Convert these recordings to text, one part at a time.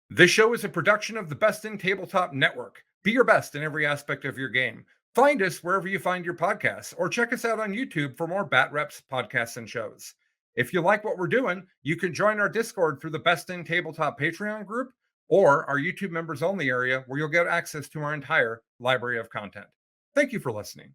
This show is a production of the Best in Tabletop Network. Be your best in every aspect of your game. Find us wherever you find your podcasts, or check us out on YouTube for more Bat Reps podcasts and shows. If you like what we're doing, you can join our Discord through the Best in Tabletop Patreon group or our YouTube members only area where you'll get access to our entire library of content. Thank you for listening.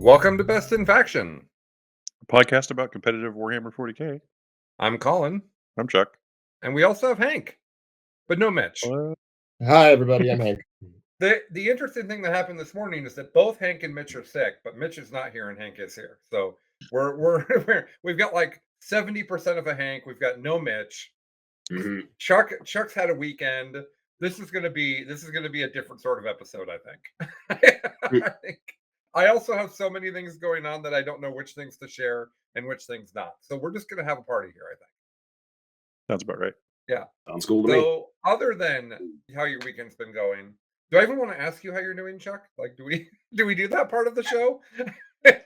Welcome to Best in Faction. A podcast about competitive Warhammer 40k. I'm Colin. I'm Chuck. And we also have Hank, but no Mitch. Hi, everybody. I'm Hank. The interesting thing that happened this morning is that both Hank and Mitch are sick, but Mitch is not here and Hank is here. So we've got like 70% of a Hank. We've got no Mitch. Mhm. Chuck's had a weekend. This is gonna be a different sort of episode, I think. I also have so many things going on that I don't know which things to share and which things not. So we're just gonna have a party here, I think. Sounds about right. Yeah. Sounds cool to me. So other than how your weekend's been going, do I even want to ask you how you're doing, Chuck? Like, do we do that part of the show?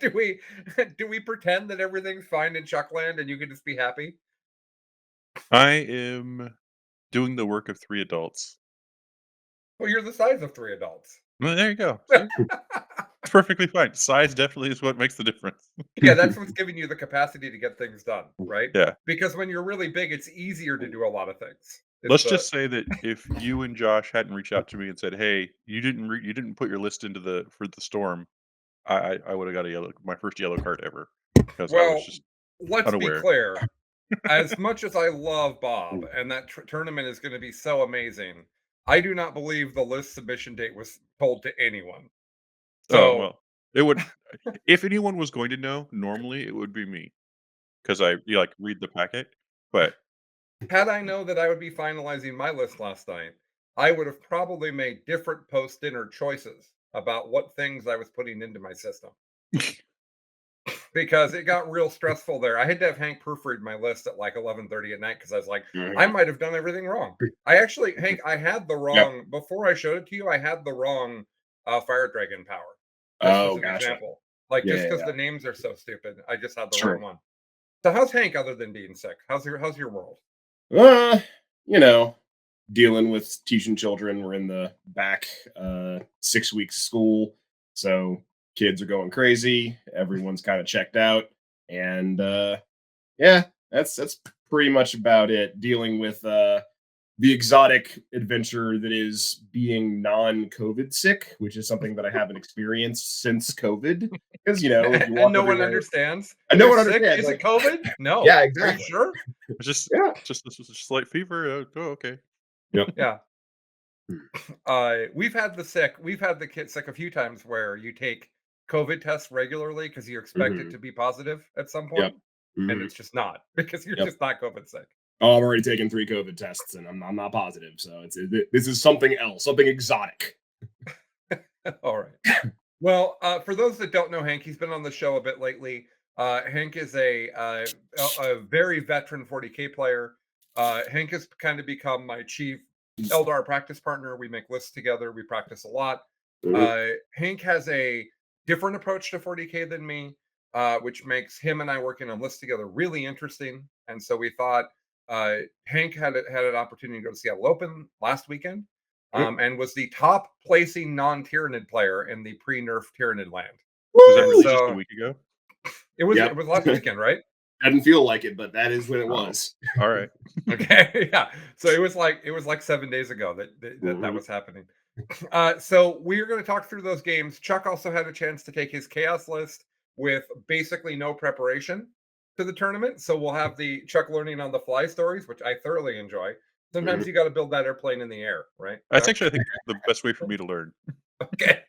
do we pretend that everything's fine in Chuckland and you can just be happy? I am doing the work of 3 adults. Well, you're the size of 3 adults. Well, there you go. It's perfectly fine. Size definitely is what makes the difference. Yeah, that's what's giving you the capacity to get things done, right? Yeah. Because when you're really big, it's easier to do a lot of things. Let's just say that if you and Josh hadn't reached out to me and said, "Hey, you didn't put your list into for the storm," I would have got my first yellow card ever because I was just let's unaware. be clear. As much as I love Bob and that tournament is going to be so amazing, I do not believe the list submission date was told to anyone. So, well, it would. If anyone was going to know, normally it would be me because read the packet. But had I known that I would be finalizing my list last night, I would have probably made different post-dinner choices about what things I was putting into my system. Because it got real stressful there. I had to have Hank proofread my list at like 11:30 at night because I was like, I might have done everything wrong. Hank, I had the wrong, before I showed it to you, I had the wrong Fire Dragon power. Oh, gotcha. Example. Like, just because the names are so stupid, I just had the wrong one. So how's Hank other than being sick? How's your world? Dealing with teaching children. We're in the back 6 weeks of school. So kids are going crazy. Everyone's kind of checked out. And that's pretty much about it. Dealing with the exotic adventure that is being non-COVID sick, which is something that I haven't experienced since COVID. Because, if you and no one understands. And no one understands. Is it COVID? No. Yeah, exactly. Are you sure? Just this was a slight fever. Oh, okay. Yep. Yeah. We've had the kid sick a few times where you take COVID tests regularly because you expect it to be positive at some point, and it's just not because you're just not COVID sick. Oh, I've already taken 3 COVID tests and I'm not positive, so this is something else, something exotic. All right. Well, for those that don't know Hank, he's been on the show a bit lately. Hank is a very veteran 40k player. Hank has kind of become my chief Eldar practice partner. We make lists together. We practice a lot. Hank has a different approach to 40k than me, which makes him and I working on lists together really interesting. And so we thought Hank had an opportunity to go to Seattle Open last weekend, and was the top placing non-Tyranid player in the pre-nerf Tyranid land. Was that really just a week ago? It was last weekend, right? Doesn't feel like it, but that is when it was. All right. Okay. Yeah. So it was like 7 days ago that was happening. So we're going to talk through those games. Chuck also had a chance to take his chaos list with basically no preparation to the tournament. So we'll have the Chuck learning on the fly stories, which I thoroughly enjoy. Sometimes you got to build that airplane in the air, right? That's actually, I think, the best way for me to learn. Okay.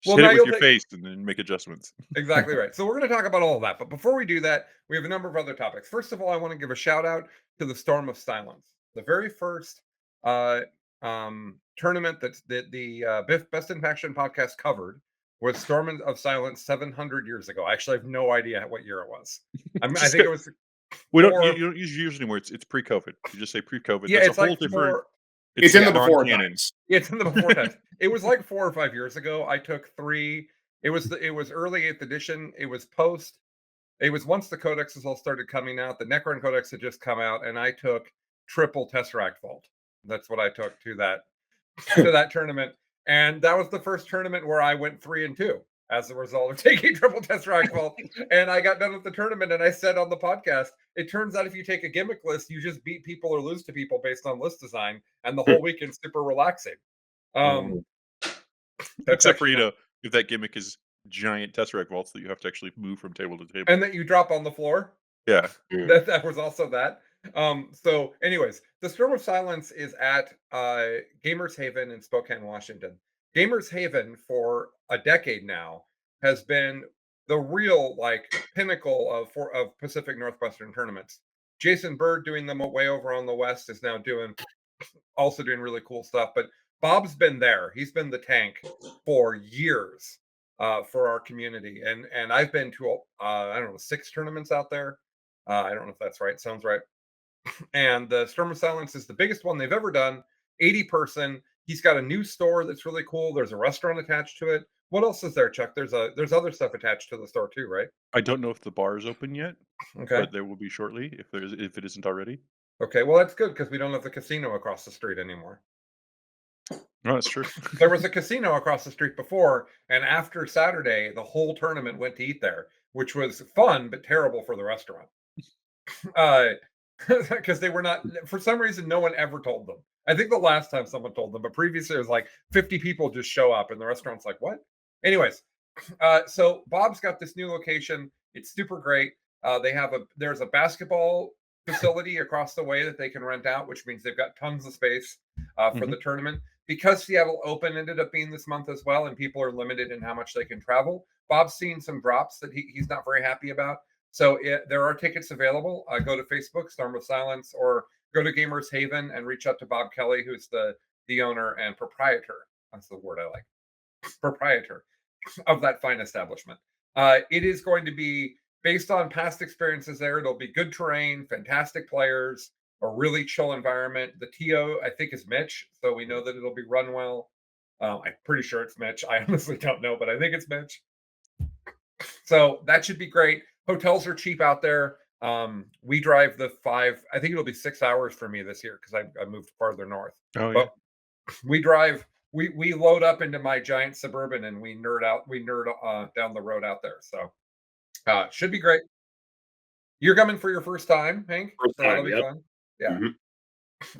Just Well, hit now it with you'll your take face and then make adjustments. exactly right. So we're going to talk about all of that. But before we do that, we have a number of other topics. First of all, I want to give a shout out to the Storm of Silence, the very first uh, tournament that the Best in Faction podcast covered was Storm of Silence 700 years ago. I actually have no idea what year it was. I Just think go it was we don't you four. you don't use years anymore, it's pre-COVID. You just say pre-COVID. Yeah, That's a it's whole like different four. It's it's in it's the Yeah, before non-canon. times. it's in the before times. It was like 4 or 5 years ago. I took three. It was early 8th edition. It was post. It was once the codexes all started coming out. The Necron Codex had just come out, and I took triple Tesseract Vault. That's what I took to that tournament, and that was the first tournament where I went 3-2 as a result of taking triple Tesseract Vault. And I got done with the tournament, and I said on the podcast, it turns out if you take a gimmick list, you just beat people or lose to people based on list design, and the whole weekend's super relaxing. Um, that's Except for, actually not, if that gimmick is giant Tesseract vaults that you have to actually move from table to table. and that you drop on the floor. Yeah. That was also that. So anyways, the Storm of Silence is at Gamers Haven in Spokane, Washington. Gamers Haven for a decade now has been the real like pinnacle of Pacific Northwestern tournaments. Jason Bird doing them way over on the west is now doing really cool stuff. But Bob's been there. He's been the tank for years for our community, and I've been to I don't know 6 tournaments out there. I don't know if that's right. Sounds right. And the Storm of Silence is the biggest one they've ever done. 80 person. He's got a new store that's really cool. There's a restaurant attached to it. What else is there, Chuck? There's other stuff attached to the store too, right? I don't know if the bar is open yet, Okay. but there will be shortly if it isn't already. Okay. Well, that's good because we don't have the casino across the street anymore. No, that's true. There was a casino across the street before, and after Saturday, the whole tournament went to eat there, which was fun but terrible for the restaurant. Because they were not, for some reason, no one ever told them. I think the last time someone told them, but previously it was like 50 people just show up, and the restaurant's like, what? Anyways, so Bob's got this new location. It's super great. There's a basketball facility across the way that they can rent out, which means they've got tons of space for the tournament. Because Seattle Open ended up being this month as well, and people are limited in how much they can travel. Bob's seen some drops that he's not very happy about. So there are tickets available. Go to Facebook, Storm of Silence, or go to Gamers Haven and reach out to Bob Kelly, who's the owner and proprietor. That's the word I like. Proprietor of that fine establishment. It is going to be based on past experiences there. It'll be good terrain, fantastic players, a really chill environment. The TO, I think, is Mitch, so we know that it'll be run well. I'm pretty sure it's Mitch. I honestly don't know, but I think it's Mitch. So that should be great. Hotels are cheap out there. We drive I think it'll be 6 hours for me this year because I moved farther north. Oh, yeah. But we drive, we load up into my giant Suburban and we nerd down the road out there. So should be great. You're coming for your first time, Hank? First So that'll time, be yep. fun. Yeah.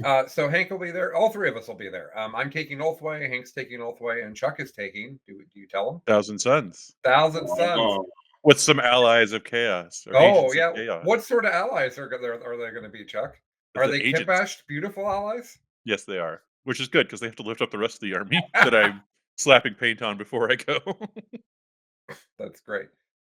Mhm. So Hank will be there. All three of us will be there. I'm taking Oathway, Hank's taking Oathway, and Chuck is taking. Do you tell him? Thousand Suns Thousand Suns. Oh, with some allies of chaos or Oh agents of yeah. chaos. What sort of allies are they going to be, Chuck? Are The they agents. Kimbashed, beautiful allies? Yes, they are, which is good because they have to lift up the rest of the army that I'm slapping paint on before I go. That's great.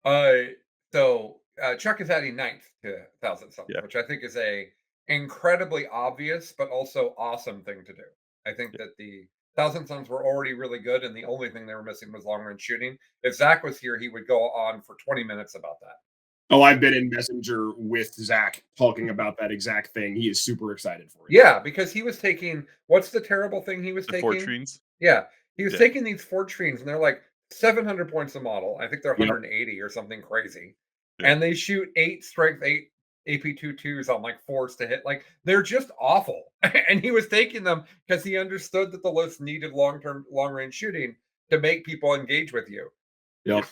Uh, so Chuck is adding ninth to Thousand Suns, Yeah, which I think is a incredibly obvious but also awesome thing to do. I think yeah. that the Thousand Suns were already really good, and the only thing they were missing was long range shooting. If Zach was here, he would go on for 20 minutes about that. oh, I've been in Messenger with Zach talking about that exact thing. He is super excited for it. Yeah, because he was taking what's the terrible thing he was The taking? Fortunes. Yeah, he was Yeah. taking these Fortunes, and they're like 700 points a model. I think they're Yep. 180 or something crazy. Yeah. And they shoot 8 strength 8 AP22s on like force to hit. Like they're just awful. And he was taking them because he understood that the list needed long range shooting to make people engage with you. Yep.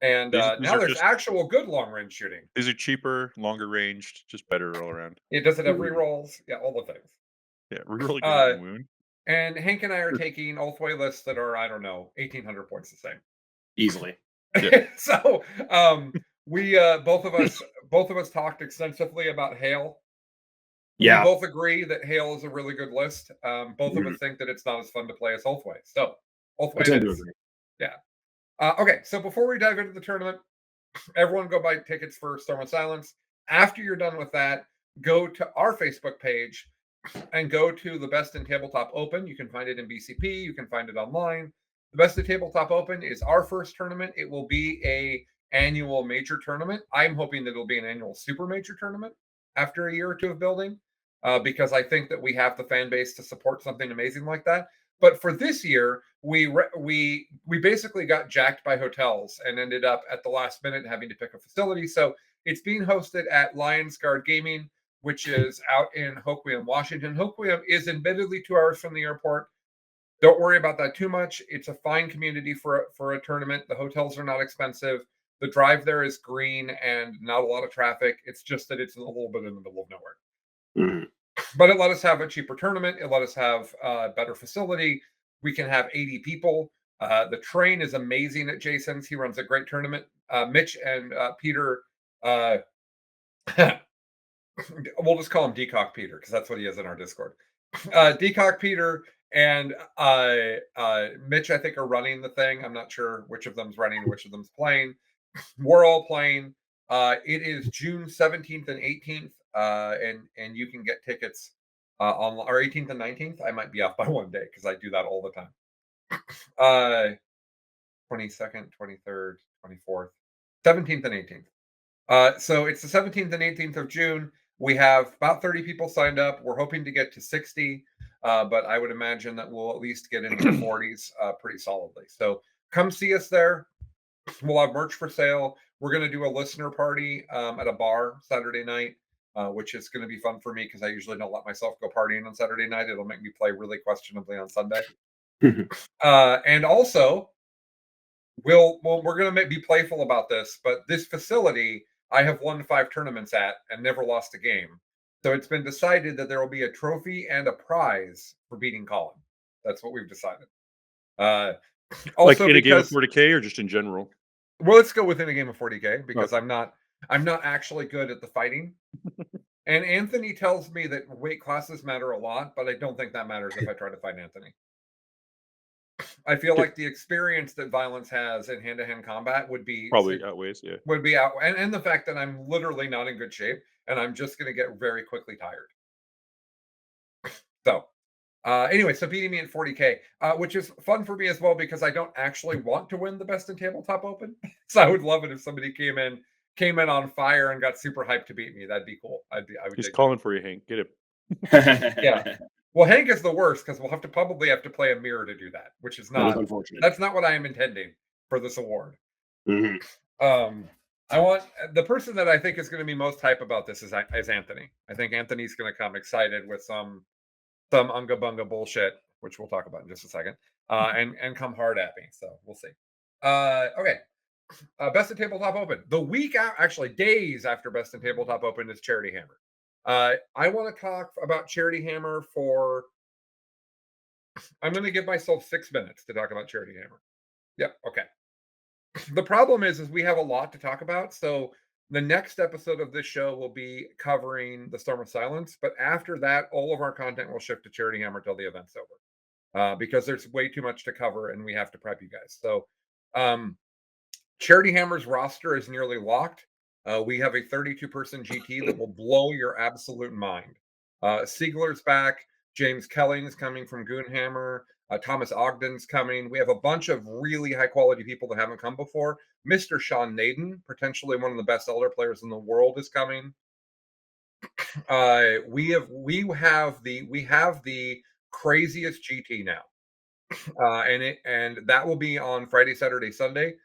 And These now are there's just actual good long range shooting. these are cheaper, longer ranged, just better all around. It does it have rerolls. Yeah, all the things. Yeah, really good Uh, at Moon. and Hank and I are taking Oathway lists that are, I don't know, 1,800 points the same. Easily. Yeah. So we both of us talked extensively about Hail. Yeah. We both agree that Hail is a really good list. Both of Mhm. us think that it's not as fun to play as Oathway. So I Oathway tend it to is. agree. Yeah. Okay, so before we dive into the tournament, everyone go buy tickets for Storm of Silence. After you're done with that, go to our Facebook page and go to the Best in Tabletop Open. You can find it in BCP. You can find it online. The Best in Tabletop Open is our first tournament. It will be a annual major tournament. I'm hoping that it'll be an annual super major tournament after a year or two of building, because I think that we have the fan base to support something amazing like that. But for this year, we basically got jacked by hotels and ended up at the last minute having to pick a facility. So it's being hosted at Lions Guard Gaming, which is out in Hoquiam, Washington. Hoquiam is admittedly 2 hours from the airport. Don't worry about that too much. It's a fine community for a tournament. The hotels are not expensive. The drive there is green and not a lot of traffic. It's just that it's a little bit in the middle of nowhere. Mhm. But it let us have a cheaper tournament. It let us have a better facility. We can have 80 people. The train is amazing at Jason's. He runs a great tournament. Mitch and Peter, uh, we'll just call him Decock Peter because that's what he is in our Discord. Decock Peter and Mitch, I think, are running the thing. I'm not sure which of them's running and which of them's playing. We're all playing. It is June 17th and 18th, and you can get tickets on or 18th and 19th. I might be off by one day because I do that all the time. 22nd, 23rd, 24th, 17th, and 18th. So it's the 17th and 18th of June. We have about 30 people signed up. We're hoping to get to 60, but I would imagine that we'll at least get into the 40s pretty solidly. So come see us there. We'll have merch for sale. We're going to do a listener party at a bar Saturday night, which is going to be fun for me because I usually don't let myself go partying on Saturday night. It'll make me play really questionably on Sunday. And also, we're going to be playful about this, but this facility I have won 5 tournaments at and never lost a game. So it's been decided that there will be a trophy and a prize for beating Colin. That's what we've decided. Like Also, in a game of because 40K or just in general? well, let's go within a game of 40K because Okay. I'm not actually good at the fighting. And Anthony tells me that weight classes matter a lot, but I don't think that matters if I try to fight Anthony. I feel K like the experience that violence has in hand-to-hand combat Probably outweighs, yeah. would be out, and the fact that I'm literally not in good shape and I'm just going to get very quickly tired. So, anyway, so beating me at 40K, which is fun for me as well because I don't actually want to win the Best in Tabletop Open. So I would love it if somebody came in on fire and got super hyped to beat me. That'd be cool. I would He's dig that. calling for you, Hank. Get him. Yeah. Well, Hank is the worst because we'll probably have to play a mirror to do that, which is That is not unfortunate. that's not what I am intending for this award. Mhm. I want the person that I think is going to be most hype about this is Anthony. I think Anthony's going to come excited with some unga bunga bullshit, which we'll talk about in just a second, and come hard at me. So we'll see. Okay. Best in Tabletop Open. The week out, actually days after Best in Tabletop Open is Charity Hammer. I want to talk about Charity Hammer for. I'm going to give myself 6 minutes to talk about Charity Hammer. Yep. Okay. The problem is we have a lot to talk about. So the next episode of this show will be covering the Storm of Silence, but after that, all of our content will shift to Charity Hammer till the event's over, because there's way too much to cover and we have to prep you guys. So, Charity Hammer's roster is nearly locked. We have a 32-person GT that will blow your absolute mind. Siegler's back. James Kelling is coming from Goonhammer. Thomas Ogden's coming. We have a bunch of really high quality people that haven't come before. Mr. Sean Naden, potentially one of the best Elder players in the world, is coming. We have the craziest GT now, and that will be on Friday, Saturday, Sunday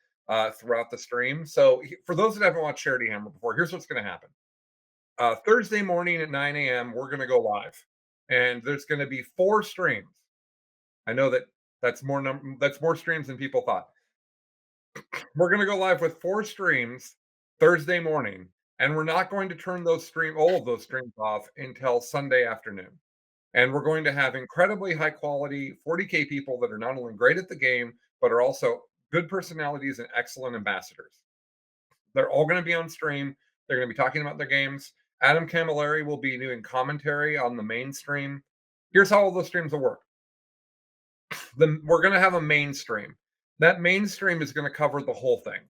throughout the stream. So for those that haven't watched Charity Hammer before, here's what's going to happen. Thursday morning at 9 a.m. we're going to go live, and there's going to be 4 streams. I know that's more streams than people thought. We're going to go live with 4 streams Thursday morning, and we're not going to turn all of those streams off until Sunday afternoon. And we're going to have incredibly high quality 40K people that are not only great at the game, but are also good personalities and excellent ambassadors. They're all going to be on stream. They're going to be talking about their games. Adam Camilleri will be doing commentary on the main stream. Here's how all those streams will work. We're going to have a main stream. That mainstream is going to cover the whole thing.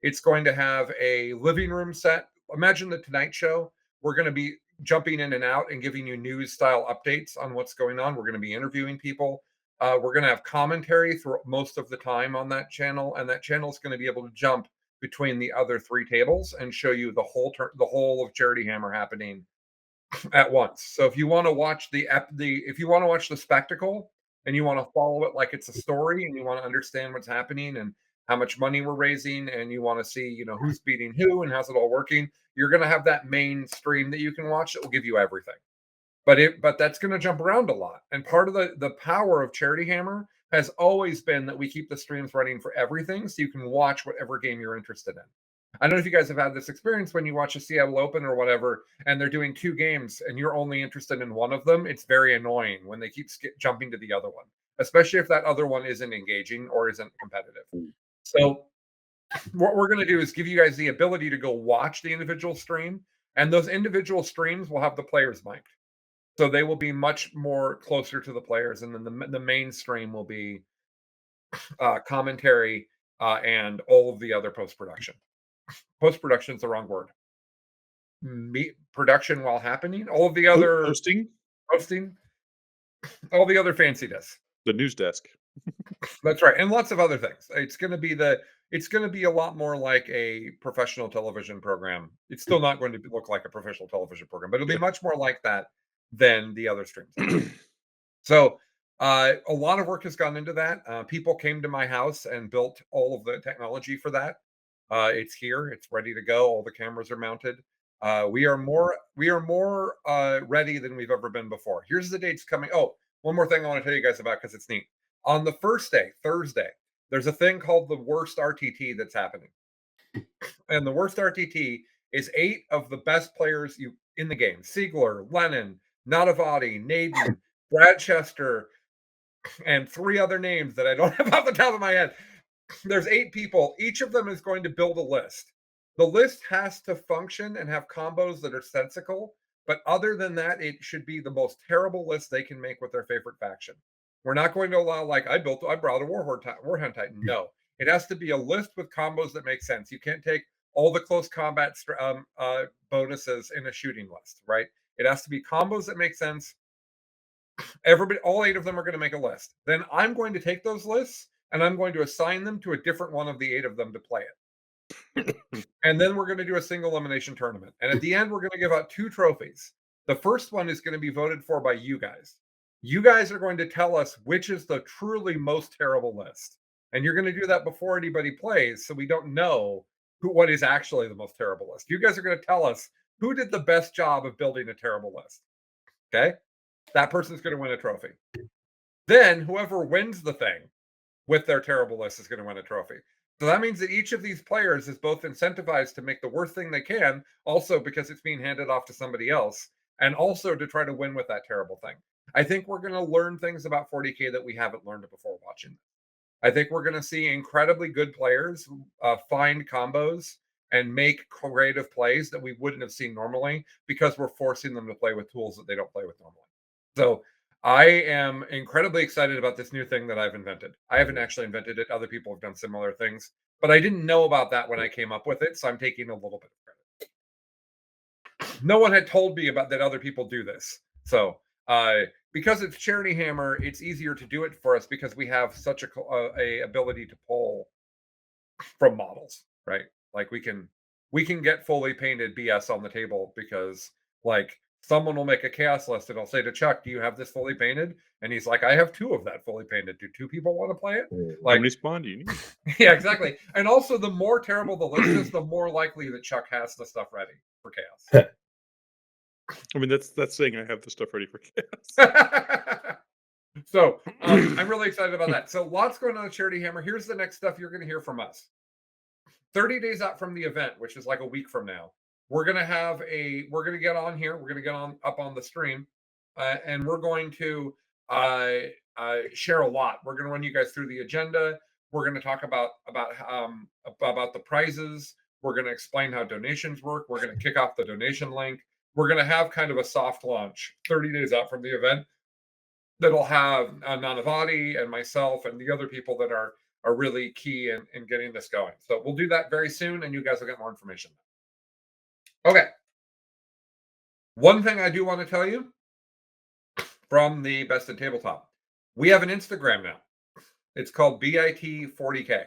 It's going to have a living room set. Imagine the Tonight Show. We're going to be jumping in and out and giving you news style updates on what's going on. We're going to be interviewing people. We're going to have commentary through most of the time on that channel, and that channel is going to be able to jump between the other three tables and show you the whole of Charity Hammer happening at once. So if you want to watch if you want to watch the spectacle and you want to follow it like it's a story and you want to understand what's happening and how much money we're raising and you want to see, who's beating who and how's it all working, you're going to have that main stream that you can watch that will give you everything. But that's going to jump around a lot. And part of the power of Charity Hammer has always been that we keep the streams running for everything so you can watch whatever game you're interested in. I don't know if you guys have had this experience when you watch a Seattle Open or whatever, and they're doing two games and you're only interested in one of them. It's very annoying when they keep jumping to the other one, especially if that other one isn't engaging or isn't competitive. So what we're going to do is give you guys the ability to go watch the individual stream, and those individual streams will have the players mic'd. So they will be much more closer to the players, and then the main stream will be commentary and all of the other post-production. Post-production is the wrong word. Production while happening. All of the other hosting, all the other fanciness. the news desk. That's right, and lots of other things. It's going to be a lot more like a professional television program. It's still not going to look like a professional television program, but it'll be much more like that than the other streams. So a lot of work has gone into that. People came to my house and built all of the technology for that. It's here. It's ready to go. All the cameras are mounted. We are more ready than we've ever been before. Here's the dates coming. Oh, one more thing I want to tell you guys about because it's neat. On the first day, Thursday, there's a thing called the worst RTT that's happening. And the worst RTT is 8 of the best players in the game. Siegler, Lennon, Nadavati, Naden, Bradchester, and 3 other names that I don't have off the top of my head. There's 8 people. Each of them is going to build a list. The list has to function and have combos that are sensical, but other than that, it should be the most terrible list they can make with their favorite faction. We're not going to allow, like, I brought a Warhound Titan. No, it has to be a list with combos that make sense. You can't take all the close combat bonuses in a shooting list, right? It has to be combos that make sense. Everybody, all 8 of them are going to make a list. Then I'm going to take those lists and I'm going to assign them to a different one of the 8 of them to play it. And then we're going to do a single elimination tournament. And at the end, we're going to give out 2 trophies. The first one is going to be voted for by you guys. You guys are going to tell us which is the truly most terrible list. And you're going to do that before anybody plays, so we don't know what is actually the most terrible list. You guys are going to tell us who did the best job of building a terrible list. Okay? That person's going to win a trophy. Then whoever wins the thing with their terrible list is going to win a trophy. So that means that each of these players is both incentivized to make the worst thing they can, also because it's being handed off to somebody else, and also to try to win with that terrible thing. I think we're going to learn things about 40K that we haven't learned before watching. I think we're going to see incredibly good players find combos and make creative plays that we wouldn't have seen normally because we're forcing them to play with tools that they don't play with normally. So I am incredibly excited about this new thing that I've invented. I haven't actually invented it. Other people have done similar things, but I didn't know about that when I came up with it, so I'm taking a little bit of credit. No one had told me about that other people do this. So because it's Charity Hammer, it's easier to do it for us because we have such a ability to pull from models, right? Like we can get fully painted BS on the table because like someone will make a chaos list and I'll say to Chuck, do you have this fully painted? And he's like, I have 2 of that fully painted. Do 2 people want to play it? How many spawn do you need? Yeah, exactly. And also the more terrible the list is, the more likely that Chuck has the stuff ready for chaos. I mean, that's saying I have the stuff ready for chaos. So I'm really excited about that. So lots going on with Charity Hammer. Here's the next stuff you're going to hear from us. 30 days out from the event, which is like a week from now, we're going to get on here. We're going to get on up on the stream, and we're going to share a lot. We're going to run you guys through the agenda. We're going to talk about the prizes. We're going to explain how donations work. We're going to kick off the donation link. We're going to have kind of a soft launch 30 days out from the event that'll have Nanavati and myself and the other people that are are really key in getting this going. So we'll do that very soon, and you guys will get more information. Okay. One thing I do want to tell you from the Best in Tabletop, we have an Instagram now. It's called BIT40K.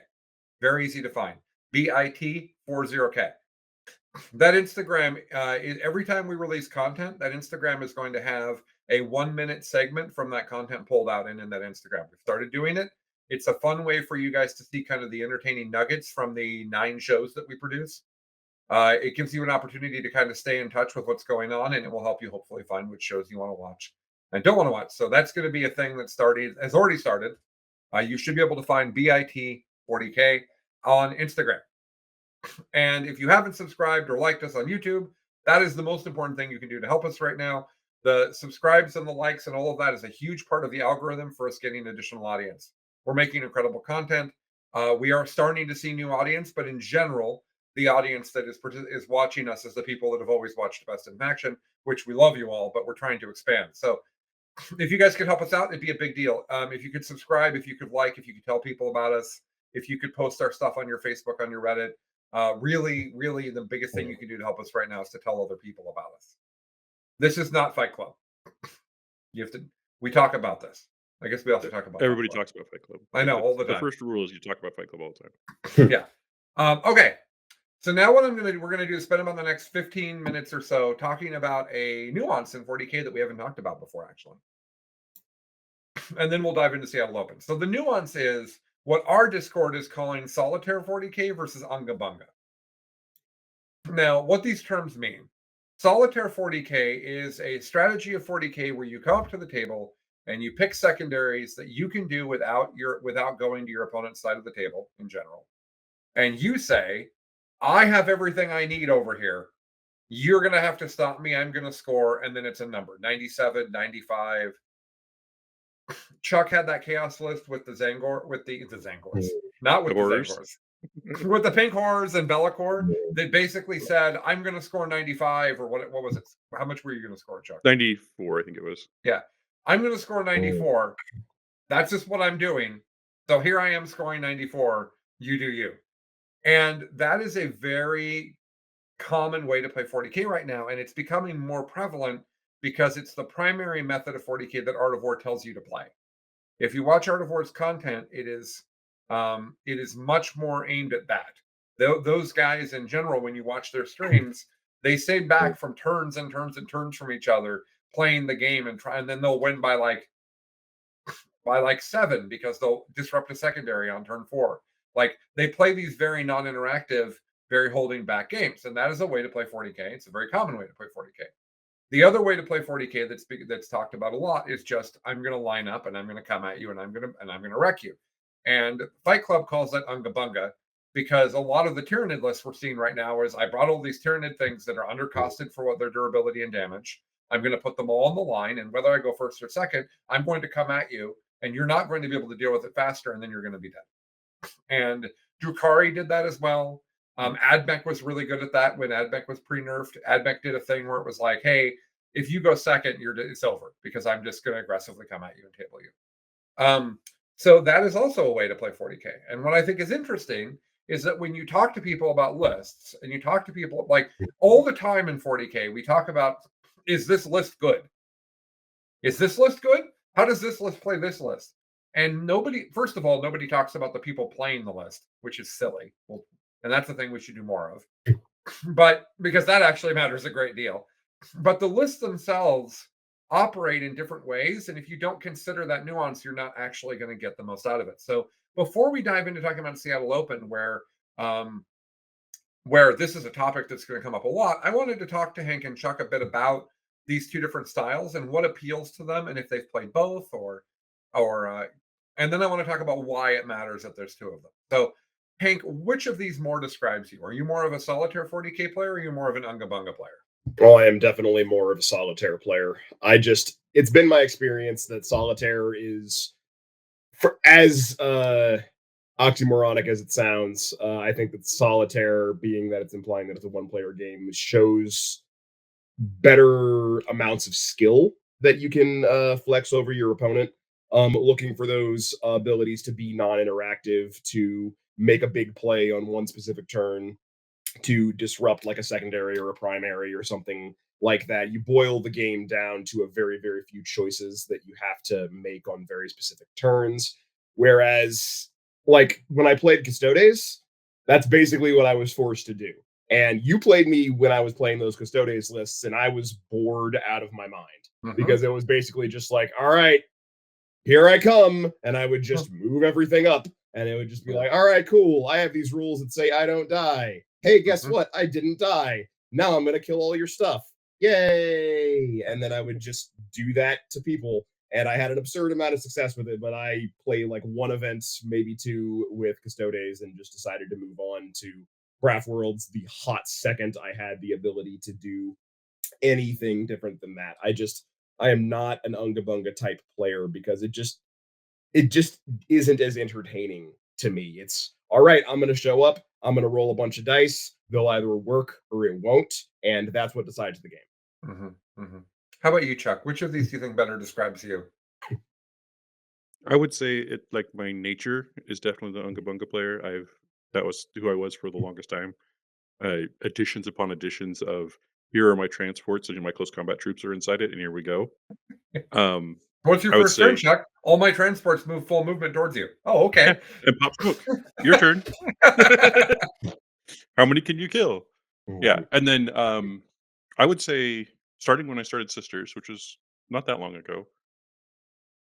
Very easy to find. BIT40K. That Instagram, every time we release content, that Instagram is going to have a 1-minute segment from that content pulled out in that Instagram. We've started doing it. It's a fun way for you guys to see kind of the entertaining nuggets from the 9 shows that we produce. It gives you an opportunity to kind of stay in touch with what's going on, and it will help you hopefully find which shows you want to watch and don't want to watch. So that's going to be a thing that has already started. You should be able to find BIT40K on Instagram. And if you haven't subscribed or liked us on YouTube, that is the most important thing you can do to help us right now. The subscribes and the likes and all of that is a huge part of the algorithm for us getting additional audience. We're making incredible content. We are starting to see new audience, but in general, the audience that is watching us is the people that have always watched Best in Faction, which we love you all, but we're trying to expand. So if you guys could help us out, it'd be a big deal. If you could subscribe, if you could like, if you could tell people about us, if you could post our stuff on your Facebook, on your Reddit, really, really the biggest thing you can do to help us right now is to tell other people about us. This is not Fight Club. We talk about this. I guess we also talk about Everybody talks about Fight Club. I know, all the time. The first rule is you talk about Fight Club all the time. Yeah. Okay. So now what we're going to do is spend about the next 15 minutes or so talking about a nuance in 40K that we haven't talked about before, actually. And then we'll dive into Seattle Open. So the nuance is what our Discord is calling solitaire 40K versus Unga. Now, what these terms mean. Solitaire 40K is a strategy of 40K where you come up to the table and you pick secondaries that you can do without going to your opponent's side of the table in general. And you say, I have everything I need over here. You're going to have to stop me. I'm going to score. And then it's a number, 97, 95. Chuck had that chaos list with the Zangor, with the Zangors, not with the Zangors. With the pink horrors and Be'lakor, they basically said, I'm going to score 95, or what was it? How much were you going to score, Chuck? 94, I think it was. Yeah. I'm going to score 94. That's just what I'm doing. So here I am scoring 94. You do you. And that is a very common way to play 40K right now. And it's becoming more prevalent because it's the primary method of 40K that Art of War tells you to play. If you watch Art of War's content, it is much more aimed at that. Those guys in general, when you watch their streams, they stay back from turns and turns and turns from each other, playing the game and then they'll win by like 7 because they'll disrupt a secondary on turn 4. Like they play these very non-interactive, very holding back games, and that is a way to play 40K. It's a very common way to play 40K. The other way to play 40K that's talked about a lot is just I'm going to line up and I'm going to come at you and I'm going to wreck you. And Fight Club calls that Unga because a lot of the Tyranid lists we're seeing right now is I brought all these Tyranid things that are undercosted for what their durability and damage. I'm going to put them all on the line, and whether I go first or second, I'm going to come at you, and you're not going to be able to deal with it faster, and then you're going to be dead. And Drukhari did that as well. Admech was really good at that when Admech was pre-nerfed. Admech did a thing where it was like, hey, if you go second, it's over because I'm just going to aggressively come at you and table you. So that is also a way to play 40K. And what I think is interesting is that when you talk to people about lists and you talk to people like all the time in 40K, we talk about, is this list good? Is this list good? How does this list play this list? And first of all, nobody talks about the people playing the list, which is silly. And that's the thing we should do more of. But because that actually matters a great deal. But the lists themselves operate in different ways. And if you don't consider that nuance, you're not actually going to get the most out of it. So before we dive into talking about Seattle Open, where this is a topic that's going to come up a lot, I wanted to talk to Hank and Chuck a bit about these two different styles and what appeals to them, and if they've played both, and then I want to talk about why it matters that there's two of them. So, Hank, which of these more describes you? Are you more of a solitaire 40K player, or are you more of an Unga player? Well, I am definitely more of a solitaire player. It's been my experience that solitaire is, for as oxymoronic as it sounds, I think that solitaire, being that it's implying that it's a one-player game, shows better amounts of skill that you can flex over your opponent. looking for those abilities to be non-interactive, to make a big play on one specific turn, to disrupt like a secondary or a primary or something like that. You boil the game down to a very, very few choices that you have to make on very specific turns. Whereas, like when I played Custodes, that's basically what I was forced to do. And you played me when I was playing those Custodes lists, and I was bored out of my mind Mhm. because it was basically just like, all right, here I come. And I would just move everything up. And it would just be Yeah. like, all right, cool. I have these rules that say I don't die. Hey, guess Mhm. what? I didn't die. Now I'm going to kill all your stuff. Yay. And then I would just do that to people. And I had an absurd amount of success with it, but I play like one event, maybe two with Custodes, and just decided to move on to Craft Worlds the hot second I had the ability to do anything different than that. I am not an Unga Bunga type player because it just isn't as entertaining to me. It's all right, I'm going to show up, I'm going to roll a bunch of dice, they'll either work or it won't, and that's what decides the game. Mhm. Mhm. How about you, Chuck? Which of these do you think better describes you? I would say it like my nature is definitely the Unga Bunga player. That was who I was for the longest time. Additions upon additions of here are my transports and my close combat troops are inside it, and here we go. Um, What's your I would first turn, say, Chuck? All my transports move full movement towards you. Oh, okay. and pop smoke. Your turn. How many can you kill? Yeah, Mhm. and then I would say starting when I started Sisters, which was not that long ago.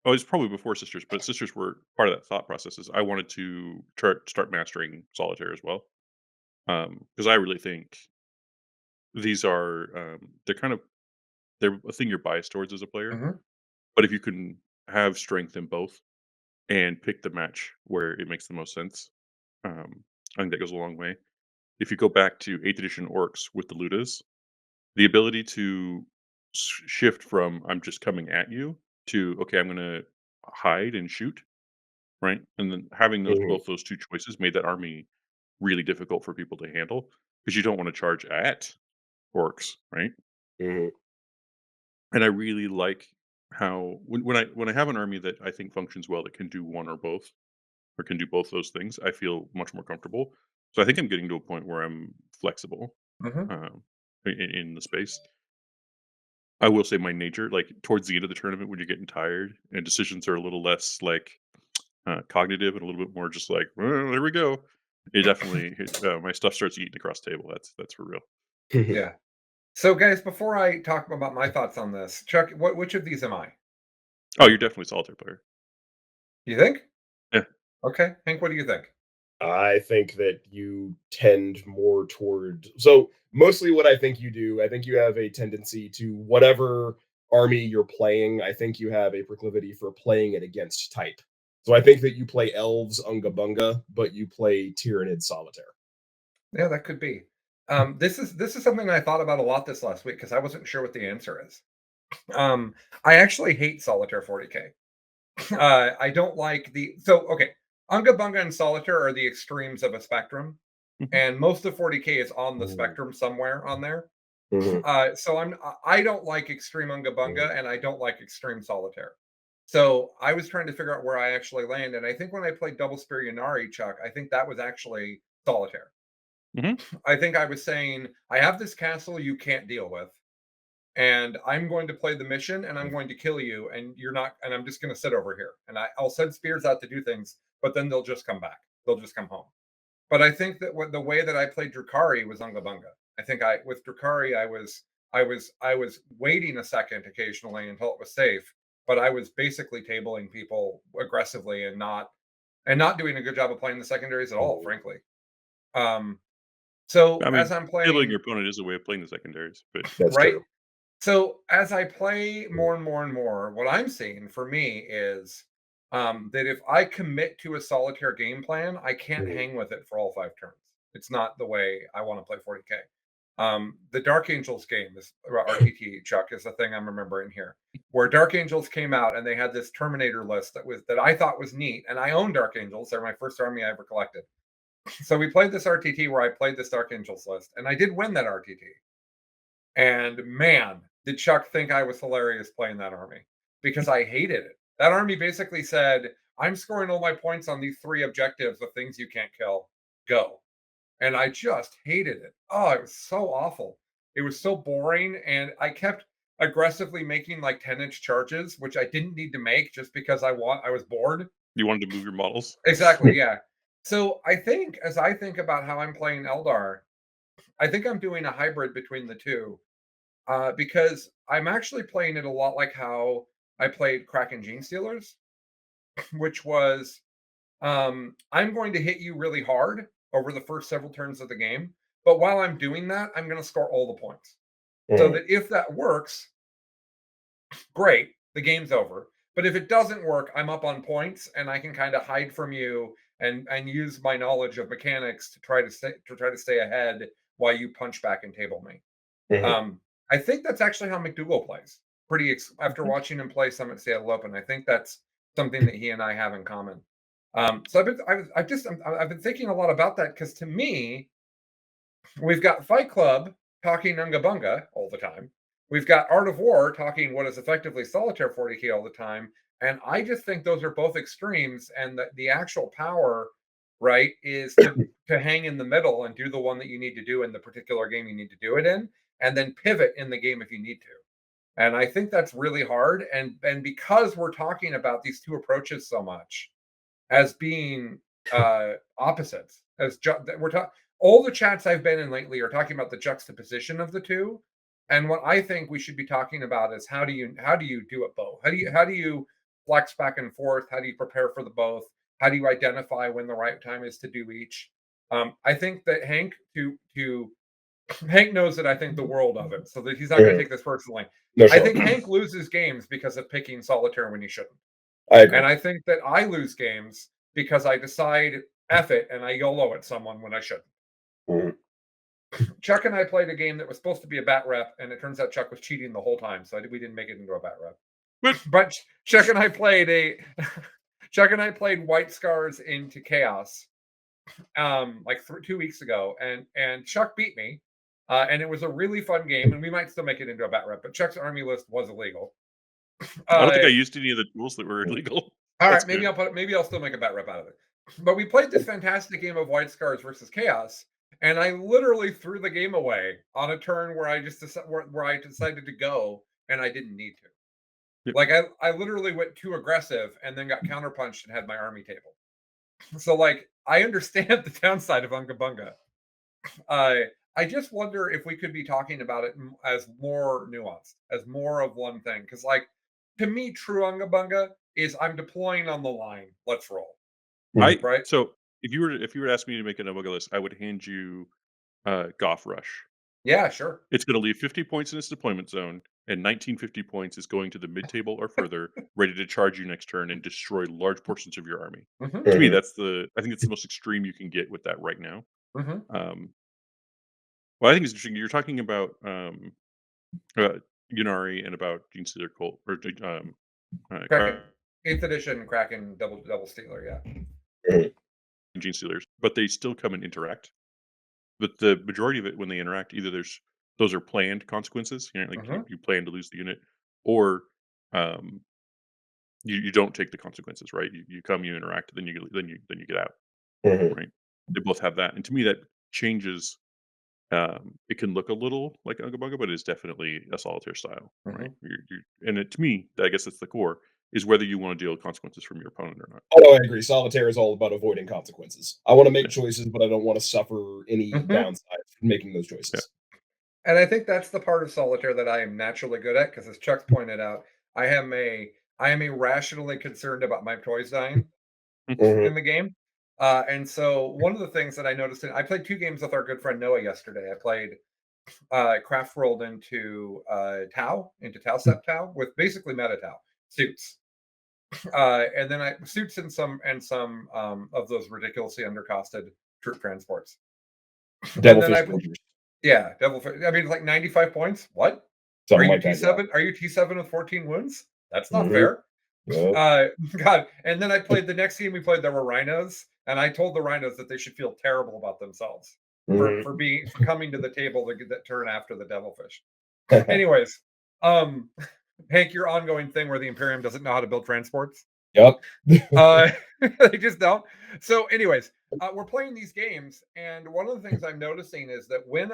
Oh, it's probably before Sisters, but Sisters were part of that thought process. Is I wanted to start mastering Solitaire as well, because I really think these are they're a thing you're biased towards as a player. Mhm. But if you can have strength in both and pick the match where it makes the most sense, I think that goes a long way. If you go back to 8th edition orcs with the Ludas, the ability to shift from I'm just coming at you to okay, I'm going to hide and shoot, right? And then having Mhm. those two choices made that army really difficult for people to handle because you don't want to charge at orcs, right? Mhm. And I really like how when I have an army that I think functions well that can do one or both or can do both those things, I feel much more comfortable. So I think I'm getting to a point where I'm flexible Mhm. um, in the space. I will say my nature, like towards the end of the tournament, when you're getting tired and decisions are a little less like cognitive and a little bit more just like, well, there we go. It definitely my stuff starts eating across the table. That's for real. Yeah. So, guys, before I talk about my thoughts on this, Chuck, which of these am I? Oh, you're definitely a solitaire player. You think? Yeah. Okay, Hank, what do you think? I think that you tend more toward, so mostly what I think you do, I think you have a tendency to whatever army you're playing, I think you have a proclivity for playing it against type. So I think that you play elves Unga Bunga, but you play Tyrannid Solitaire. Yeah, that could be. This is something I thought about a lot this last week because I wasn't sure what the answer is. I actually hate Solitaire 40K. I don't like okay. Unga Bunga and Solitaire are the extremes of a spectrum, Mhm. and most of 40K is on the Mhm. spectrum somewhere on there. Mhm. So I don't like extreme Unga Mhm. Bunga, and I don't like extreme Solitaire. So I was trying to figure out where I actually land, and I think when I played Double Spear Yanari, Chuck, I think that was actually Solitaire. Mhm. I think I was saying, I have this castle you can't deal with, and I'm going to play the mission, and I'm going to kill you, and you're not, and I'm just going to sit over here, and I'll send spears out to do things, but then they'll just come back. They'll just come home. But I think that the way that I played Drakari was Unga Bunga. I think I with Drakari I was waiting a second occasionally until it was safe, but I was basically tabling people aggressively and not doing a good job of playing the secondaries at all, Mhm. frankly. Um, so I as mean, I'm killing playing, your opponent is a way of playing the secondaries, but That's right? true. So as I play Mhm. more and more and more, what I'm seeing for me is that if I commit to a solitaire game plan, I can't Mhm. hang with it for all 5 turns. It's not the way I want to play 40K. The Dark Angels game is RTT, Chuck, is the thing I'm remembering here, where Dark Angels came out and they had this Terminator list that I thought was neat, and I own Dark Angels. They're my first army I ever collected. So we played this RTT where I played this Dark Angels list, and I did win that RTT. And man, did Chuck think I was hilarious playing that army because I hated it. That army basically said, I'm scoring all my points on these 3 objectives of things you can't kill. Go. And I just hated it. Oh, it was so awful. It was so boring, and I kept aggressively making like 10-inch charges, which I didn't need to make just because I was bored. You wanted to move your models. Exactly, yeah. So I think as I think about how I'm playing Eldar, I think I'm doing a hybrid between the two. Because I'm actually playing it a lot like how I played Kraken Gene Stealers, which was I'm going to hit you really hard over the first several turns of the game. But while I'm doing that, I'm going to score all the points. So that if that works, great, the game's over. But if it doesn't work, I'm up on points and I can kind of hide from you and use my knowledge of mechanics to try to stay ahead while you punch back and table me. I think that's actually how McDougal plays. After watching him play some at Seattle Open, I think that's something that he and I have in common. So I've been thinking a lot about that because to me, we've got Fight Club talking Unga Bunga all the time. We've got Art of War talking what is effectively solitaire 40k all the time. And I just think those are both extremes. And the actual power, right, is to hang in the middle and do the one that you need to do in the particular game you need to do it in, and then pivot in the game if you need to. And I think that's really hard. And because we're talking about these two approaches so much as being opposites, we're talking, all the chats I've been in lately are talking about the juxtaposition of the two. And what I think we should be talking about is how do you do it both? How do you flex back and forth? How do you prepare for the both? How do you identify when the right time is to do each? I think that Hank knows that I think the world of it, so that he's not going to take this personally. No, I sure. think Hank loses games because of picking solitaire when he shouldn't. I agree. And I think that I lose games because I decide F it and I YOLO at someone when I shouldn't. Mhm. Chuck and I played a game that was supposed to be a bat rep, and it turns out Chuck was cheating the whole time, so we didn't make it into a bat rep. But Chuck and I played Chuck and I played White Scars into Chaos, like 2 weeks ago, and Chuck beat me, and it was a really fun game, and we might still make it into a bat rep, but Chuck's army list was illegal. I don't think I used any of the tools that were illegal. All That's right, good. maybe I'll still make a bat rep out of it. But we played this fantastic game of White Scars versus Chaos, and I literally threw the game away on a turn where I decided to go, and I didn't need to. Yep. Like I literally went too aggressive and then got counterpunched and had my army table. So like I understand the downside of Unga Bunga. I just wonder if we could be talking about it as more nuanced, as more of one thing. Because like to me, true Unga Bunga is I'm deploying on the line. Let's roll. Right? So if you were to ask me to make an Unga list, I would hand you Goth Rush. Yeah, sure. It's going to leave 50 points in its deployment zone, and 1950 points is going to the mid table or further, ready to charge you next turn and destroy large portions of your army. Mm-hmm. To me, I think it's the most extreme you can get with that right now. Mm-hmm. Well, I think it's interesting. You're talking about Yunari and about Gene Stealer Colt or Kraken 8th edition Kraken double stealer, yeah. Gene Stealers, but they still come and interact. But the majority of it, when they interact, either those are planned consequences, you know, like you plan to lose the unit, or you don't take the consequences, right? You come, you interact, then you get out, right? They both have that, and to me, that changes. It can look a little like Unga Bunga, but it's definitely a solitaire style, right? And to me, I guess that's the core, is whether you want to deal with consequences from your opponent or not. Oh, no, I agree. Solitaire is all about avoiding consequences. I want to make choices, but I don't want to suffer any downside from making those choices. Yeah. And I think that's the part of solitaire that I am naturally good at, because as Chuck pointed out, I am irrationally concerned about my toys dying in the game. And so one of the things that I noticed, I played 2 games with our good friend Noah yesterday. I played Craft World into Tau, Sept Tau, with basically meta Tau suits. And then suits and some of those ridiculously undercosted troop transports. Devilfish. Yeah, Devilfish. I mean, it's like 95 points. What? Something Are you like that, T7? yeah. Are you T7 with 14 wounds? That's not fair. Yep. God. And then I played the next game we played. There were rhinos, and I told the rhinos that they should feel terrible about themselves for coming to the table to get that turn after the Devilfish. Anyways, Hank, your ongoing thing where the Imperium doesn't know how to build transports. Yep. They just don't. So, anyways, we're playing these games, and one of the things I'm noticing is that when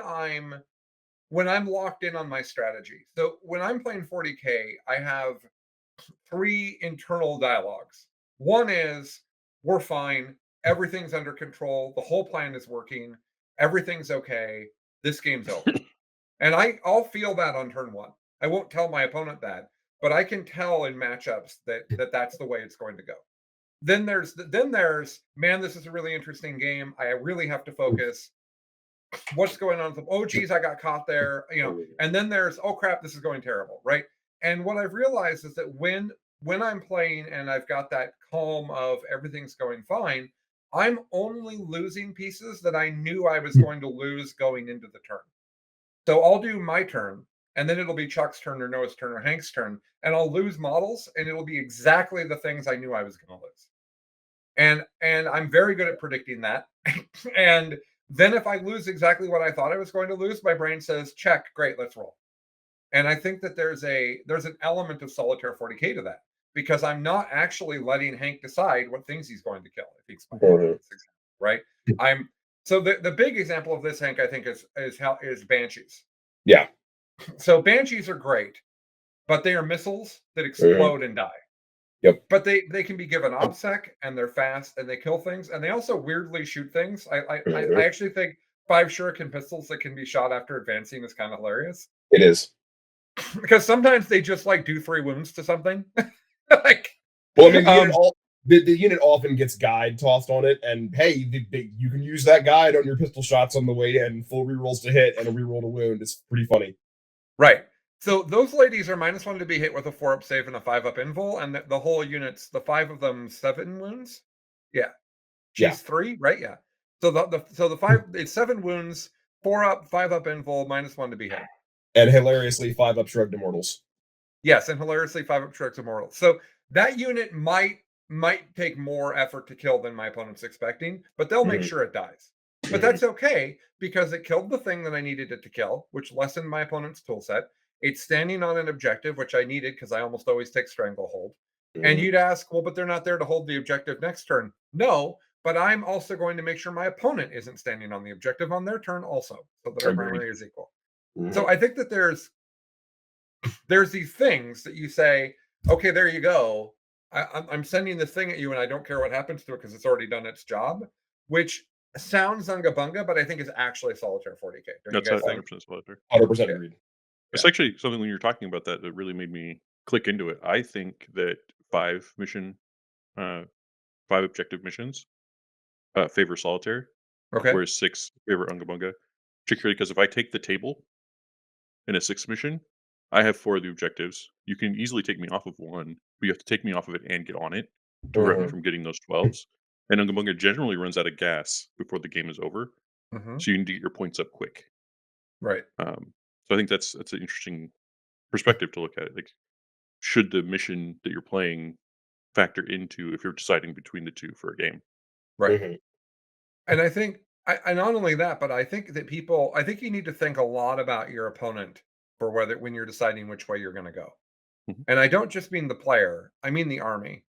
I'm locked in on my strategy. So when I'm playing 40K, I have three internal dialogues. One is we're fine, everything's under control, the whole plan is working, everything's okay, this game's over. And I'll feel that on turn one. I won't tell my opponent that, but I can tell in matchups that's the way it's going to go. Then there's man, this is a really interesting game. I really have to focus. What's going on? Oh, geez, I got caught there. And then there's, oh crap, this is going terrible, right? And what I've realized is that when I'm playing and I've got that calm of everything's going fine, I'm only losing pieces that I knew I was going to lose going into the turn. So I'll do my turn, and then it'll be Chuck's turn or Noah's turn or Hank's turn, and I'll lose models, and it'll be exactly the things I knew I was going to lose. And I'm very good at predicting that. And then if I lose exactly what I thought I was going to lose, my brain says, check, great, let's roll. And I think that there's an element of solitaire 40K to that, because I'm not actually letting Hank decide what things he's going to kill if he explains, right? I'm so the big example of this, Hank, I think is Banshees. Yeah. So Banshees are great, but they are missiles that explode and die. Yep. But they can be given OBSEC, and they're fast, and they kill things, and they also weirdly shoot things. I actually think 5 shuriken pistols that can be shot after advancing is kind of hilarious. It is. Because sometimes they just like do 3 wounds to something. Like, well, I mean, the unit often gets guide tossed on it, and hey, you can use that guide on your pistol shots on the way in. Full rerolls to hit and a reroll to wound. It's pretty funny. Right. So those ladies are -1 to be hit with a 4-up save and a 5-up invul, and the whole unit's the 5 of them 7 wounds. Yeah. She's 3, right? Yeah. So the 5 it's 7 wounds, 4-up, 5-up invul, -1 to be hit. And hilariously 5-up shrugged immortals. Yes, and hilariously 5-up shrugged immortals. So that unit might take more effort to kill than my opponent's expecting, but they'll make sure it dies. But that's okay, because it killed the thing that I needed it to kill, which lessened my opponent's tool set. It's standing on an objective, which I needed because I almost always take Stranglehold. And you'd ask, well, but they're not there to hold the objective next turn. No, but I'm also going to make sure my opponent isn't standing on the objective on their turn also, so that our primary is equal. So I think that there's these things that you say, okay, there you go. I'm sending this thing at you, and I don't care what happens to it because it's already done its job, which sounds Zunga Bunga, but I think is actually solitaire 40K. That's 100% solitaire. 100% agreed. It's actually something when you're talking about that really made me click into it. I think that 5 objective missions favor solitaire, whereas 6 favor Unga Bunga, particularly because if I take the table in a 6 mission, I have 4 of the objectives. You can easily take me off of 1, but you have to take me off of it and get on it to prevent me from getting those 12s. And Unga Bunga generally runs out of gas before the game is over, so you need to get your points up quick. Right. So I think that's an interesting perspective to look at it. Like, should the mission that you're playing factor into if you're deciding between the two for a game? Right. And I think I not only that, but I think that I think you need to think a lot about your opponent for when you're deciding which way you're going to go. And I don't just mean the player, I mean the army.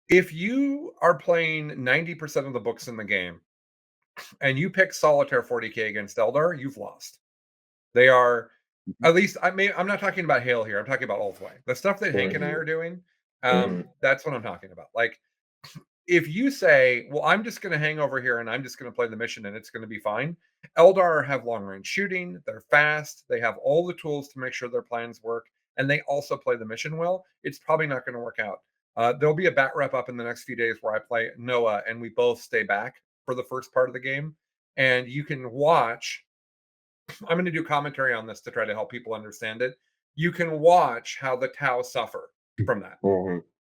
If you are playing 90% of the books in the game and you pick solitaire 40K against Eldar, you've lost. They are, at least I'm not talking about Hail here. I'm talking about Ulthway. The stuff that Hank and I are doing, that's what I'm talking about. Like, if you say, well, I'm just going to hang over here and I'm just going to play the mission and it's going to be fine. Eldar have long range shooting. They're fast. They have all the tools to make sure their plans work. And they also play the mission well. It's probably not going to work out. There'll be a bat rep up in the next few days where I play Noah and we both stay back for the first part of the game. And you can watch. I'm going to do commentary on this to try to help people understand it. You can watch how the Tau suffer from that.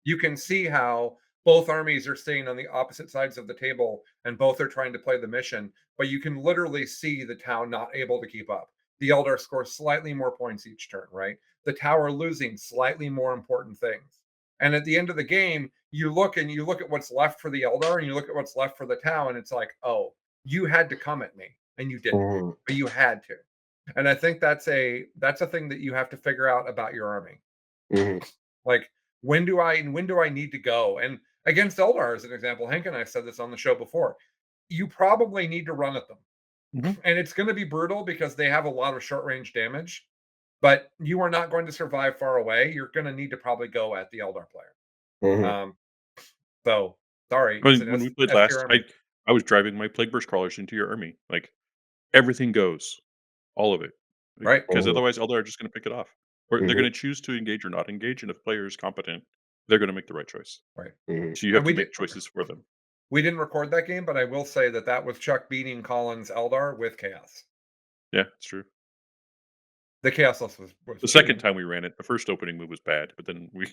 You can see how both armies are staying on the opposite sides of the table and both are trying to play the mission, but you can literally see the Tau not able to keep up. The Eldar score slightly more points each turn, right? The Tau are losing slightly more important things. And at the end of the game, you look at what's left for the Eldar and you look at what's left for the Tau, and it's like, oh, you had to come at me and you didn't, but you had to. And I think that's a thing that you have to figure out about your army. Mhm. Like, when do I need to go? And against Eldar, as an example, Hank and I said this on the show before. You probably need to run at them. Mhm. And it's going to be brutal because they have a lot of short range damage, but you are not going to survive far away. You're going to need to probably go at the Eldar player. Mhm. Um, so sorry, I it's mean, an when we played S tier last, army, I was driving my plague burst crawlers into your army. Like everything goes, all of it, right? because Mhm. otherwise Eldar are just going to pick it off, or they're Mhm. going to choose to engage or not engage. And if the player is competent, they're going to make the right choice. Right. Mhm. So you have And to make choices for them. we didn't record that game, but I will say that that was Chuck beating Colin's Eldar with Chaos. Yeah, it's true. The Chaos list was The pretty. second time we ran it, the first opening move was bad, but then we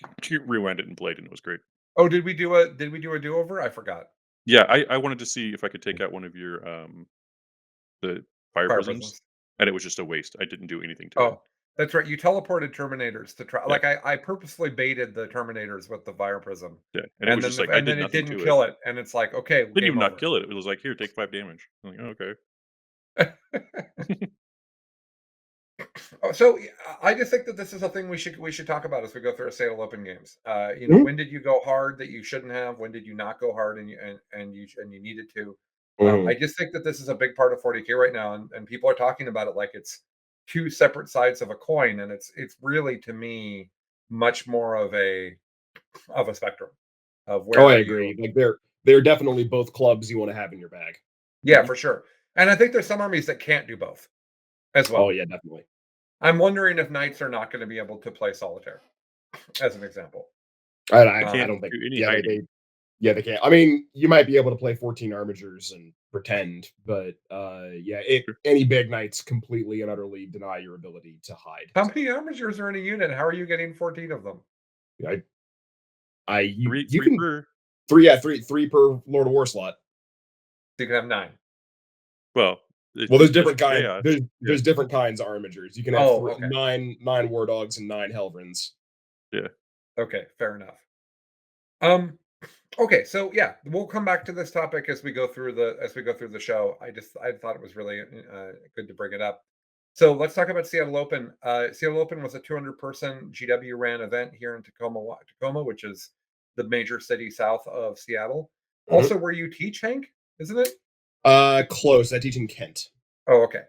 rewound it and played, and it was great. Oh, did we do a do-over? I forgot. Yeah, I wanted to see if I could take out one of your the fire Fire prisms, Prisms. and it was just a waste. I didn't do anything to it. Oh, that's right. You teleported Terminators to try. Yeah, Like I purposefully baited the Terminators with the Fire Prism, yeah, and it and was then just like I and did then it nothing didn't to it. kill it, and it's like, okay, Didn't game even not over. kill it. It was like, "Here, take 5 damage." I'm like, "Oh, okay." Oh, so I just think that this is a thing we should talk about as we go through our Sale Open games. Mhm. When did you go hard that you shouldn't have? When did you not go hard and you needed to? I Mhm. just think that this is a big part of 40K right now, and people are talking about it like it's two separate sides of a coin, and it's really to me much more of a spectrum of Oh, where I are you. agree. Like they're definitely both clubs you want to have in your bag. Yeah, for sure. And I think there's some armies that can't do both as Oh well. yeah, definitely. I'm wondering if knights are not going to be able to play solitaire, as an example. I Um, I Can't don't think. do any Yeah, hiding. yeah, they can't. I mean, you might be able to play 14 armigers and pretend, but yeah, Sure. any big knights completely and utterly deny your ability to hide. how So many armatures are in a unit? How are you getting 14 of them? I you 3 you 3 can per three per Lord of War slot. So you can have 9. well, Well, it's just chaos. Yeah, there's different kinds of armigers. You can have Oh, okay. nine war dogs and 9 Helvrins. yeah. Okay, fair enough. Um, okay, so yeah, we'll come back to this topic as we go through the show. I thought it was really good to bring it up. So let's talk about Seattle Open. Seattle Open was a 200-person GW ran event here in Tacoma, which is the major city south of Seattle. Mhm. Also, where you teach, Hank, isn't it? Close. I teach in Kent. Oh, okay.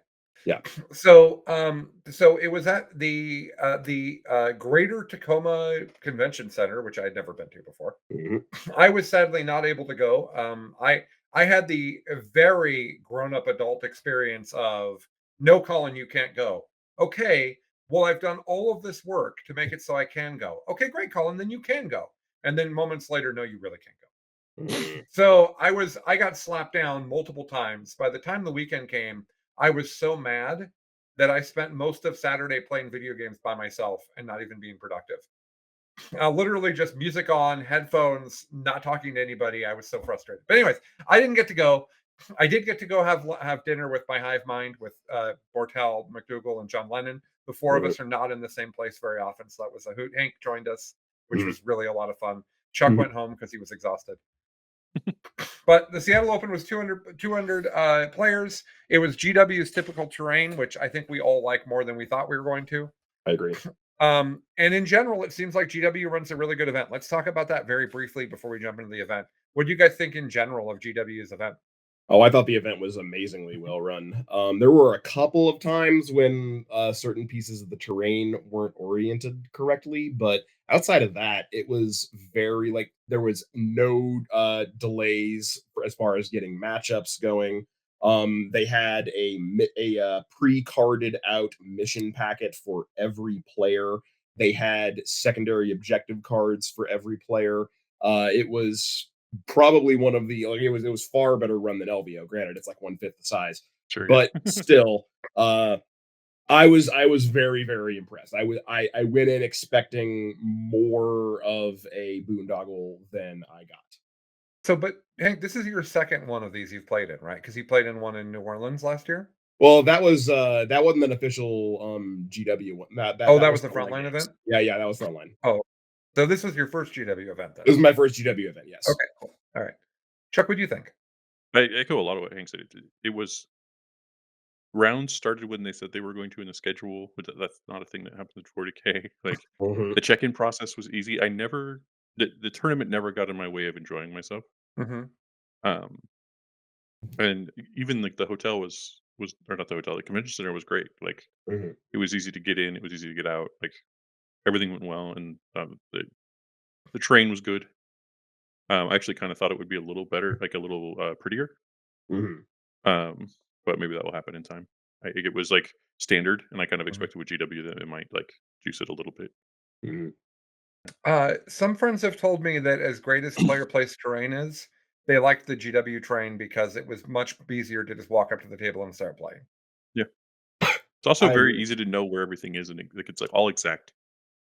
Yeah. So it was at the Greater Tacoma Convention Center, which I had never been to before. Mhm. I was sadly not able to go. I had the very grown up adult experience of no, Colin, you can't go. Okay, well, I've done all of this work to make it so I can go. Okay, great, Colin, then you can go. And then moments later, no, you really can't go. Mhm. So I got slapped down multiple times. By the time the weekend came, I was so mad that I spent most of Saturday playing video games by myself and not even being productive. Literally just music on, headphones, not talking to anybody. I was so frustrated. But anyways, I didn't get to go. I did get to go have dinner with my hive mind with Bortel, McDougall, and John Lennon. The four of Mhm. us are not in the same place very often, so that was a hoot. Hank joined us, which Mhm. was really a lot of fun. Chuck Mhm. went home because he was exhausted. But the Seattle Open was 200 players. It was GW's typical terrain, which I think we all like more than we thought we were going to. I agree. And in general, it seems like GW runs a really good event. Let's talk about that very briefly before we jump into the event. What do you guys think in general of GW's event? Oh, I thought the event was amazingly well run. There were a couple of times when certain pieces of the terrain weren't oriented correctly, but outside of that, it was very like there was no delays as far as getting matchups going. They had a pre-carded out mission packet for every player. They had secondary objective cards for every player. It was probably one of the like it was far better run than LVO. Granted, it's like 1/5 the size, Sure, but yeah. still, I was very impressed. I went in expecting more of a boondoggle than I got. So, but Hank, this is your second one of these you've played in, right? Because you played in one in New Orleans last year. Well, that wasn't an official GW one. Oh, That that was was the Frontline frontline Games. event. Yeah, that was Frontline. Oh, so this was your first GW event then. This was my first GW event. Yes. Okay, cool. All right, Chuck, what do you think? I echo a lot of what Hank said. It was rounds started when they said they were going to in the schedule, but that's not a thing that happens in 40K. Like Mhm. the check-in process was easy. I never the tournament never got in my way of enjoying myself. Mhm. Um, and even like the hotel was or not the hotel, the convention center was great. Like Mhm. it was easy to get in, it was easy to get out. Like everything went well, and the train was good. I actually kind of thought it would be a little better, like a little prettier. Mhm. Um, but maybe that will happen in time. I think it was like standard, and I kind of Mhm. expected with GW that it might like juice it a little bit. Mhm. Some friends have told me that as great as player place terrain is, they liked the GW train because it was much easier to just walk up to the table and start playing. Yeah, it's also I very agree. easy to know where everything is, and like it's like all exact,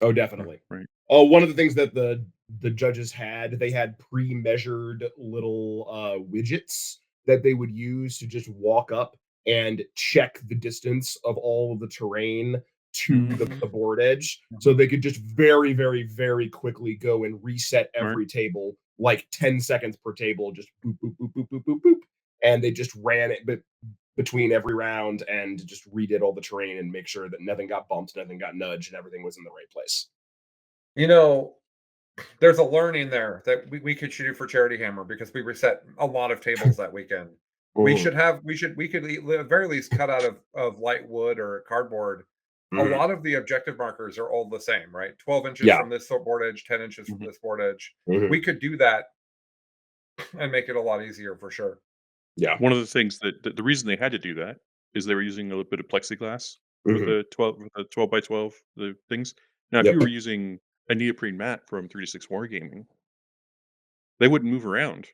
Oh, definitely. right? Oh, one of the things that the judges had, they had pre-measured little widgets that they would use to just walk up and check the distance of all of the terrain to Mm, the board edge. So Mhm. they could just very, very, very quickly go and reset right. every table, like 10 seconds per table, just boop, boop, boop, boop, boop, boop, boop. And they just ran it between every round and just redid all the terrain and make sure that nothing got bumped, nothing got nudged, and everything was in the right place. You know, there's a learning there that we could do for Charity Hammer because we reset a lot of tables that weekend. Mhm. We could at the very least cut out of light wood or cardboard. A Mhm. lot of the objective markers are all the same, right? 12 inches Yeah. from this board edge, 10 inches from Mhm. this board edge. Mhm. We could do that and make it a lot easier for sure. Yeah. One of the things that the reason they had to do that is they were using a little bit of plexiglass Mhm. with the 12 by 12 the things. Now, if Yep. you were using a neoprene mat from 3 to 6 Wargaming, they wouldn't move around,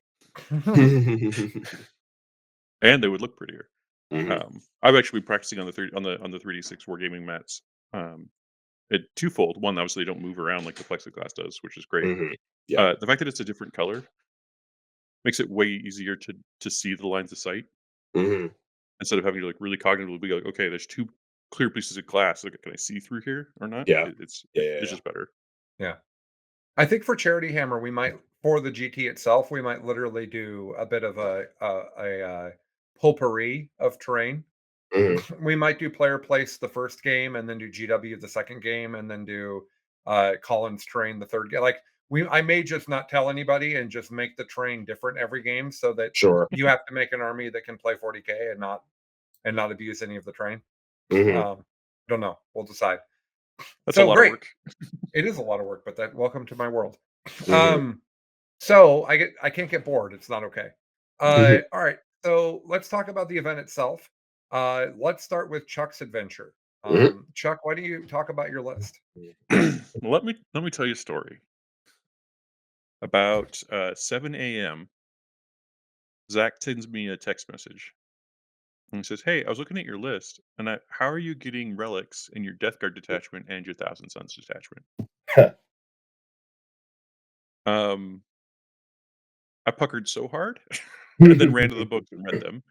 and they would look prettier. Mhm. I've actually been practicing on the 3D6 Wargaming mats. Um, it twofold. One, obviously, they don't move around like the plexiglass does, which is great. Mhm. Yeah. The fact that it's a different color makes it way easier to see the lines of sight Mhm. instead of having to like really cognitively be like, okay, there's two clear pieces of glass. Like, can I see through here or not? Yeah. Yeah, yeah, It's yeah. just better. Yeah. I think for Charity Hammer, we might for the GT itself, we might literally do a bit of a potpourri of terrain. Mhm. We might do player place the first game and then do GW the second game and then do Colin's terrain the third game. Like I may just not tell anybody and just make the terrain different every game so that Sure. you have to make an army that can play 40k and not abuse any of the terrain. Mhm. Don't know. We'll decide. That's a So lot of great. work. It is a lot of work, but that welcome to my world. Mhm. Um, so I can't get bored. It's not okay. Mhm. All right. So let's talk about the event itself. Let's start with Chuck's adventure. Mhm. Chuck, why don't you talk about your list? Well, let me tell you a story. About 7 a.m., Zach sends me a text message and he says, "Hey, I was looking at your list, and how are you getting relics in your Death Guard detachment and your Thousand Suns detachment?" Um, I puckered so hard, and then ran to the books and read them.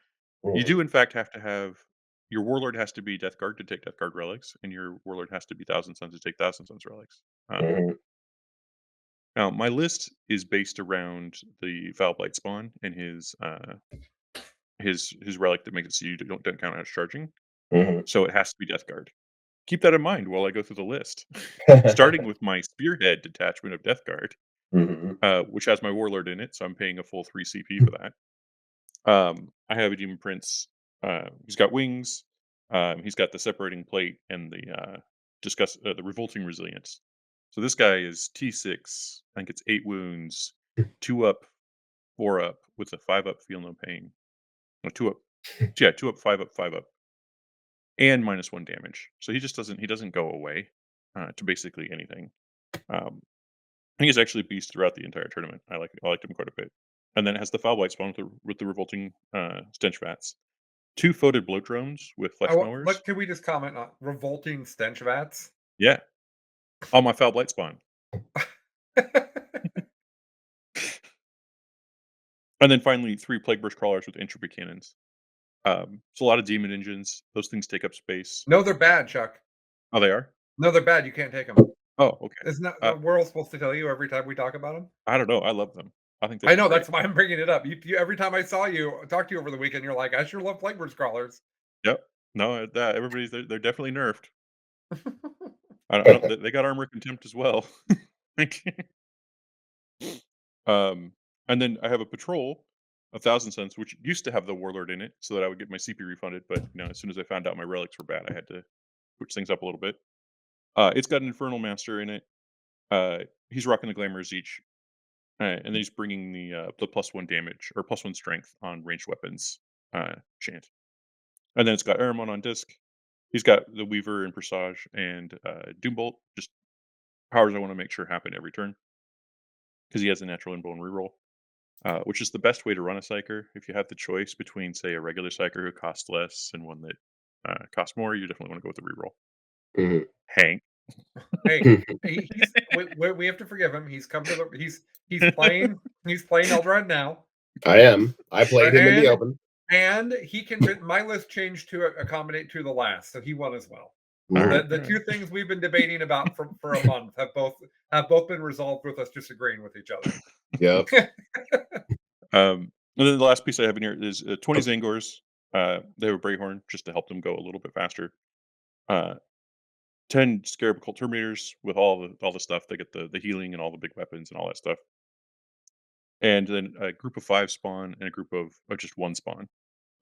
You Mhm. do, in fact, have to have your Warlord has to be Death Guard to take Death Guard relics, and your Warlord has to be Thousand Suns to take Thousand Suns relics. Mhm. Now, my list is based around the Foul Blight spawn and his relic that makes it so you don't count as charging. Mhm. So it has to be Death Guard. Keep that in mind while I go through the list. Starting with my Spearhead detachment of Death Guard, Mhm. which has my Warlord in it, so I'm paying a full 3 CP for that. I have a Demon Prince. He's got wings. He's got the separating plate and the revolting resilience. So this guy is T6. I think it's 8 wounds, 2 up, 4 up with a 5 up. Feel no pain. No, 2 up. Yeah, 2 up, 5 up, 5 up, and -1 damage. So he doesn't go away to basically anything. Um, I think he's actually a beast throughout the entire tournament. I liked him quite a bit. And then it has the foul white spawn with the revolting stench vats. 2 foated bloat drones with flesh mowers. Look, can we just comment on revolting stench vats? Yeah, on my foul blight spawn. And then finally 3 plague burst crawlers with entropy cannons. It's a lot of demon engines. Those things take up space. No, they're bad, Chuck. Oh, they are? No, they're bad. You can't take them. Oh, okay. Isn't that Uh, the world supposed to tell you every time we talk about them? I don't know. I love them. I think they're I know great. that's why I'm bringing it up. You every time I saw you talk to you over the weekend, you're like, I sure love Plagueburst crawlers. Yep. No, that everybody's they're definitely nerfed. I don't they got armor contempt as well. Like, um, and then I have a patrol, 1,000 cents, which used to have the warlord in it, so that I would get my CP refunded. But as soon as I found out my relics were bad, I had to switch things up a little bit. It's got an infernal master in it. He's rocking the glamour each, and then he's bringing the +1 damage or +1 strength on ranged weapons chant. And then it's got Aramon on disc. He's got the Weaver and Presage and Doombolt, just powers I want to make sure happen every turn because he has a natural inbone reroll, which is the best way to run a Psyker. If you have the choice between, say, a regular Psyker who costs less and one that costs more, you definitely want to go with the reroll. Mhm. Hank. Hey, we have to forgive him. He's come to the he's playing Eldred now, I am. I played him in the and open. he can. My list changed to accommodate to the last, so he won as well. All Mhm. right. The two things we've been debating about for a month have both been resolved with us disagreeing with each other. Yep. And then the last piece I have in here is 20 Zangors. They have a Brayhorn just to help them go a little bit faster. 10 Scarab Cult Terminators with all the stuff. They get the healing and all the big weapons and all that stuff. And then a group of 5 spawn and a group of just 1 spawn.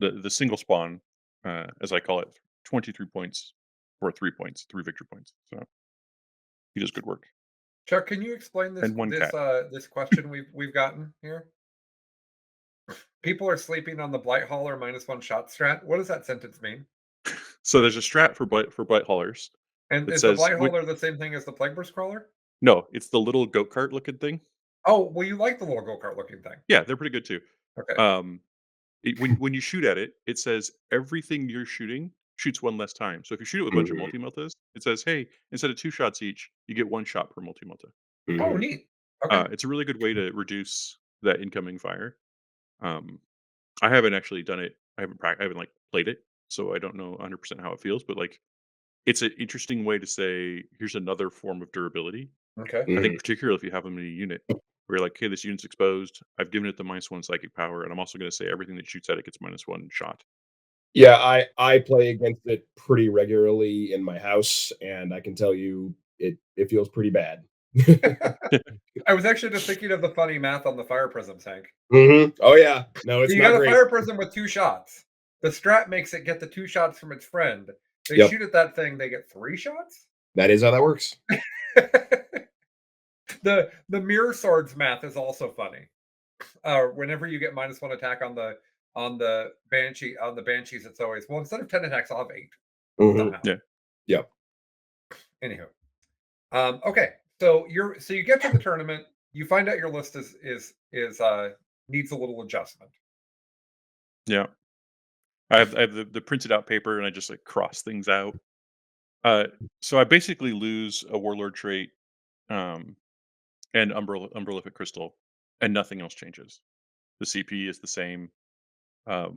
The single spawn, as I call it, 23 points for 3 points, 3 victory points. So he does good work. Chuck, can you explain And 1 cat. this question we've gotten here? People are sleeping on the Blight Hauler -1 shot strat. What does that sentence mean? So there's a strat for blight haulers And that is the says Blight Hauler the same thing as the Plagueburst Crawler? no, it's the little goat cart looking thing. Oh, well, you like the little go-kart looking thing. Yeah, they're pretty good too. Okay. Um, when you shoot at it, it says everything you're shooting shoots 1 less time. So if you shoot it with a bunch of Mhm. multi-meltas, it says, hey, instead of 2 shots each, you get 1 shot per multi-melta. Oh, Mhm. neat. Okay. It's a really good way to reduce that incoming fire. Um, I haven't actually done it. I haven't like played it, so I don't know 100% how it feels. But like, it's an interesting way to say here's another form of durability. Okay. I think Mhm. particularly if you have them in a unit where you're like, hey, this unit's exposed. I've given it the -1 psychic power, and I'm also going to say everything that shoots at it gets -1 shot. Yeah, I play against it pretty regularly in my house, and I can tell you it feels pretty bad. I was actually just thinking of the funny math on the fire prism tank. Oh yeah. No, So it's you not got a great. fire prism with 2 shots. The strat makes it get the 2 shots from its friend. They Yep. shoot at that thing, they get 3 shots? That is how that works. The mirror swords math is also funny. Whenever you get -1 attack on the banshees, it's always well instead of 10 attacks, I'll have 8 Mhm. somehow. Yeah. Yep. Anywho, okay, so you get to the tournament, you find out your list is needs a little adjustment. Yeah. I have the printed out paper and I just like cross things out. So I basically lose a warlord trait, um, and umbrellific crystal, and nothing else changes. The CP is the same,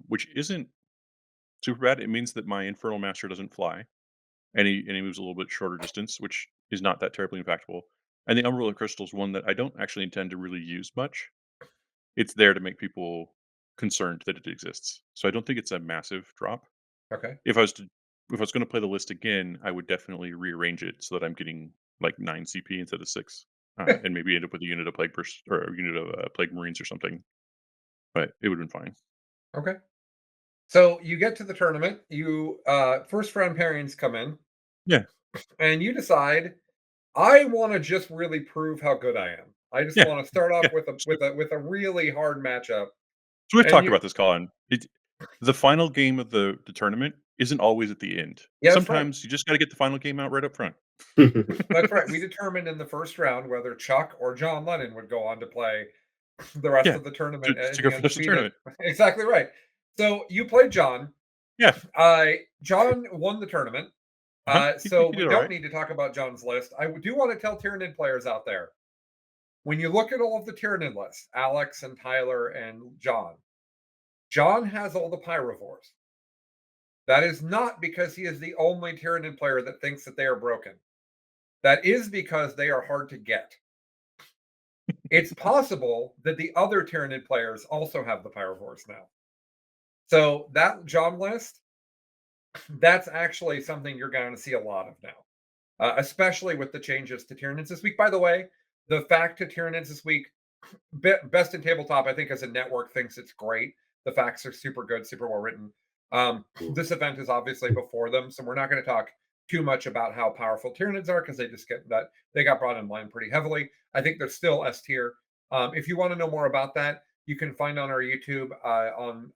which isn't super bad. It means that my infernal master doesn't fly, and he moves a little bit shorter distance, which is not that terribly impactful. And the umbrella crystal is one that I don't actually intend to really use much. It's there to make people concerned that it exists. So I don't think it's a massive drop. Okay. If I was to if I was going to play the list again, I would definitely rearrange it so that I'm getting like 9 CP instead of 6, and maybe end up with a unit of plague burst or a unit of plague marines or something. But it would have been fine. Okay. So you get to the tournament, you first round pairings come in, Yeah, and you decide I want to just really prove how good I am. I just yeah, want to start off yeah. with a really hard matchup. So we've And talked you about this, Colin. The final game of the tournament isn't always at the end. Yeah, that's right. Sometimes you just got to get the final game out right up front. That's right. We determined in the first round whether Chuck or John Lennon would go on to play the rest Yeah, of the tournament to in go the finish the undefeated. tournament. Exactly right. So you played John. Yeah, John won the tournament. he So did we all don't right. need to talk about John's list. I do want to tell Tyranid players out there when you look at all of the Tyranid lists, Alex and Tyler and John has all the pyrovores. That is not because he is the only Tyranid player that thinks that they are broken. That is because they are hard to get. It's possible that the other Tyranid players also have the pyrovores now. So that John list, That's actually something you're going to see a lot of now, especially with the changes to Tyranids this week. By the way, the fact to Tyranids this week, best in tabletop, I think, as a network, thinks it's great. The facts are super good, super well written. This event is obviously before them, so we're not going to talk too much about how powerful Tyranids are because they just get that they got brought in line pretty heavily. I think they're still S tier. If you want to know more about that, you can find on our YouTube on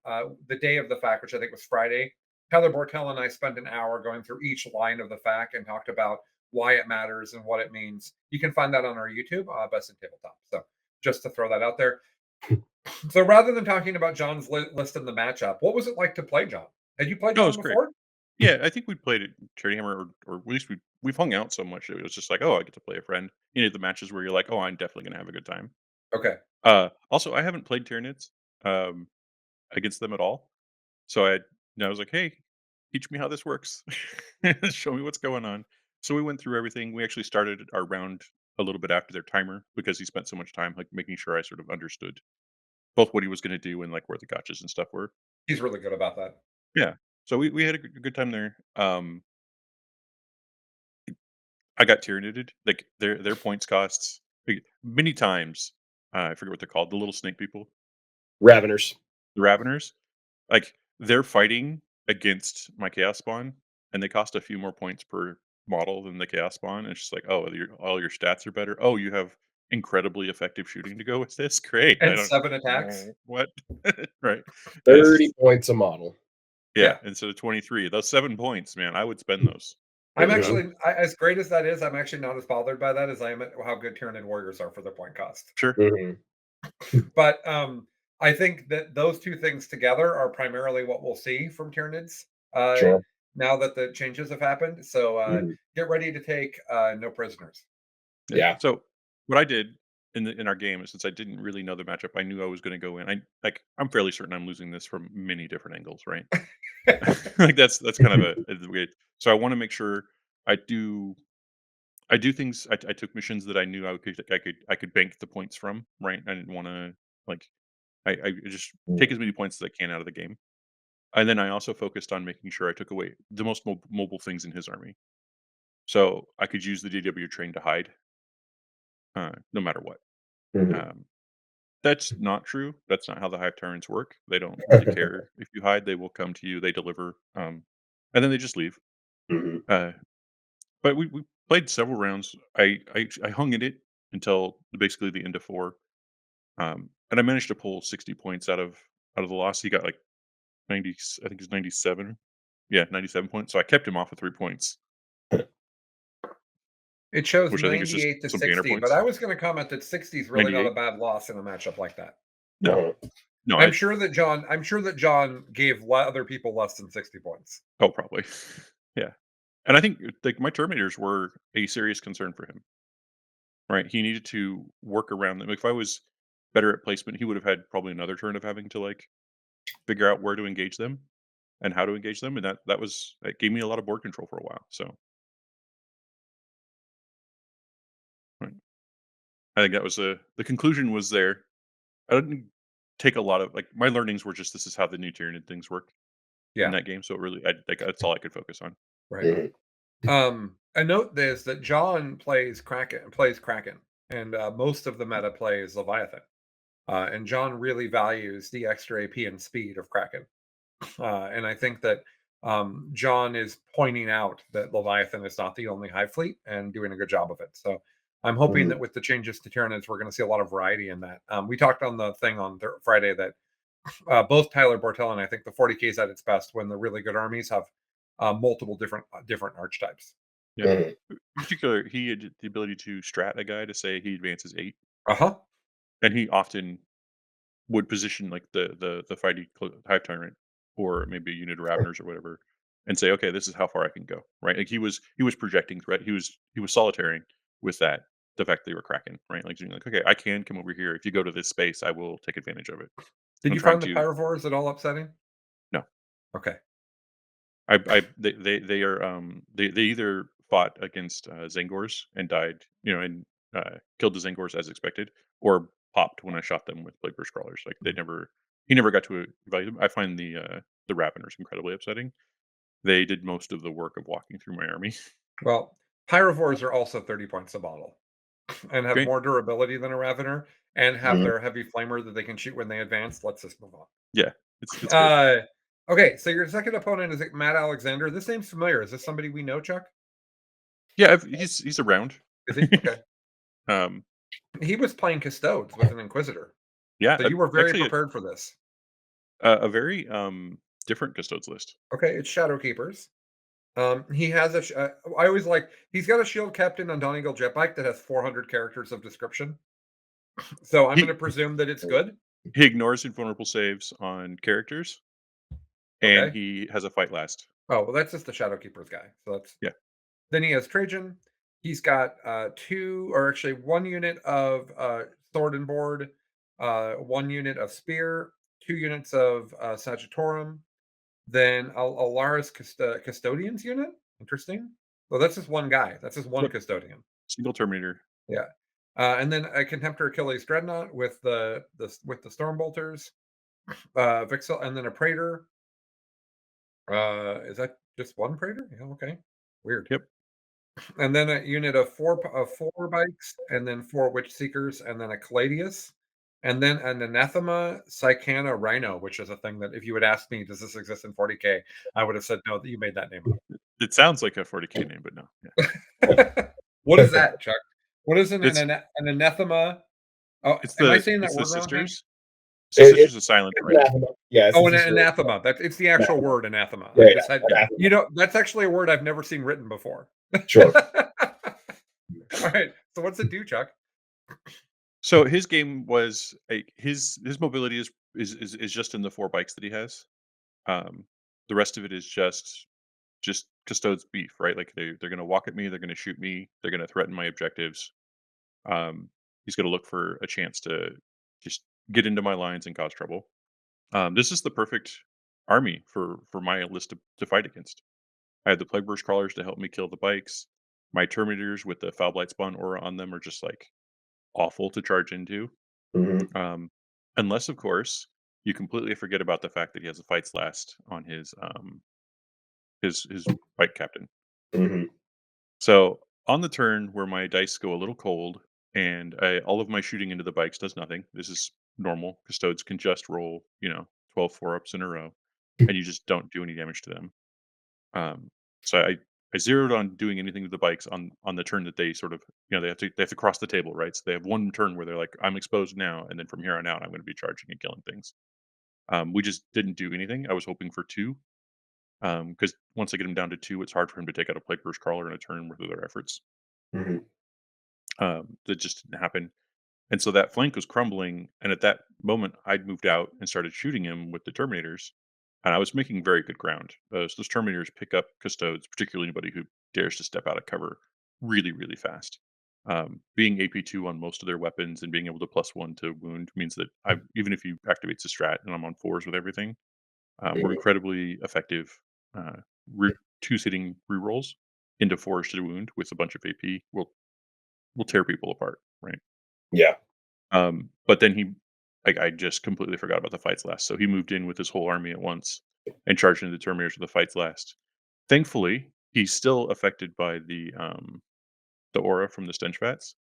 the day of the fact, which I think was Friday. Tyler Bortel and I spent an hour going through each line of the fact and talked about why it matters and what it means. You can find that on our YouTube, Best in Tabletop. So just to throw that out there. So rather than talking about John's list in the matchup, what was it like to play John? Had you played No, it John was great. before? Yeah, I think we played at Charity Hammer, or at least we've hung out so much that it was just like, oh, I get to play a friend. You know, the matches where you're like, oh, I'm definitely gonna have a good time. Okay. Also, I haven't played Tyranids um, against them at all, so I was like, hey, teach me how this works, show me what's going on. So we went through everything. We actually started our round a little bit after their timer because he spent so much time like making sure I sort of understood both what he was going to do and like where the gotchas and stuff were. He's really good about that. Yeah. So we had a good time there. I got Tyranided. Like their points costs like, many times. I forget what they're called. The little snake people, Raveners. the Raveners. Like they're fighting against my Chaos Spawn, and they cost a few more points per model than the Chaos Spawn. And it's just like, oh, all your stats are better. Oh, you have incredibly effective shooting to go with this. Great. I And don't 7 attacks. what right. And it's 30 just points a model. yeah. Yeah. Instead of 23, those 7 points, man, I would spend those. I'm Mhm. actually, as great as that is, I'm actually not as bothered by that as I am at how good Tyranid warriors are for their point cost. Sure. Mhm. But I think that those two things together are primarily what we'll see from Tyranids uh, Sure. now that the changes have happened. So Mhm. get ready to take no prisoners. Yeah. Yeah. So what I did in our game is since I didn't really know the matchup, I knew I was going to go in. I'm fairly certain I'm losing this from many different angles, right? Like that's kind of a weird. So I want to make sure I do I do things. I took missions that I knew I could bank the points from, right? I didn't want to like I just take Mhm. as many points as I can out of the game. And then I also focused on making sure I took away the most mobile things in his army, so I could use the DW train to hide, no matter what. Mhm. Um, That's not true. That's not how the Hive Tyrants work. They don't really care if you hide. They will come to you. They deliver, and then they just leave. Mhm. Uh, but we played several rounds. I hung in it until basically the end of four, and I managed to pull 60 points out of the loss. He got like 90. I think it's 97. Yeah, 97 points. So I kept him off with 3 points, It shows which I think is just 98 to some banner 60, but points. I was going to comment that 60 is really not a 98. bad loss in a matchup like that. No, Uh-huh. no. I'm sure that John gave other people less than 60 points. Oh, probably. Yeah, and I think like my Terminators were a serious concern for him. Right, he needed to work around them. If I was better at placement, he would have had probably another turn of having to, like, figure out where to engage them and how to engage them, and that gave me a lot of board control for a while, so, right. I think that was the conclusion was there. I didn't take a lot of like, my learnings were just this is how the new Tyranid things work in Yeah, that game, so it really I like, that's all I could focus on. right. Mhm. A note this that John plays Kraken, and most of the meta plays Leviathan. And John really values the extra AP and speed of Kraken. And I think that John is pointing out that Leviathan is not the only hive fleet and doing a good job of it. So I'm hoping that Mhm. with the changes to Tyranids, we're going to see a lot of variety in that. We talked on the thing on Friday that both Tyler Bortel and I think the 40K is at its best when the really good armies have multiple different archetypes. Yeah. Mhm. In particular, he had the ability to strat a guy to say he advances 8, Uh huh. and he often would position like the fighting hive tyrant or maybe a unit of raveners or whatever and say okay this is how far I can go, right? Like he was projecting threat. He was solitaring with that, the fact they were cracking, right? Like being like okay I can come over here, if you go to this space I will take advantage of it. Did I'm you trying find the to Pyrovores at all upsetting? no. Okay. They are they either fought against Zangors and died, and killed the Zangors as expected, or popped when I shot them with Bladeburst crawlers. Like he never got to evaluate them. I find the Raveners incredibly upsetting. They did most of the work of walking through my army. Well, pyrovores are also 30 points a bottle and have Okay. more durability than a Ravener and have Mhm. their heavy flamer that they can shoot when they advance. Let's just move on. Yeah, it's good. Uh, okay, so your second opponent is Matt Alexander. This name's familiar. Is this somebody we know, Chuck? Yeah, he's around. Is he? Okay. um, He was playing Custodes with an Inquisitor. yeah, So you were very actually prepared for this. a very different custodes list. Okay, it's Shadow Keepers. He has I always like, he's got a shield captain on Donegal Jetbike that has 400 characters of description. So I'm going to He presume that it's good. he ignores invulnerable saves on characters, and Okay. he has a fight last. Oh, well, that's just the Shadow Keepers guy. So that's, Yeah. then he has Trajan. He's got two, or actually one unit of sword and board, one unit of spear, 2 units of Sagittarium, then Alaris Custodian's unit. Interesting. Well, that's just one guy. That's just one Yep. custodian. Single Terminator. Yeah. And then a Contemptor Achilles Dreadnought with the Stormbolters, Vixel, and then a Praetor. Is that just one Praetor? Yeah, okay. Weird. Yep. And then a unit of four bikes, and then 4 Witch Seekers, and then a Caladius, and then an Anathema Psychana Rhino, which is a thing that if you had asked me, does this exist in 40K, I would have said no, that you made that name It sounds like a 40K name, but no. Yeah. up. What is that, Chuck? What is It's an Anathema? Oh, it's am I the saying that it's the word wrong, Hank? sisters. It Sisters of Silent, it's right? anathema. Yeah, it's Oh, the an sister. anathema. It's the actual Anathema. word anathema. Yeah, I yeah, just had, anathema. that's actually a word I've never seen written before. Sure. All right. So what's it do, Chuck? So his game was his mobility is just in the 4 bikes that he has. Um, the rest of it is just custodes beef, right? Like they're gonna walk at me, they're gonna shoot me, they're gonna threaten my objectives. Um, he's gonna look for a chance to just get into my lines and cause trouble. This is the perfect army for my list to fight against. I had the Plague Burst crawlers to help me kill the bikes. My Terminators with the Foul Blight Spawn aura on them are just like awful to charge into. Mhm. Um, unless, of course, you completely forget about the fact that he has a fights last on his bike captain. Mhm. So on the turn where my dice go a little cold and all of my shooting into the bikes does nothing. This is normal. Custodes can just roll, 12 4-ups in a row, and you just don't do any damage to them. Um, so I zeroed on doing anything with the bikes on the turn that they sort of, they have to cross the table, right? So they have one turn where they're like, I'm exposed now, and then from here on out, I'm going to be charging and killing things. We just didn't do anything. I was hoping for two, because once I get him down to two, it's hard for him to take out a Plague Burst Crawler in a turn worth of their efforts. Mhm. That just didn't happen. And so that flank was crumbling, and at that moment, I'd moved out and started shooting him with the Terminators, and I was making very good ground. So those Terminators pick up Custodes, particularly anybody who dares to step out of cover, really, really fast. Being AP2 on most of their weapons and being able to +1 to wound means that even if you activate the strat and I'm on fours with everything, we're Mhm. incredibly effective. Uh, two-sitting rerolls into fours to wound with a bunch of AP will tear people apart, right? Yeah. But then I just completely forgot about the fights last. So he moved in with his whole army at once and charged into the Terminators with the fights last. Thankfully, he's still affected by the aura from the stench vats.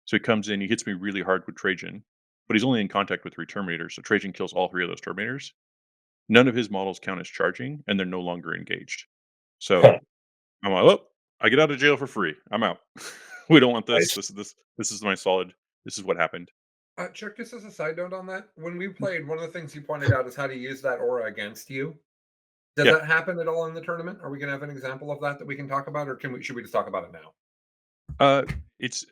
So he comes in, he hits me really hard with Trajan, but he's only in contact with 3 Terminators. So Trajan kills all 3 of those Terminators. None of his models count as charging, and they're no longer engaged. Huh. So I'm like, oh, I get out of jail for free. I'm out. We don't want this. Nice. This is my solid. This is what happened. Chuck, just as a side note on that, when we played, one of the things you pointed out is how to use that aura against you. Does Yeah. that happen at all in the tournament? Are we going to have an example of that we can talk about, or should we just talk about it now? It's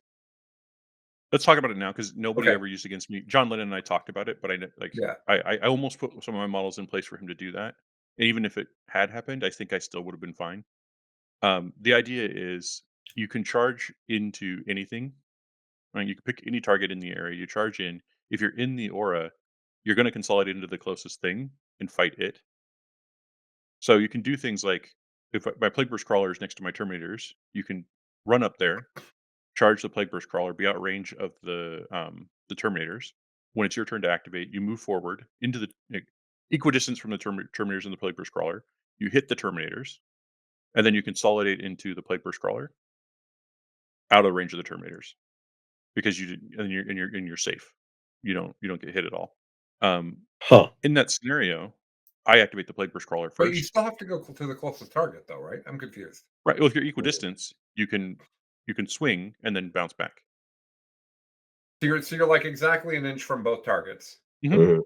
Let's talk about it now because nobody Okay. ever used against me. John Lennon and I talked about it, but Yeah. I almost put some of my models in place for him to do that. And even if it had happened, I think I still would have been fine. The idea is you can charge into anything. Right? You can pick any target in the area. You charge in. If you're in the aura, you're going to consolidate into the closest thing and fight it. So you can do things like if my Plague Burst Crawler is next to my Terminators, you can run up there, charge the Plague Burst Crawler, be out range of the Terminators. When it's your turn to activate, you move forward into the equidistance from the Terminators and the Plague Burst Crawler. you hit the Terminators, and then you consolidate into the Plague Burst Crawler out of range of the Terminators because you didn't, and you're safe. You don't get hit at all. Um, Huh. in that scenario, I activate the Plague Burst Crawler But you first. still have to go to the closest target, though, right? I'm confused. Right. Well, if you're equidistance, you can swing and then bounce back. So you're like exactly an inch from both targets, Mhm. Mhm.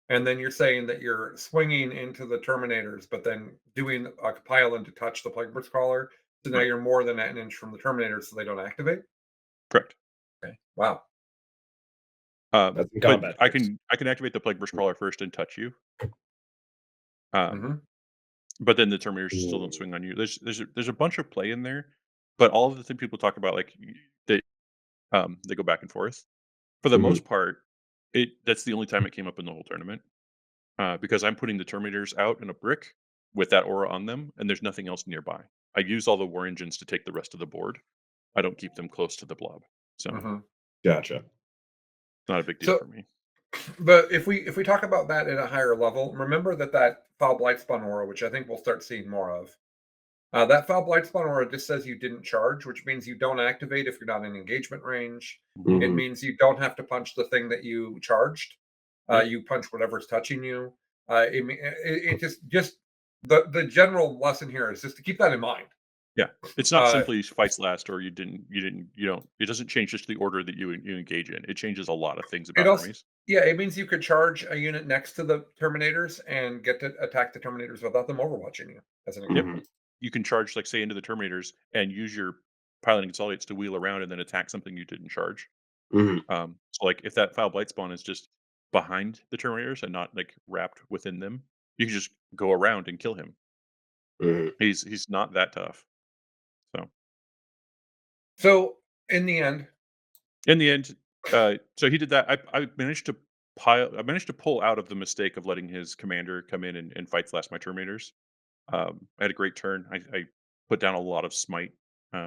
and then you're saying that you're swinging into the Terminators, but then doing a pile-in to touch the Plague Burst Crawler. So now Right. you're more than an inch from the Terminators, so they don't activate. Correct. Okay. Wow. That's in But combat I tricks. can activate the Plague Burst Crawler first and touch you. Um, Hmm. but then the Terminators still don't Mm. swing on you. There's a bunch of play in there, but all of the things people talk about, like they go back and forth. For the Mhm. most part, that's the only time it came up in the whole tournament. Because I'm putting the Terminators out in a brick with that aura on them, and there's nothing else nearby. I use all the war engines to take the rest of the board. I don't keep them close to the blob, so it's Hmm. Gotcha. not a big deal So, for me. but if we talk about that at a higher level, remember that foul blight spawn aura, which I think we'll start seeing more of. That foul blight spawn aura just says you didn't charge, which means you don't activate if you're not in engagement range. Mhm. It Mhm. means you don't have to punch the thing that you charged. Yep. You punch whatever's touching you. It just the general lesson here is just to keep that in mind. Yeah, it's not Uh, simply fights last or you don't. It doesn't change just the order that you engage in. It changes a lot of things it about also armies. Yeah, it means you could charge a unit next to the Terminators and get to attack the Terminators without them overwatching you, as an Yep. example. Mhm. You can charge, like, say, into the Terminators and use your piloting consolidates to wheel around and then attack something you didn't charge. Mhm. So, like, if that Foul Blight spawn is just behind the Terminators and not, like, wrapped within them, you can just go around and kill him. Mhm. He's not that tough. So, So in the end, in the end, so he did that. I managed to pull out of the mistake of letting his commander come in and fight slash my Terminators. I had a great turn. I put down a lot of smite,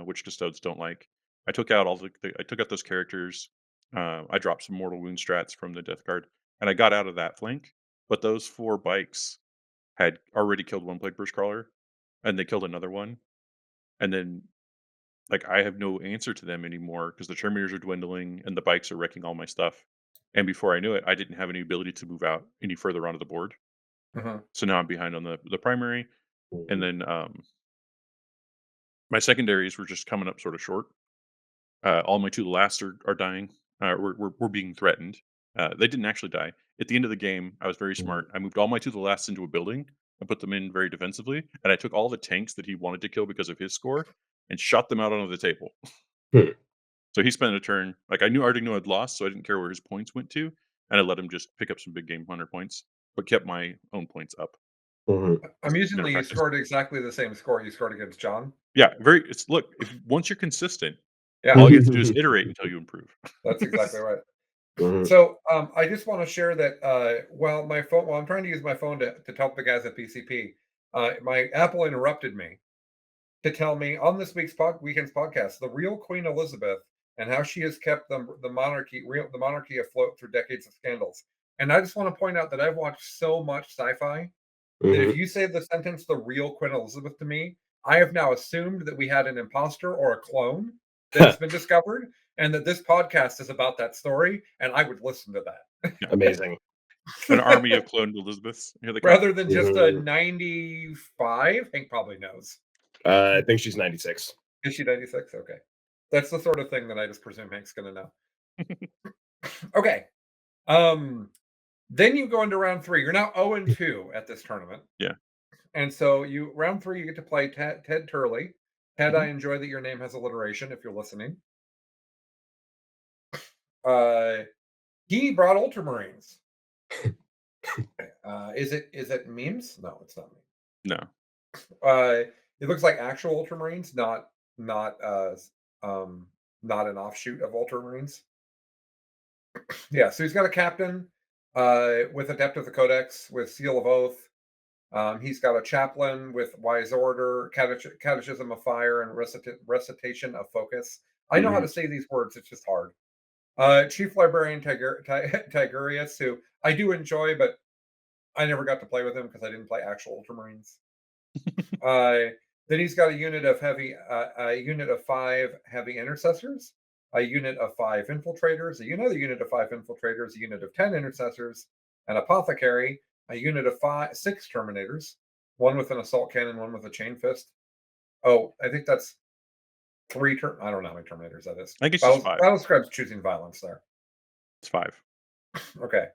which custodes don't like. I took out I took out those characters. I dropped some mortal wound strats from the death guard, and I got out of that flank. But those four bikes had already killed one plague burst crawler, and they killed another one. And then, like, I have no answer to them anymore because the terminators are dwindling and the bikes are wrecking all my stuff. And before I knew it, I didn't have any ability to move out any further onto the board. mhm, So now I'm behind on the primary, and Mhm. then my secondaries were just coming up sort of short. All my two last are dying. We're being threatened. They didn't actually die. At the end of the game, I was very Mhm. smart. I moved all my two the last into a building and put them in very defensively. And I took all the tanks that he wanted to kill because of his score and shot them out onto the table. Hmm. So he spent a turn, like, already knew I'd lost, so I didn't care where his points went to, and I let him just pick up some big game hunter points, but kept my own points up. Mhm. Never amusingly, you practiced. scored exactly the same score you scored against John. Yeah, very. It's look. If once you're consistent, Yeah, all you have to do is iterate until you improve. that's exactly right. Mhm. So I just want to share that while I'm trying to use my phone to help the guys at PCP, my Apple interrupted me to tell me on this weekend's podcast the real Queen Elizabeth and how she has kept the monarchy afloat through decades of scandals. And I just want to point out that I've watched so much sci-fi that if Mhm. you say the sentence "the real Queen Elizabeth" to me, I have now assumed that we had an imposter or a clone that has been discovered, and that this podcast is about that story, and I would listen to Yeah, Amazing. an that. army of cloned Elizabeths. Here they come. Rather than just a Mhm. 95. Hank probably knows. I think she's 96. Is she 96? Okay. That's the sort of thing that I just presume Hank's gonna know. Okay. Um, then you go into round three. You're now 0 and 2 at this tournament. Yeah. And so round three, you get to play Ted Turley. Ted, Mhm. I enjoy that your name has alliteration if you're listening. Uh, he brought Ultramarines. Is it memes? No, it's not memes. No. It looks like actual Ultramarines, um not an offshoot of Ultramarines. Yeah, so he's got a captain with Adept of the Codex with Seal of Oath. He's got a chaplain with Wise Order, Catechism of Fire, and Recitation of Focus. I know how Mhm. to say these words; it's just hard. Chief Librarian Tigurius, who I do enjoy, but I never got to play with him because I didn't play actual Ultramarines. Uh, then he's got a unit of 5 heavy intercessors, a unit of 5 infiltrators, another unit of 5 infiltrators, a unit of 10 intercessors, an apothecary, a unit of 6 terminators, one with an assault cannon, one with a chain fist. Oh, I think that's I don't know how many terminators that is. I guess it's 5. Battle scribes choosing violence there. It's 5. Okay.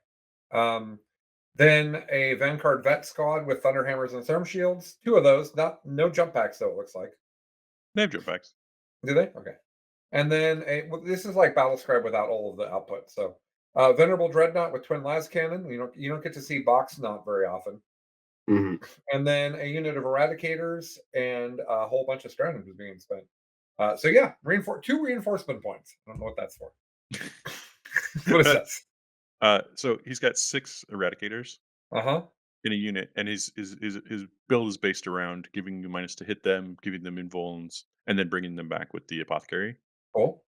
Um, then a Vanguard vet squad with thunderhammers and storm shields. 2 of those. No jump packs though. It looks like. They have jump packs. Do they? Okay. And then this is like Battle Scribe without all of the output. So Venerable Dreadnought with twin las cannon. You don't get to see box knot very often. Mhm. And then a unit of eradicators and a whole bunch of stratagems being spent. So yeah, 2 reinforcement points. I don't know what that's for. What is that? So he's got 6 eradicators Uh-huh. in a unit, and his build is based around giving you minus to hit them, giving them invulns, and then bringing them back with the apothecary. Cool.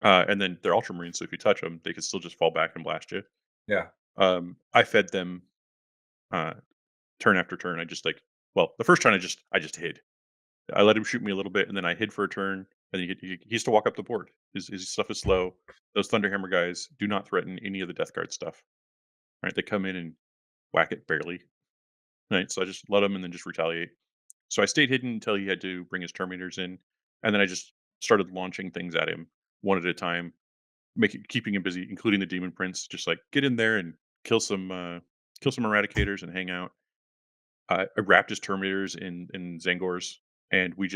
And then they're ultramarines, so if you touch them, they can still just fall back and blast you. Yeah. I fed them uh, turn after turn. The first turn I just hid. I let him shoot me a little bit, and then I hid for a turn, and he has to walk up the board. His stuff is slow. Those Thunderhammer guys do not threaten any of the Death Guard stuff. Right? They come in and whack it barely. Right? So I just let him and then just retaliate. So I stayed hidden until he had to bring his Terminators in, and then I just started launching things at him one at a time, keeping him busy, including the Demon Prince. Just like get in there and kill some Eradicators and hang out. I wrapped his Terminators in Zangors, and we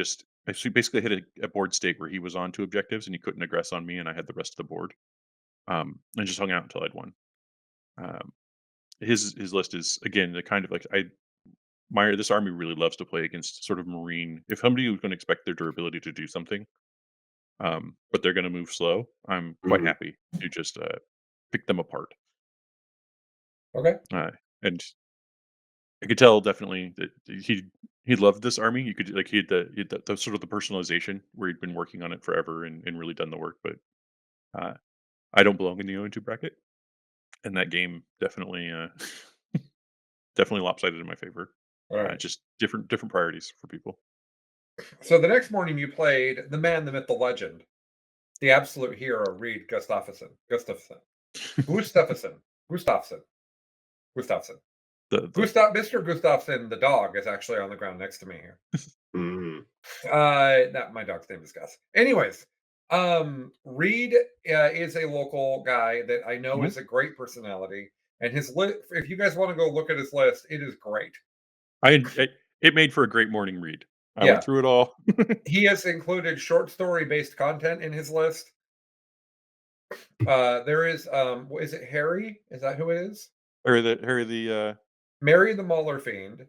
basically hit a board state where he was on 2 objectives and he couldn't aggress on me, and I had the rest of the board. And just hung out until I'd won. Um, his list is again the kind of like I my this army really loves to play against sort of marine. If somebody was going to expect their durability to do something, but they're going to move slow, I'm quite Mhm. happy to just pick them apart. Okay. And I could tell definitely that he loved this army. You could like he had the sort of the personalization where he'd been working on it forever and really done the work. But uh, I don't belong in the 0-2 bracket, and that game definitely definitely lopsided in my favor. All right. Just different priorities for people. So the next morning you played the man, the myth, the legend, the absolute hero, Reed Gustafsson. Gustafsson. Gustafsson. The Mr. Gustafsson, the dog, is actually on the ground next to me here. Mhm. My dog's name is Gus. Anyways, Reed is a local guy that I know Mhm. is a great personality, and his list. If you guys want to go look at his list, it is great. it made for a great morning read. I went Yeah, through it all. he has included short story based content in his list. There is it Harry? Is that who it is? Mary the Mauler Fiend,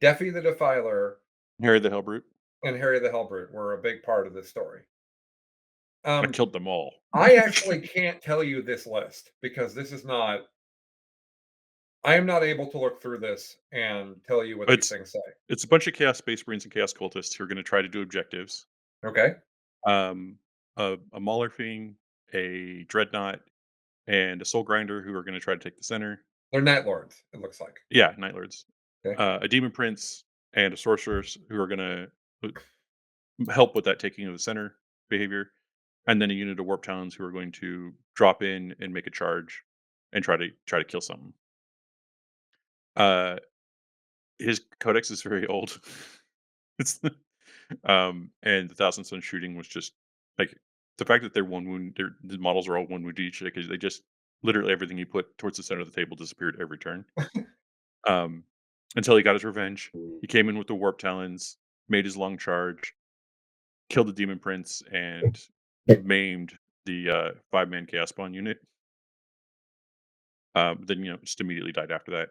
Deffy the Defiler, Harry the Hellbrute. and Harry the Hellbrute were a big part of this story. I Um, killed them all. I actually can't tell you this list because this is not. I am not able to look through this and tell you what these It's things say. it's a bunch of Chaos Space Marines and Chaos Cultists who are going to try to do objectives. Okay, Um, a Mauler Fiend, a Dreadnought, and a Soul Grinder who are going to try to take the center. they're Night Lords. It looks like. Yeah, Night Lords. Okay, A Demon Prince and a Sorceress who are going to help with that taking of the center behavior, and then a unit of Warp Talons who are going to drop in and make a charge and try to kill something. Uh, his codex is very old. It's and the Thousand Sun shooting was just like the fact that they're 1 wound. The models are all 1 wound each. Like they just literally everything he put towards the center of the table disappeared every turn. Um, until he got his revenge. Mhm. He came in with the Warp Talons, made his long charge, killed the Demon Prince, and maimed the 5-man Chaos Spawn unit. Then just immediately died after that.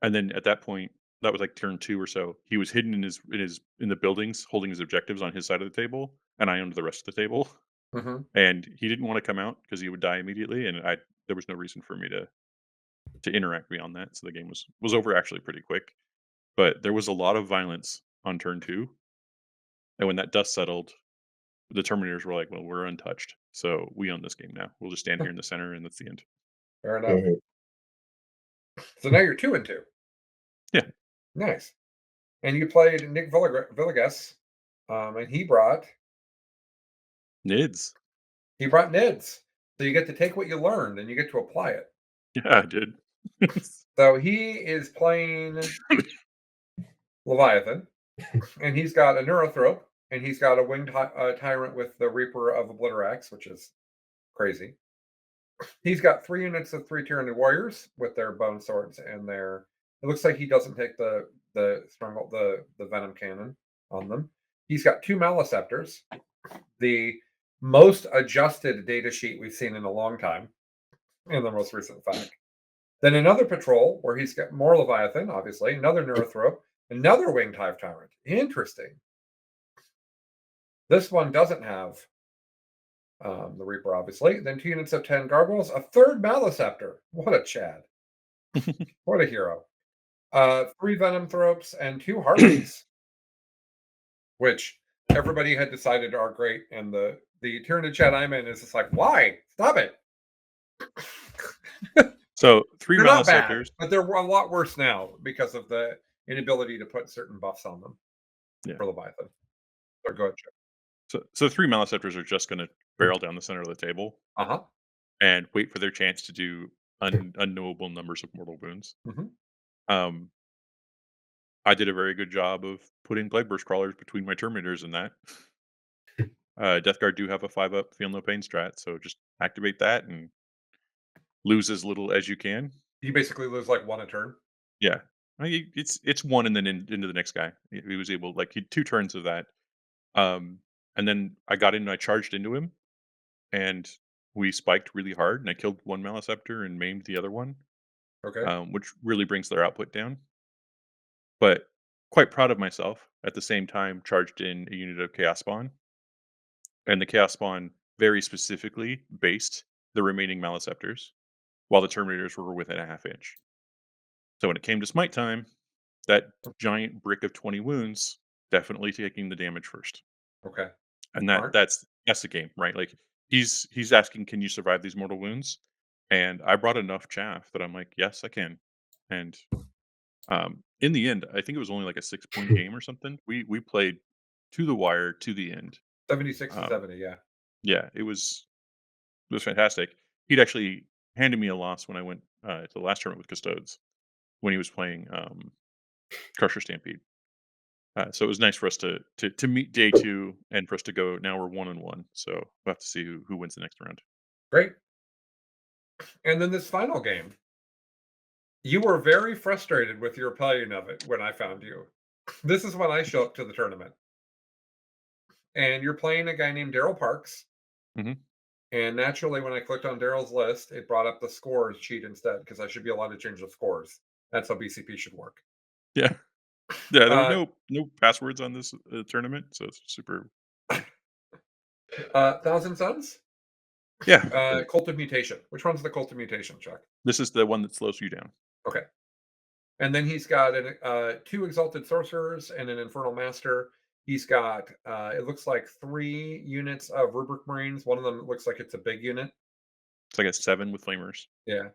And then at that point, that was like turn 2 or so. He was hidden in the buildings, holding his objectives on his side of the table, and I owned the rest of the table. hmm And he didn't want to come out because he would die immediately, and there was no reason for me to interact beyond that. So the game was over actually pretty quick. But there was a lot of violence on turn 2, and when that dust settled, the Terminators were like, "Well, we're untouched, so we own this game now. We'll just stand here in the center, and that's the end." fair enough. Mhm. So now you're 2-2. Yeah. Nice. And you played Nick Villegas, and Nids. he brought Nids. So you get to take what you learned and you get to apply it. Yeah, I did. So he is playing Leviathan, and he's got a Neurothrope, and he's got a Winged Tyrant with the Reaper of Obliterax, which is crazy. He's got 3 units of 3 Tyranid Warriors with their bone swords and their. It looks like he doesn't take the stronghold, the Venom Cannon on them. He's got 2 Maliceptors, the most adjusted data sheet we've seen in a long time, in the most recent fact. Then another patrol where he's got more Leviathan, obviously, another Neurothrope, another Winged Hive Tyrant. Interesting. This one doesn't have the Reaper, obviously. Then 2 units of 10 Gargoyles, a third Maliceptor. What a Chad. What a hero. 3 Venom Thropes and 2 Harpies, which everybody had decided are great. And the Tyranid chat I'm in is just like, why? Stop it. So 3 They're not bad, Maliceptors. but they're a lot worse now because of the inability to put certain buffs on them for Leviathan. So go ahead, Chip. So 3 Maliceptors are just going to barrel down the center of the table Uh-huh. and wait for their chance to do unknowable numbers of mortal wounds. Mhm. Um, I did a very good job of putting Blade Burst Crawlers between my Terminators and that. Death Guard do have a 5-up Feel No Pain strat, so just activate that and lose as little as you can. You basically lose like 1 a turn. Yeah. It's 1 and then into the next guy. He was able, like, he 2 turns of that. Um, and then I got in and I charged into him, and we spiked really hard, and I killed 1 Maliceptor and maimed the other one, Okay. which really brings their output down. But quite proud of myself, at the same time, charged in a unit of Chaos Spawn, and the Chaos Spawn very specifically based the remaining Maliceptors, while the Terminators were within a half inch. So when it came to smite time, that giant brick of 20 wounds definitely taking the damage first. Okay. And Smart. that's the game, right? Like he's asking, can you survive these mortal wounds? And I brought enough chaff that I'm like, yes, I can. And in the end, I think it was only like a 6 point game or something. We played to the wire to the end. 76 to Um, 70, yeah. yeah, it was fantastic. He'd actually handed me a loss when I went to the last tournament with Custodes when he was playing Crusher Stampede. So it was nice for us to meet day 2 and for us to go. Now we're 1-1. So we'll have to see who wins the next round. Great. And then this final game, you were very frustrated with your opinion of it when I found you. This is when I show up to the tournament. And you're playing a guy named Daryl Parks. Hmm. And naturally, when I clicked on Daryl's list, it brought up the scores sheet instead because I should be allowed to change the scores. That's how BCP should work. Yeah, yeah. There were Uh, no passwords on this tournament, so it's super. Thousand Suns, Yeah, Cult of Mutation. Which one's the Cult of Mutation, Chuck? this is the one that slows you down. Okay. And then he's got 2 Exalted Sorcerers and an Infernal Master. He's got, it looks like 3 units of Rubric Marines. One of them looks like it's a big unit. It's like a 7 with flamers. Yeah.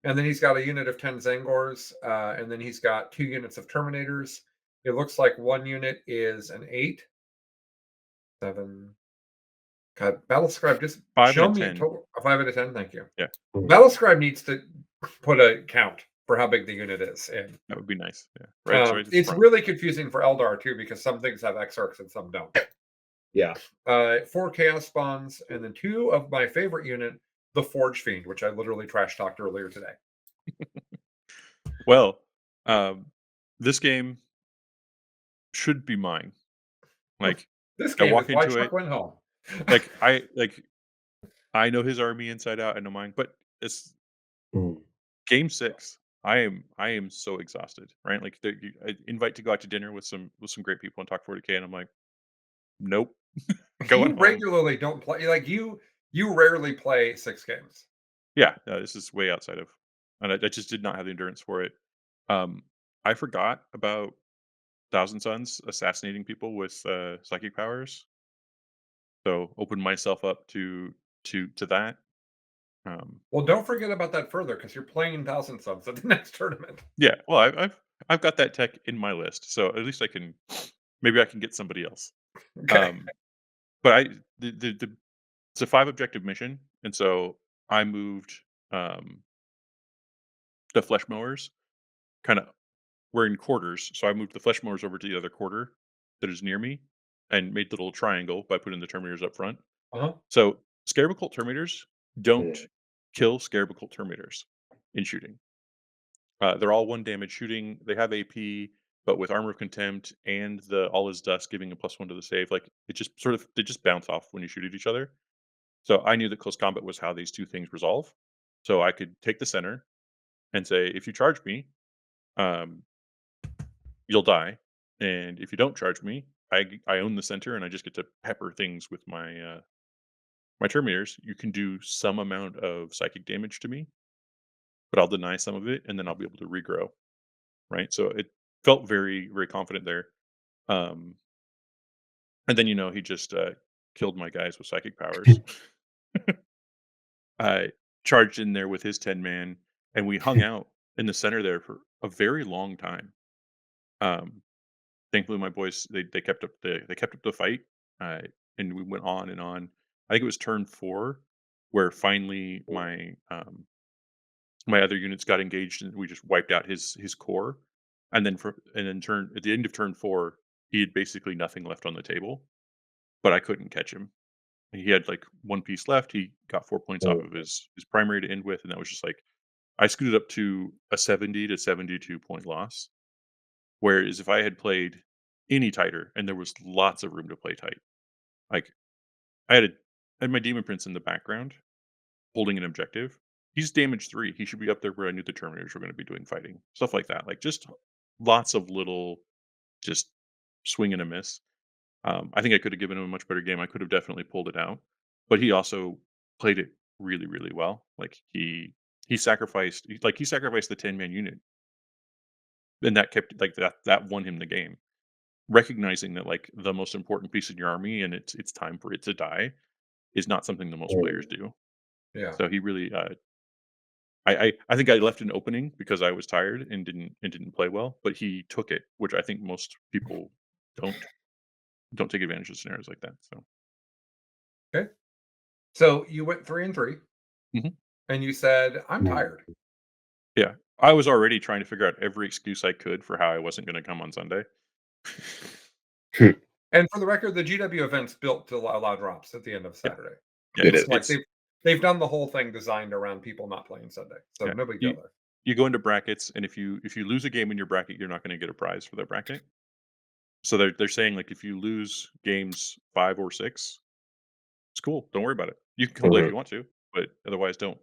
And then he's got a unit of 10 Zangors. And then he's got 2 units of Terminators. It looks like 1 unit is an 8. 7. God, Battlescribe, just 5 and show a me a 10. total. A 5 out of 10. Thank you. Yeah, Battlescribe needs to put a count for how big the unit is. And that would be nice. Yeah, right. At the it's front. really confusing for Eldar too because some things have Exarchs and some don't. Yeah. 4 Chaos Spawns, and then 2 of my favorite unit, the Forge Fiend, which I literally trash talked earlier today. Well, this game should be mine. Like This I game is walk why into Chuck it, went home. I know his army inside out. I know mine, but it's Mm. game 6. I am so exhausted, right? Like I invite to go out to dinner with some great people and talk 40K, and I'm like, nope, You going home. regularly don't play like you rarely play 6 games. Yeah, this is way outside of, and I just did not have the endurance for it. Um, I forgot about Thousand Suns assassinating people with psychic powers, so opened myself up to that. Well, don't forget about that further because you're playing Thousand Subs at the next tournament. Yeah, well, I've got that tech in my list, so at least I can maybe I can get somebody else. Okay. Um, but the it's a 5 objective mission, and so I moved um, the flesh mowers kind of we're in quarters, so I moved the flesh mowers over to the other quarter that is near me, and made the little triangle by putting the terminators up front. Uh-huh. So Scarab Occult terminators don't Yeah. kill Scarab Occult terminators in shooting. They're all 1 damage shooting. They have AP, but with Armor of Contempt and the All is Dust giving a +1 to the save, like, it just sort of they just bounce off when you shoot at each other. So I knew that close combat was how these 2 things resolve. So I could take the center and say, "If you charge me, um, you'll die, and if you don't charge me, I own the center and I just get to pepper things with my Terminators. You can do some amount of psychic damage to me, but I'll deny some of it, and then I'll be able to regrow." Right? So it felt very, very confident there. Um, and then, he just, killed my guys with psychic powers. I charged in there with his 10 man, and we hung out in the center there for a very long time. Um, Thankfully, my boys they kept up the fight, uh, and we went on and on. I think it was turn 4 where finally my other units got engaged, and we just wiped out his core. And then turn at the end of turn 4, he had basically nothing left on the table, but I couldn't catch him. He had like 1 piece left. He got 4 points off of his primary to end with, and that was just like I scooted up to a 70 to 72 point loss. Whereas if I had played any tighter, and there was lots of room to play tight, like I had my Demon Prince in the background holding an objective. He's damage 3. He should be up there where I knew the Terminators were going to be doing fighting stuff like that. Like just lots of little just swing and a miss. I think I could have given him a much better game. I could have definitely pulled it out, but he also played it really, really well. Like he sacrificed the 10 man unit, and that kept like that won him the game. Recognizing that like the most important piece in your army and it's time for it to die is not something that most players do. Yeah. So he really, I think I left an opening because I was tired and didn't play well, but he took it, which I think most people don't don't take advantage of scenarios like that. So. Okay. So you went 3 and 3, Mhm. and you said, "I'm tired." Yeah, I was already trying to figure out every excuse I could for how I wasn't going to come on Sunday. And for the record, the GW event's built to allow drops at the end of Yeah, Saturday. yeah, It It's is. like they've done the whole thing designed around people not playing Sunday, so yeah. no big deal You there. you go into brackets, and if you lose a game in your bracket, you're not going to get a prize for that bracket. So they're saying like if you lose games 5 or 6, it's cool. Don't worry about it. You can come play if you want to, but otherwise don't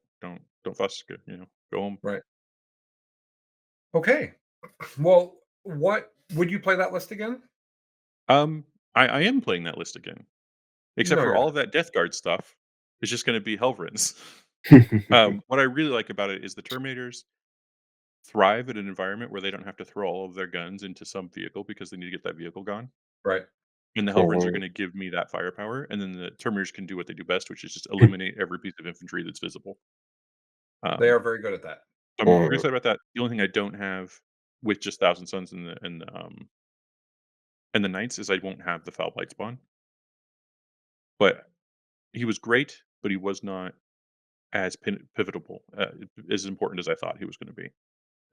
fuss. Go home. Right. Okay. Well, what would you play that list again? Um, I am playing that list again, except No, for you're all not. of that Death Guard stuff is just going to be Hellvrins. What I really like about it is the Terminators thrive in an environment where they don't have to throw all of their guns into some vehicle because they need to get that vehicle gone. Right. And the Hellvrins are going to give me that firepower, and then the Terminators can do what they do best, which is just eliminate every piece of infantry that's visible. They Um, are very good at that. I'm really excited about that. The only thing I don't have with just Thousand Suns and the Knights is I won't have the Foul Blight spawn. But he was great, but he was not as pivotal, as important as I thought he was going to be.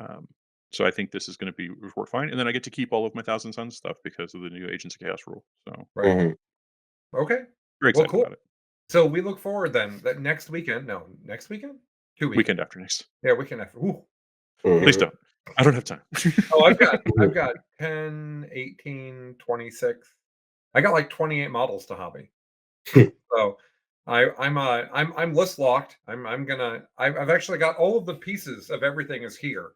Um, so I think this is going to work fine, and then I get to keep all of my Thousand Suns stuff because of the new Agents of Chaos rule. So Right. Okay. very Well, excited cool. about it. So we look forward then that next weekend. No, next weekend? 2 weekends. Weekend after next. Yeah, weekend after. Ooh. Please don't. I don't have time. Oh, I've got 10, 18, 26. I got like 28 models to hobby. So I'm list locked. I've actually got all of the pieces of everything is here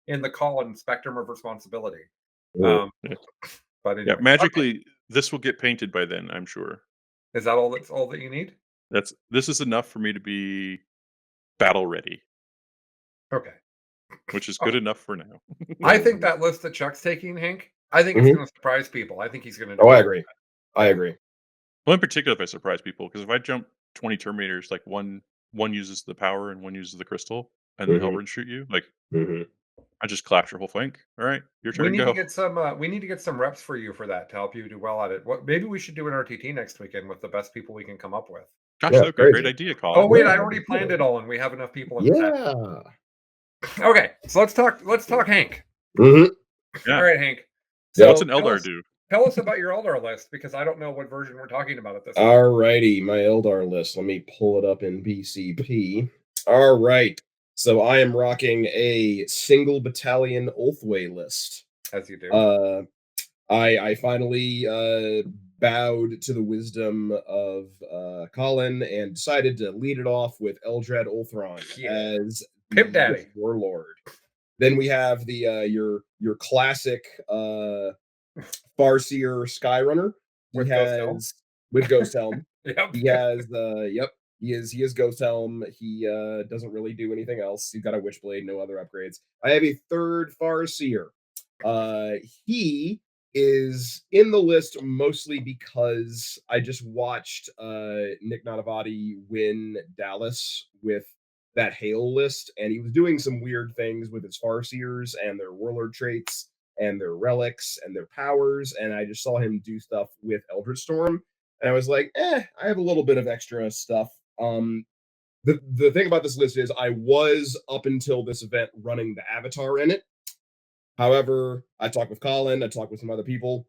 in the Colin spectrum of responsibility. Um, Yeah. but Yeah, anyway, okay. magically, this will get painted by then. I'm sure. Is that all? That's all that you need? This is enough for me to be battle ready, Okay. which is good Oh, enough for now. I think that list that Chuck's taking, Hank. I think it's Mhm. going to surprise people. I think he's going to Oh, do I really. agree. I agree. Well, in particular, if I surprise people, because if I jump 20 Terminators, like one uses the power and one uses the crystal, and then he'll Mhm, shoot you. Like mhm. I just collapse your whole flank. All right, your We turn, need to go. get some. We need to get some reps for you for that to help you do well at it. What? Maybe we should do an RTT next weekend with the best people we can come up with. Gosh, Yeah, that would be a great crazy. idea, Oh Colin. wait, Yeah, I that'd already be planned it good. all, and we have enough people in the chat. Yeah. Okay, so let's talk. Let's talk Hank. Mhm. All Yeah. right, Hank. Yep. What's So an Eldar do? tell us about your Eldar list because I don't know what version we're talking about at this point. Alrighty, my Eldar list. Let me pull it up in BCP. All right. So I am rocking a single battalion Ulthway list. As you do. Uh, I finally bowed to the wisdom of Colin and decided to lead it off with Eldred Ulthron Yeah. as Pip the Daddy. Warlord. Then we have the your classic Farseer Skyrunner. He With Ghost Helm? has with Ghost Helm. Yep. He has yep. He is Ghost Helm. He doesn't really do anything else. He's got a Witchblade, no other upgrades. I have a third Farseer. He is in the list mostly because I just watched Nick Nanavati win Dallas with that Hail list, and he was doing some weird things with his Farseers and their Warlord traits and their relics and their powers, and I just saw him do stuff with Eldritch Storm, and I was like, I have a little bit of extra stuff. The thing about this list is I was up until this event running the Avatar in it. However, I talked with Colin, I talked with some other people,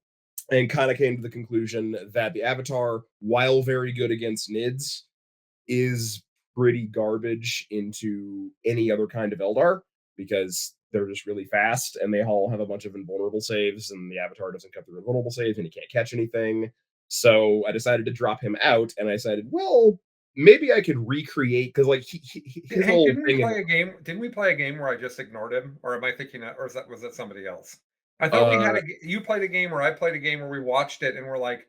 and kind of came to the conclusion that the Avatar, while very good against Nids, is pretty garbage into any other kind of Eldar because they're just really fast and they all have a bunch of invulnerable saves, and the Avatar doesn't cut through invulnerable saves and he can't catch anything. So I decided to drop him out, and I decided, well, maybe I could recreate because like his Hank, whole didn't we thing is play a game? Didn't we play a game where I just ignored him, or am I thinking, or was that somebody else? I thought we had uh a. You played a game, or I played a game where we watched it and we're like,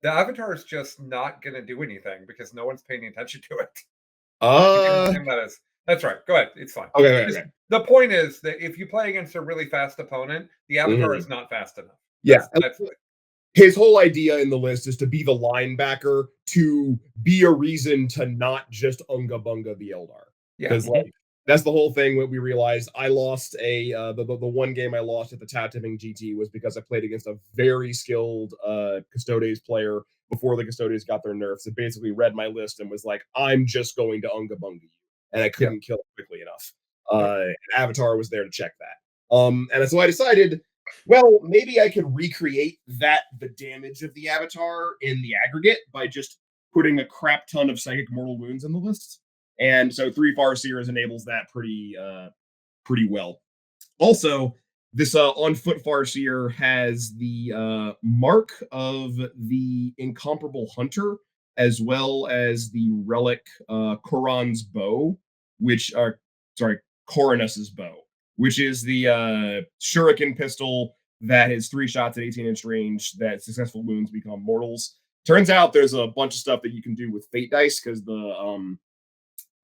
the Avatar is just not going to do anything because no one's paying attention to it. You can uh understand that as that's right. Go ahead, it's fine. okay, okay, Just, okay. the point is that if you play against a really fast opponent, the Avatar Mhm. is not fast enough. Yeah, That's his whole idea in the list is to be the linebacker, to be a reason to not just Unga Bunga the Eldar. yeah. Because like that's the whole thing. What we realized, I lost the one game I lost at the Tap Tipping GT was because I played against a very skilled Custodes player before the Custodes got their nerfs. It basically read my list and was like, I'm just going to Unga Bunga you, and I Yeah. couldn't kill it quickly enough. Yep. And Avatar was there to check that. And so I decided, well, maybe I could recreate the damage of the Avatar in the aggregate by just putting a crap ton of psychic mortal wounds in the list. And so 3 Farseers enables that pretty well. Also, this on foot Farseer has the mark of the incomparable hunter, as well as the relic Koran's bow, which are sorry, Koronus's bow, which is the shuriken pistol that is 3 shots at 18-inch range that successful wounds become mortals. Turns out there's a bunch of stuff that you can do with fate dice because the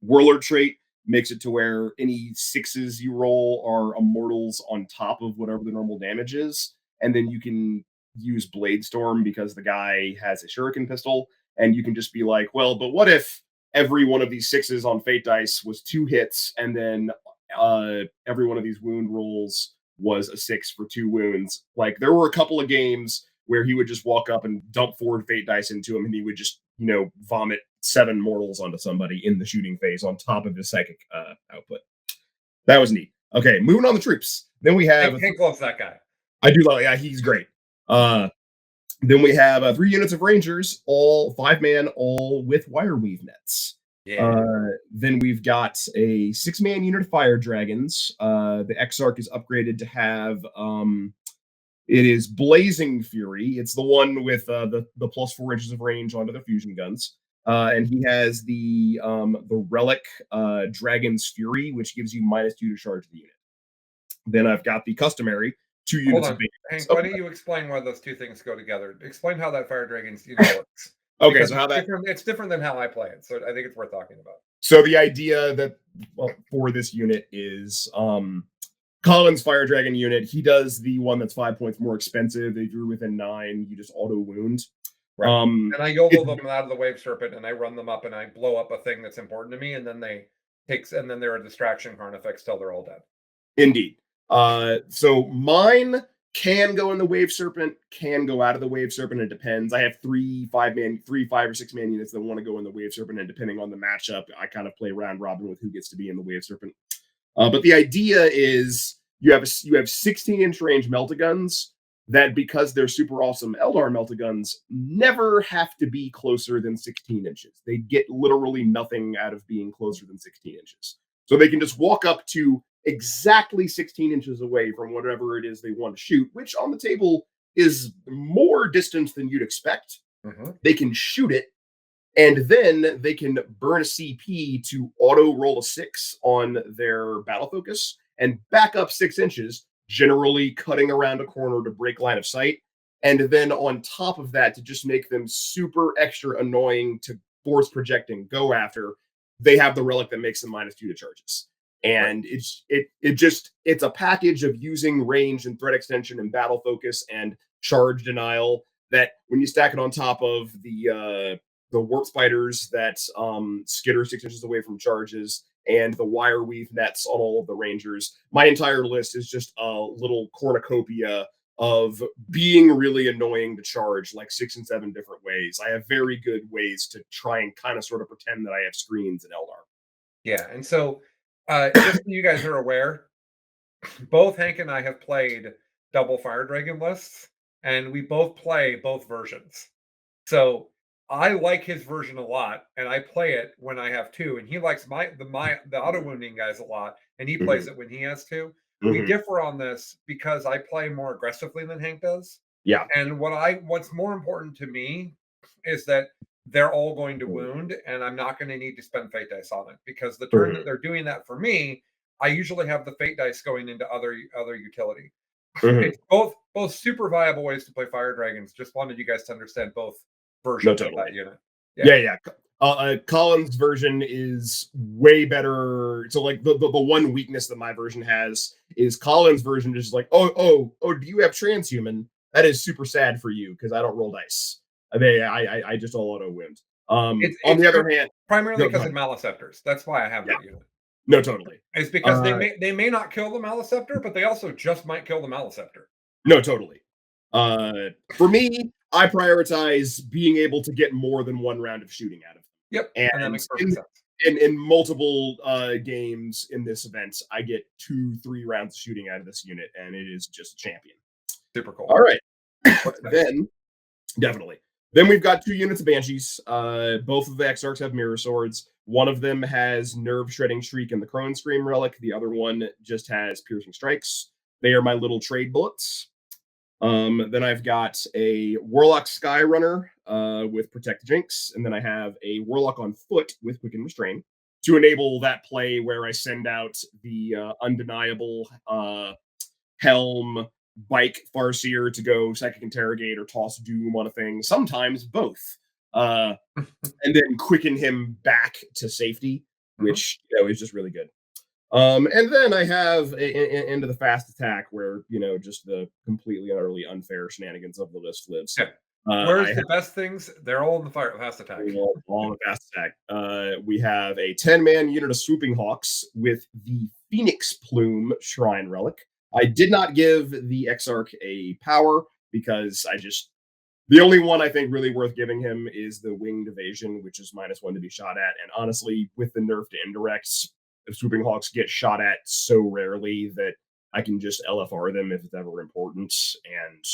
Warlord trait makes it to where any 6s you roll are immortals on top of whatever the normal damage is. And then you can use Blade Storm because the guy has a shuriken pistol. And you can just be like, well, but what if every one of these 6s on fate dice was 2 hits, and then every one of these wound rolls was a 6 for 2 wounds? Like, there were a couple of games where he would just walk up and dump forward fate dice into him, and he would just, vomit 7 mortals onto somebody in the shooting phase on top of his psychic output. That was neat. Okay, moving on the troops. Then we have Hank loves that guy. I do love, yeah, he's great. Then we have 3 units of rangers, all 5-man, all with wire weave nets. Yeah. Then we've got a 6-man unit of fire dragons. The Exarch is upgraded to have it is Blazing Fury. It's the one with the plus 4 inches of range onto the fusion guns. And he has the relic Dragon's Fury, which gives you -2 to charge the unit. Then I've got the customary 2 Hold units on, of base. Hank. Oh, Why don't you explain why those two things go together? Explain how that fire dragon's works. okay, Because so how that it's different than how I play it. So I think it's worth talking about. so the idea that for this unit is Colin's Fire Dragon unit. He does the one that's 5 points more expensive. If you're within 9, you just auto wound. Right. Um, And I YOLO it's them out of the wave serpent, and I run them up, and I blow up a thing that's important to me, and then they're a distraction Carnifex till they're all dead. Indeed. So mine can go in the Wave Serpent, can go out of the Wave Serpent. It depends. I have three, 5 or 6 man units that want to go in the Wave Serpent, and depending on the matchup, I kind of play round robin with who gets to be in the Wave Serpent. But the idea is you have 16-inch range meltaguns that, because they're super awesome Eldar meltaguns, never have to be closer than 16 inches. They get literally nothing out of being closer than 16 inches. So they can just walk up to exactly 16 inches away from whatever it is they want to shoot, which on the table is more distance than you'd expect. Mm-hmm. They can shoot it, and then they can burn a CP to auto roll a 6 on their battle focus and back up 6 inches, generally cutting around a corner to break line of sight. And then on top of that, to just make them super extra annoying to force project and go after, they have the relic that makes them -2 to charges. And it's a package of using range and threat extension and battle focus and charge denial that, when you stack it on top of the warp spiders that skitter 6 inches away from charges, and the wire weave nets on all of the rangers, my entire list is just a little cornucopia of being really annoying to charge, like 6 and 7 different ways. I have very good ways to try and kind of sort of pretend that I have screens in Eldar. Yeah, and so, just so you guys are aware, both Hank and I have played double Fire Dragon lists, and we both play both versions. So I like his version a lot, and I play it when I have two, and he likes the auto wounding guys a lot, and he plays Mhm, it when he has two. We mhm. differ on this because I play more aggressively than Hank does. Yeah. And what's more important to me is that they're all going to wound, and I'm not going to need to spend fate dice on it, because the turn that Mhm, they're doing that for me, I usually have the fate dice going into other utility. mhm. It's both super viable ways to play fire dragons. Just wanted you guys to understand both No, versions of that totally. unit. Yeah. Yeah, yeah. Colin's version is way better. So, like, the one weakness that my version has is Colin's version is like, oh, do you have transhuman? That is super sad for you because I don't roll dice. I just all auto wound. On It's the other hand, primarily go because of ahead. Maleceptors. That's why I have Yeah, that unit. no, totally. It's because Uh, they may not kill the Maleceptor, but they also just might kill the Maleceptor. no, totally. For me, I prioritize being able to get more than one round of shooting out of Yep, them. and that And makes perfect sense. in multiple games in this event, I get 2-3 rounds of shooting out of this unit, and it is just a champion. Super cool. All right. What's next? Then definitely. Then we've got 2 units of Banshees. Both of the Exarchs have mirror swords. One of them has Nerve Shredding Shriek and the Crone Scream relic. The other one just has Piercing Strikes. They are my little trade bullets. Then I've got a Warlock Skyrunner with Protect the Jinx, and then I have a Warlock on foot with Quicken Restrain to enable that play where I send out the undeniable Helm Bike Farseer to go Psychic Interrogate or toss Doom on a thing, sometimes both, uh, and then quicken him back to safety, Mhm. which is just really good. And then I have into the fast attack where, just the completely and utterly unfair shenanigans of the list lives. Yeah. I Where's have the best things? They're all in the fire fast attack. all in the fast attack. We have a 10-man unit of Swooping Hawks with the Phoenix Plume Shrine Relic. I did not give the Exarch a power because the only one I think really worth giving him is the Winged Evasion, which is -1 to be shot at. And honestly, with the nerf to indirects, the Swooping Hawks get shot at so rarely that I can just LFR them if it's ever important, and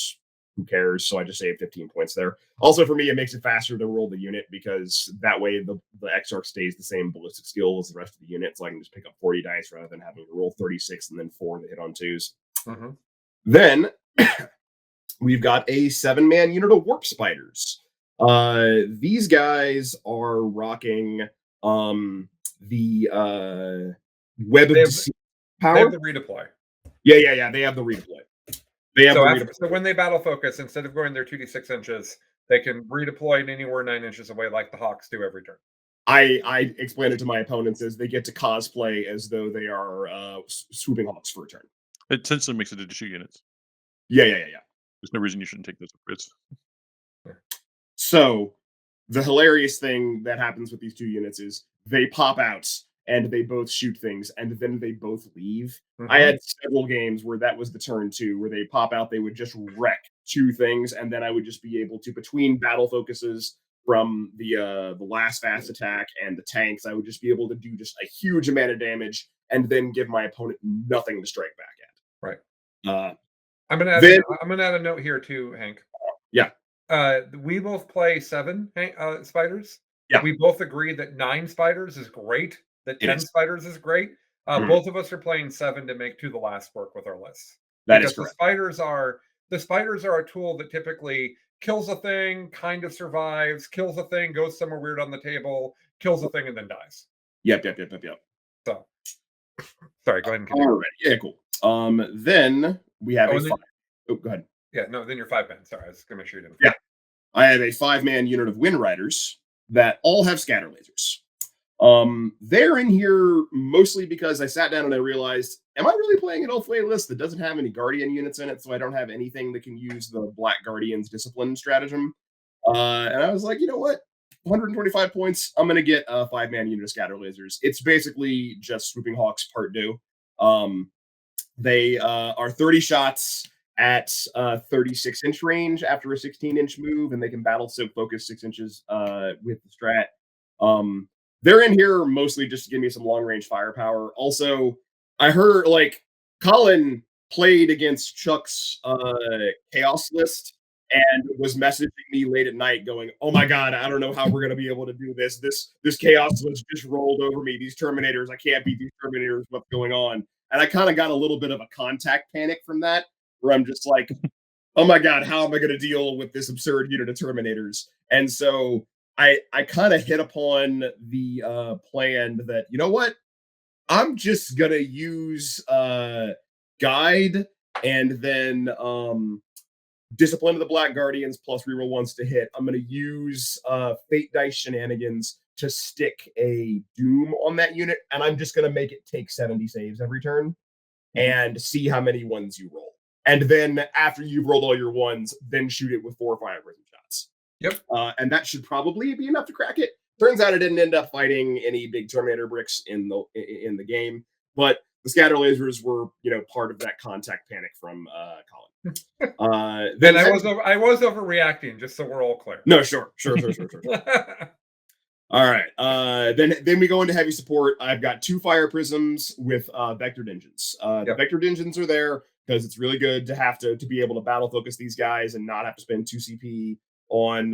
who cares? So I just save 15 points there. Also, for me, it makes it faster to roll the unit because that way the Exarch stays the same ballistic skill as the rest of the unit, so I can just pick up 40 dice rather than having to roll 36 and then 4 to hit on 2s. Mhm. Then we've got a 7-man unit of Warp Spiders. These guys are rocking the Web They of have Deceit they have power. the redeploy. Yeah. They have the redeploy. They have the So redeploy. when they battle focus, instead of going their 2d6 inches, they can redeploy it anywhere 9 inches away, like the Hawks do every turn. I explain it to my opponents as they get to cosplay as though they are Swooping Hawks for a turn. It essentially makes it into 2 units. Yeah. There's no reason you shouldn't take those upgrades. So the hilarious thing that happens with these two units is they pop out and they both shoot things and then they both leave. I Mhm. had several games where that was the turn too, where they pop out, they would just wreck two things, and then I would just be able to, between battle focuses from the last fast attack and the tanks, I would just be able to do just a huge amount of damage and then give my opponent nothing to strike back Right. at. Then I'm gonna add a note here too, Hank. yeah, We both play 7 spiders. yeah, We both agree that 9 spiders is great, that it 10 is. spiders is great. Mhm. Both of us are playing 7 to make To the Last work with our lists. That is Because correct. the spiders are a tool that typically kills a thing, kind of survives, kills a thing, goes somewhere weird on the table, kills a thing, and then dies. Yep. So, sorry, go ahead and All continue. right. Yeah, cool. Then we have Oh, a and five. then Oh, go ahead. yeah, no, then you're 5 men. Sorry, I was gonna make sure you didn't Yeah, forget. I have a 5-man unit of Wind Riders that all have scatter lasers. They're in here mostly because I sat down and I realized, am I really playing an Elfway list that doesn't have any Guardian units in it? So I don't have anything that can use the Black Guardian's discipline stratagem. And I was like, you know what? 125 points. I'm gonna get a 5-man unit of scatter lasers. It's basically just Swooping Hawks Part 2. Um, they are 30 shots at 36-inch range after a 16-inch move, and they can battle soak focus 6 inches with the strat. Um, they're in here mostly just to give me some long range firepower. Also, I heard like Colin played against Chuck's chaos list and was messaging me late at night going, "Oh my god, I don't know how we're gonna be able to do this. This chaos list just rolled over me. These Terminators, I can't beat these Terminators. What's going on?" And I kind of got a little bit of a contact panic from that, where I'm just like, "Oh my god, how am I going to deal with this absurd unit of Terminators?" And so I kind of hit upon the plan that, you know what, I'm just gonna use guide and then discipline of the Black Guardians plus reroll ones to hit. I'm going to use Fate Dice Shenanigans to stick a Doom on that unit, and I'm just going to make it take 70 saves every turn and see how many ones you roll. And then after you've rolled all your ones, then shoot it with 4 fire shots. Yep. And that should probably be enough to crack it. Turns out I didn't end up fighting any big Terminator bricks in the game, but the scatter lasers were, part of that contact panic from Colin. Then And I was overreacting, just so we're all clear. no, sure. All right. Then we go into heavy support. I've got 2 fire prisms with vectored engines. The Yep. vectored engines are there because it's really good to have to be able to battle focus these guys and not have to spend 2 CP on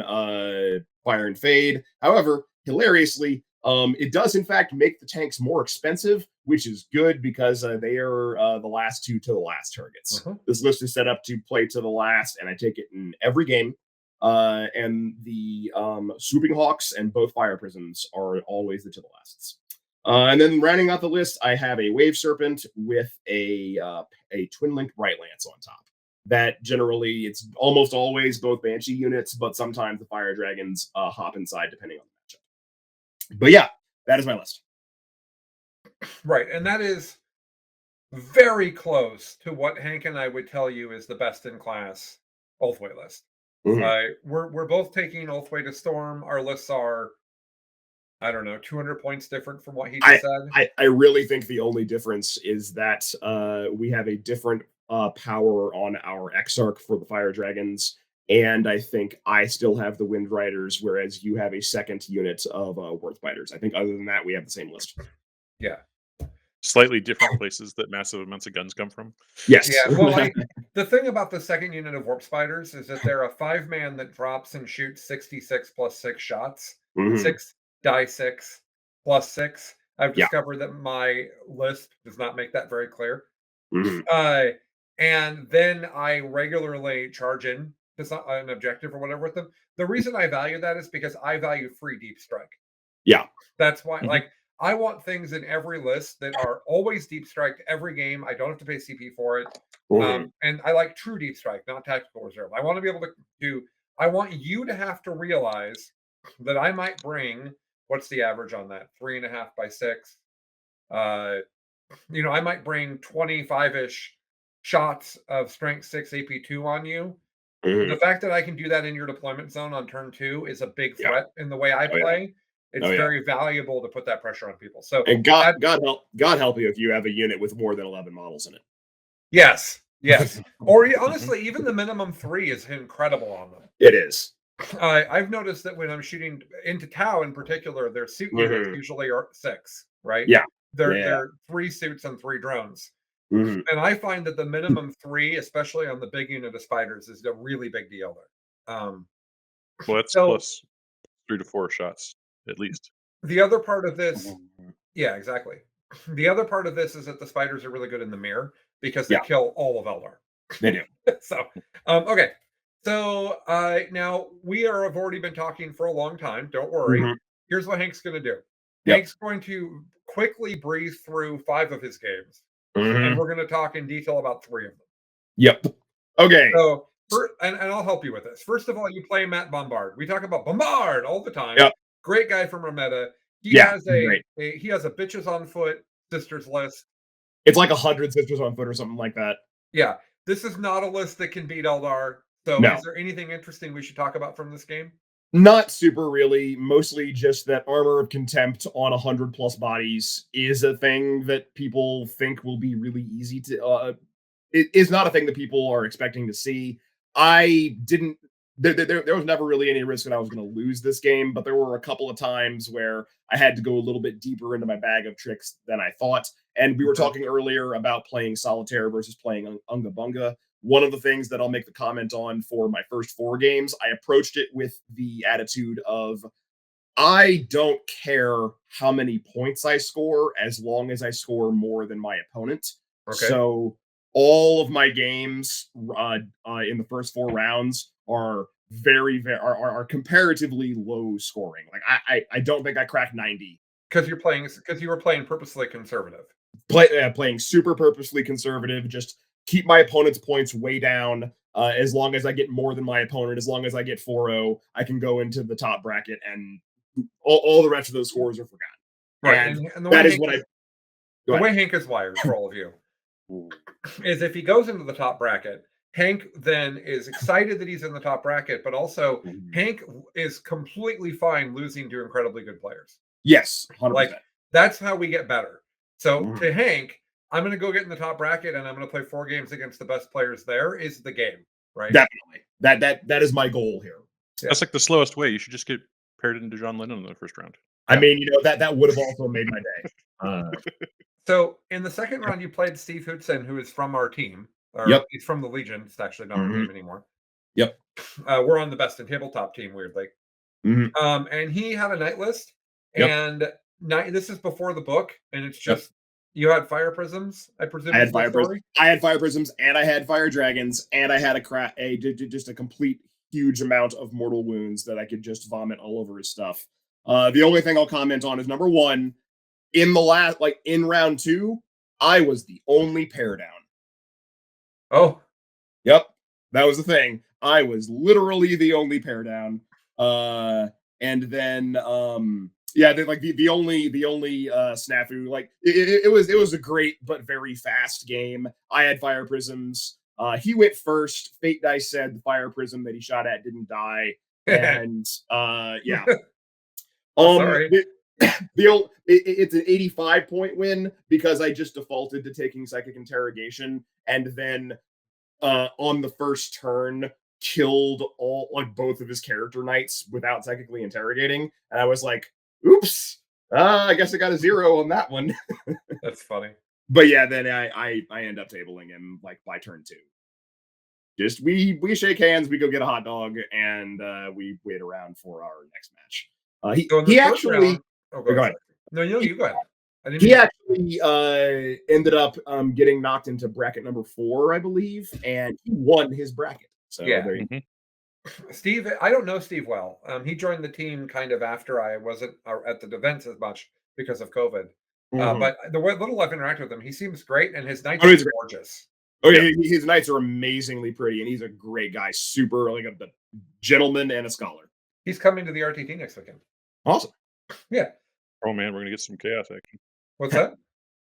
fire and fade. However, hilariously, it does in fact make the tanks more expensive, which is good because they are the last 2 to the last targets. Mhm. This list is set up to play to the last, and I take it in every game. And the Swooping Hawks and both Fire Prisms are always the to the lasts. And then rounding out the list, I have a Wave Serpent with a Twin Link Bright Lance on top. That generally, it's almost always both Banshee units, but sometimes the Fire Dragons hop inside depending on the matchup. But yeah, that is my list. Right, and that is very close to what Hank and I would tell you is the best in class Ulthway list. Mhm. We're both taking Ulthway to Storm. Our lists are, I don't know, 200 points different from what he I, just said. I really think the only difference is that we have a different power on our Exarch for the Fire Dragons, and I think I still have the Wind Riders, whereas you have a second unit of Worth Biters. I think other than that, we have the same list. Yeah. Slightly different places that massive amounts of guns come from. Yes. Yeah. Well, the thing about the second unit of Warp Spiders is that they're a 5-man that drops and shoots 66 plus 6 shots. Mhm. 6 die 6 plus 6. I've Yeah. discovered that my list does not make that very clear. Mhm. Uh, and then I regularly charge in to an objective or whatever with them. The reason I value that is because I value free deep strike. Yeah. That's why, Mhm. I want things in every list that are always deep strike every game. I don't have to pay CP for it. Mhm. And I like true deep strike, not tactical reserve. I want to be able to do, I want you to have to realize that I might bring, what's the average on that? 3.5 by 6. I might bring 25-ish shots of strength 6 AP2 on you. The fact that I can do that in your deployment zone on turn 2 is a big Yeah. threat in the way I Oh, yeah. play. It's Oh, yeah. very valuable to put that pressure on people. So And that God help you if you have a unit with more than 11 models in it. yes, yes. Or honestly, even the minimum 3 is incredible on them. It is. I've noticed that when I'm shooting into Tau in particular, their suit units usually are 6, right? Yeah. They're 3 suits and 3 drones. Mhm. And I find that the minimum 3, especially on the big unit of spiders, is a really big deal there. Well, that's So plus 3 to 4 shots at least. the other part of this, yeah, exactly. The other part of this is that the spiders are really good in the mirror because they Yeah. kill all of Eldar. They do. So, okay. So now have already been talking for a long time. Don't worry. Mhm. Here's what Hank's going to do. Yep. Hank's going to quickly breeze through 5 of his games, and Mhm. we're going to talk in detail about 3 of them. Yep. Okay. So, and I'll help you with this. First of all, you play Matt Bombard. We talk about Bombard all the time. Yep. Great guy from Rometa. He Yeah, has great. he has a bitches on foot sisters list. It's like 100 sisters on foot or something like that. Yeah, this is not a list that can beat Eldar. So, No. is there anything interesting we should talk about from this game? Not super really, mostly just that Armor of Contempt on 100 plus bodies is a thing that people think will be really easy to it is not a thing that people are expecting to see. I didn't there was never really any risk that I was going to lose this game, but there were a couple of times where I had to go a little bit deeper into my bag of tricks than I thought. And we were talking earlier about playing solitaire versus playing Unga Bunga. One of the things that I'll make the comment on for my first 4 games, I approached it with the attitude of I don't care how many points I score as long as I score more than my opponent. Okay. So all of my games in the first 4 rounds are are comparatively low scoring. Like I don't think I cracked 90. Because you were playing purposely conservative. Playing super purposely conservative, just keep my opponent's points way down. As long as I get more than my opponent, as long as I get 4-0, I can go into the top bracket, and all the rest of those scores are forgotten. Right. And the that way is Hank what I. the way Hank is wired for all of you is if he goes into the top bracket, Hank then is excited that he's in the top bracket, but also Hank is completely fine losing to incredibly good players. Yes, 100%. Like that's how we get better. So to Hank, I'm going to go get in the top bracket and I'm going to play 4 games against the best players there is the game, right? Definitely. That is my goal here. Yeah. That's like the slowest way. You should just get paired into John Lennon in the first round. I mean, that would have also made my day. So in the second round, you played Steve Hootson, who is from our team. Yep. He's from the Legion. It's actually not our team anymore. Yep. We're on the best in tabletop team, weirdly. And he had a night list, and this is before the book, and it's just you had fire prisms. I presume I had fire prisms. I had fire prisms, and I had fire dragons, and I had just a complete huge amount of mortal wounds that I could just vomit all over his stuff. The only thing I'll comment on is number 1. In round 2, I was the only pair down. Oh, yep, that was the thing. I was literally the only pair down. And then the only snafu. Like it was a great but very fast game. I had fire prisms. He went first. Fate dice said the fire prism that he shot at didn't die, and yeah. Sorry. It's an 85 point win because I just defaulted to taking psychic interrogation, and then on the first turn killed both of his character knights without psychically interrogating, and I was like, oops, I guess I got a 0 on that one. That's funny. But yeah, then I end up tabling him like by turn 2. Just we shake hands, we go get a hot dog, and we wait around for our next match. He actually. Go ahead. No, you go ahead. He actually ended up getting knocked into bracket number 4, I believe, and he won his bracket. So there you go. Steve, I don't know Steve well. He joined the team kind of after I wasn't at the events as much because of COVID. But the little I've interacted with him, he seems great, and his knights are gorgeous. Oh yeah, his knights are amazingly pretty, and he's a great guy. Super, like a gentleman and a scholar. He's coming to the RTT next weekend. Awesome. Yeah. Oh man, we're gonna get some chaos action. What's that?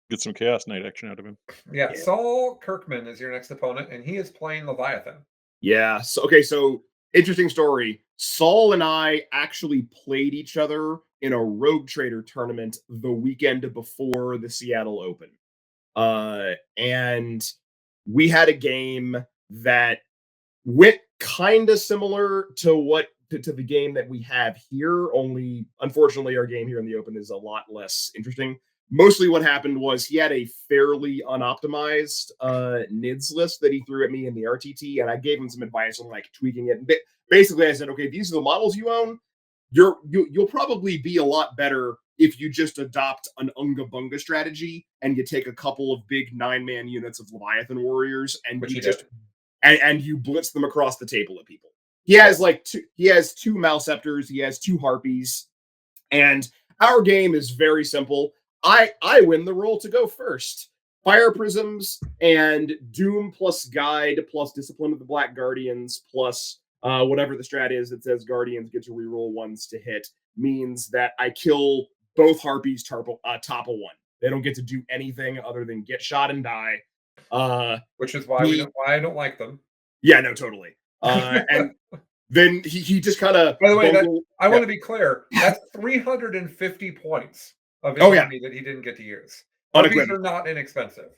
Get some chaos knight action out of him. Yeah, Saul Kirkman is your next opponent, and he is playing Leviathan. Yeah. So okay, so interesting story. Saul and I actually played each other in a Rogue Trader tournament the weekend before the Seattle Open. And we had a game that went kind of similar to to the game that we have here, only unfortunately our game here in the Open is a lot less interesting. Mostly what happened was he had a fairly unoptimized Nids list that he threw at me in the RTT, and I gave him some advice on like tweaking it. And basically I said, okay, these are the models you own. You'll probably be a lot better if you just adopt an Unga Bunga strategy and you take a couple of big 9-man units of Leviathan warriors and Which you he just did. and you blitz them across the table at people. He has like he has two Malceptors, he has two Harpies, and our game is very simple. I win the roll to go first. Fire Prisms and Doom plus Guide plus Discipline of the Black Guardians plus whatever the strat is that says Guardians get to reroll ones to hit means that I kill both Harpies top of one. They don't get to do anything other than get shot and die. Which is why why I don't like them. Yeah, no, totally. And then he just kind of. By the way, I want to be clear. That's 350 points of his army that he didn't get to use. Harpies are not inexpensive.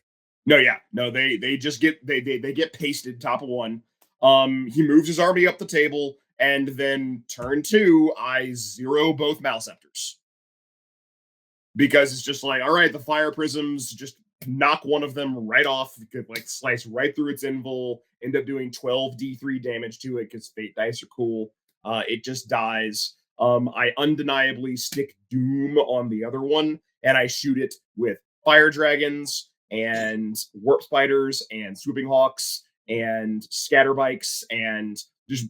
No, yeah, no, they just get they get pasted top of one. He moves his army up the table, and then turn 2, I zero both Malceptors because it's just like, all right, the Fire Prisms just knock one of them right off, could like slice right through its invul, end up doing 12 D3 damage to it because fate dice are cool. It just dies. I undeniably stick Doom on the other one, and I shoot it with Fire Dragons and Warp Spiders and Swooping Hawks and Scatterbikes and just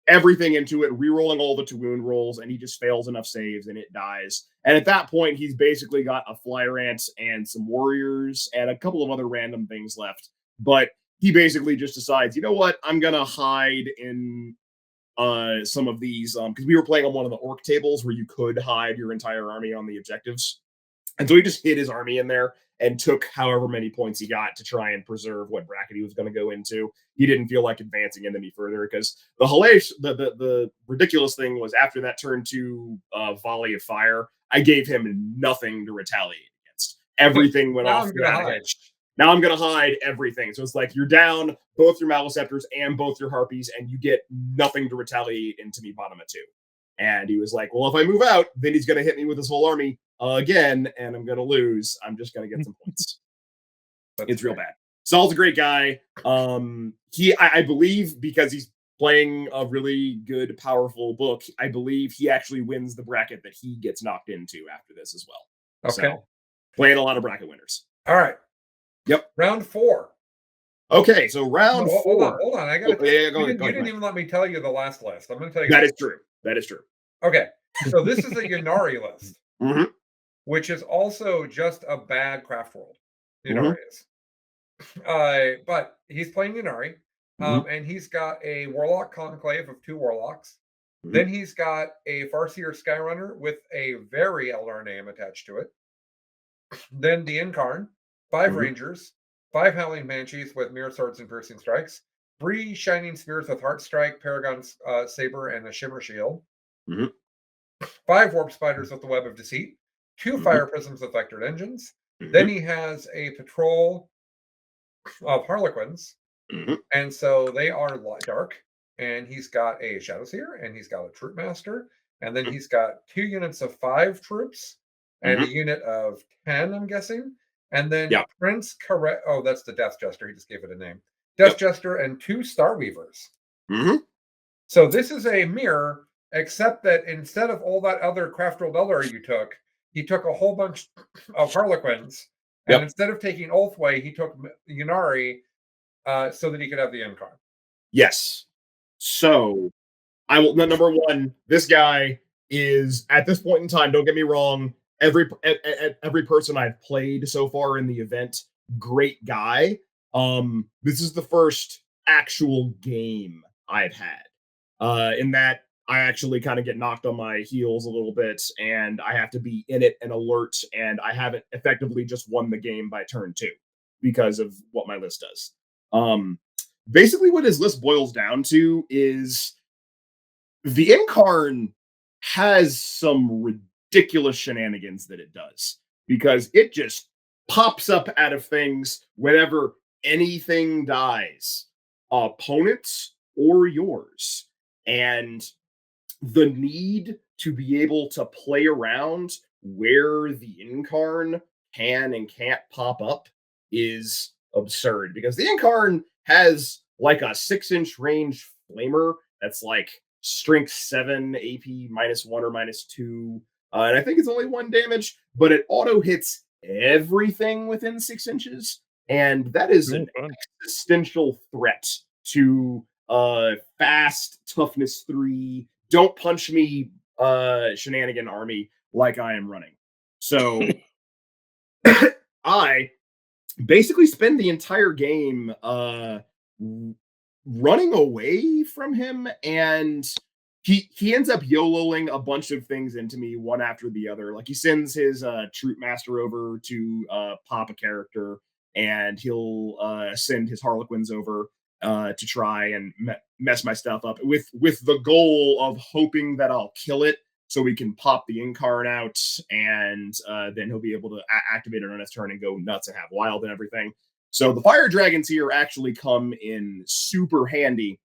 everything into it, re-rolling all the 2 wound rolls, and he just fails enough saves and it dies. And at that point, he's basically got a Flyer Ant and some warriors and a couple of other random things left. But he basically just decides, you know what, I'm gonna hide in some of these because we were playing on one of the orc tables where you could hide your entire army on the objectives. And so he just hid his army in there and took however many points he got to try and preserve what bracket he was going to go into. He didn't feel like advancing any further because the ridiculous thing was after that turn 2 volley of fire, I gave him nothing to retaliate against. Everything went off without a hitch. Now I'm going to hide everything. So it's like you're down both your Maleceptors and both your Harpies, and you get nothing to retaliate into me bottom of 2. And he was like, well, if I move out, then he's going to hit me with his whole army again, and I'm going to lose. I'm just going to get some points. It's real bad. Saul's a great guy. I believe, because he's playing a really good, powerful book, I believe he actually wins the bracket that he gets knocked into after this as well. Okay. So, playing a lot of bracket winners. All right. Yep. Round 4. Okay, so round 4. Hold on. I got to. You didn't even let me tell you the last list. I'm going to tell you. That is true. That is true. Okay, so this is a Ynnari list, mm-hmm. which is also just a bad craft world. Ynnari is. But he's playing Ynnari, and he's got a Warlock Conclave of 2 Warlocks. Then he's got a Farseer Skyrunner with a very Eldar name attached to it. Then the Incarn, 5 Rangers, 5 Howling Banshees with Mirror Swords and Piercing Strikes, 3 Shining Spears with Heart Strike, Paragon Saber, and a Shimmer Shield. 5 Warp Spiders with the Web of Deceit, 2 Fire Prisms with Vectored Engines. Then he has a patrol of Harlequins, and so they are dark. And he's got a Shadowseer, and he's got a Troop Master, and then he's got 2 units of 5 troops, and a unit of 10, I'm guessing. And then Prince Correct. Oh, that's the Death Jester. He just gave it a name. Death Jester and 2 Star Weavers. So this is a mirror, except that instead of all that other craft rolled Eldar you took, he took a whole bunch of Harlequins, and instead of taking Ulthway, he took Ynnari so that he could have the Incarn. Yes. So I will. Number one, this guy is at this point in time. Don't get me wrong. Every person I've played so far in the event, great guy. This is the first actual game I've had. In that I actually kind of get knocked on my heels a little bit, and I have to be in it and alert, and I haven't effectively just won the game by turn 2 because of what my list does. basically what his list boils down to is the Incarn has some ridiculous shenanigans that it does, because it just pops up out of things whenever anything dies, opponents or yours. And the need to be able to play around where the Incarn can and can't pop up is absurd, because the Incarn has like a 6-inch range flamer that's like strength 7, AP -1 or -2. And I think it's only 1 damage, but it auto hits everything within 6 inches. And that is Oh, an fun. existential threat to fast toughness 3, don't punch me shenanigan army like I am running. So I basically spend the entire game running away from him, and he ends up YOLOing a bunch of things into me one after the other. Like, he sends his troop master over to pop a character, and he'll send his harlequins over to try and mess my stuff up with the goal of hoping that I'll kill it so we can pop the Incarn out, and then he'll be able to activate it on his turn and go nuts and have wild and everything. So the fire dragons here actually come in super handy,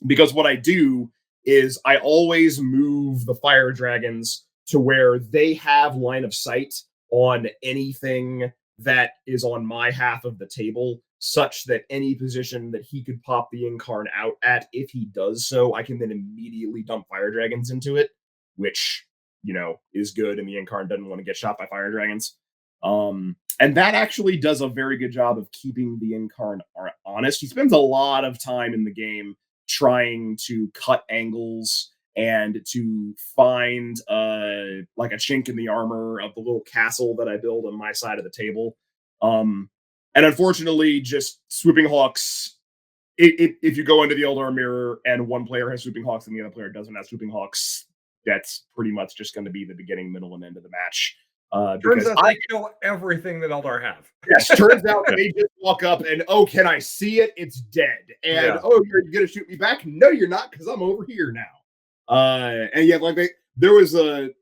because what I do is I always move the fire dragons to where they have line of sight on anything that is on my half of the table, such that any position that he could pop the Incarn out at, if he does so, I can then immediately dump fire dragons into it, which, is good, and the Incarn doesn't want to get shot by fire dragons. And that actually does a very good job of keeping the Incarn honest. He spends a lot of time in the game trying to cut angles and to find like a chink in the armor of the little castle that I build on my side of the table. And unfortunately, just swooping hawks. If you go into the Eldar Mirror and one player has swooping hawks and the other player doesn't have swooping hawks, that's pretty much just going to be the beginning, middle, and end of the match. Turns out they kill everything that Eldar have. Yes, turns out they just walk up and, oh, can I see it? It's dead. And oh, you're gonna shoot me back? No, you're not, because I'm over here now. And yeah, like there was the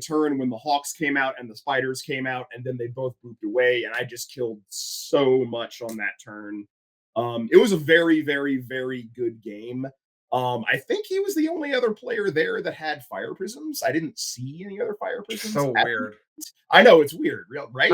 turn when the hawks came out and the spiders came out, and then they both moved away, and I just killed so much on that turn. It was a very, very, very good game. I think he was the only other player there that had fire prisms. I didn't see any other fire prisms. So weird. I know, it's weird, right? We've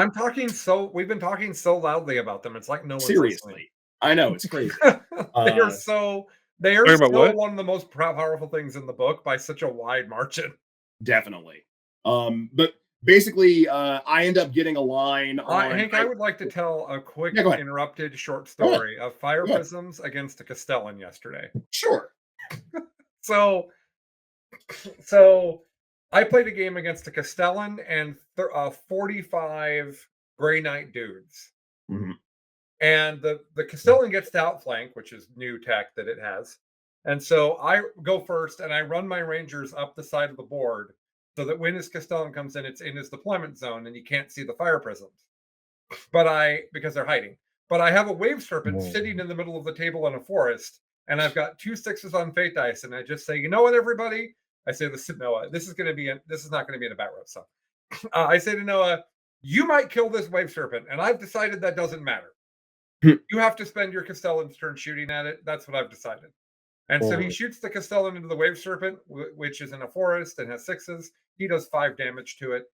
been talking so loudly about them. It's like no one's Seriously. listening. I know, it's crazy. They are so one of the most powerful things in the book by such a wide margin. Definitely. But basically, I end up getting a line on. Hank, I would like to tell a quick interrupted short story of fire prisms against a Castellan yesterday. Sure. So I played a game against a Castellan and 45 Grey Knight dudes. Mm-hmm. And the Castellan gets to outflank, which is new tech that it has. And so I go first and I run my Rangers up the side of the board so that when his Castellan comes in, it's in his deployment zone and you can't see the fire prisms. Because they're hiding. But I have a Wave Serpent sitting in the middle of the table in a forest, and I've got 2 6s on Fate Dice, and I just say, you know what, everybody? I say this to Noah. This is not going to be in a bat row. So I say to Noah, you might kill this Wave Serpent, and I've decided that doesn't matter. You have to spend your Castellan's turn shooting at it. That's what I've decided. And so he shoots the Castellan into the Wave Serpent, which is in a forest and has 6s. He does 5 damage to it.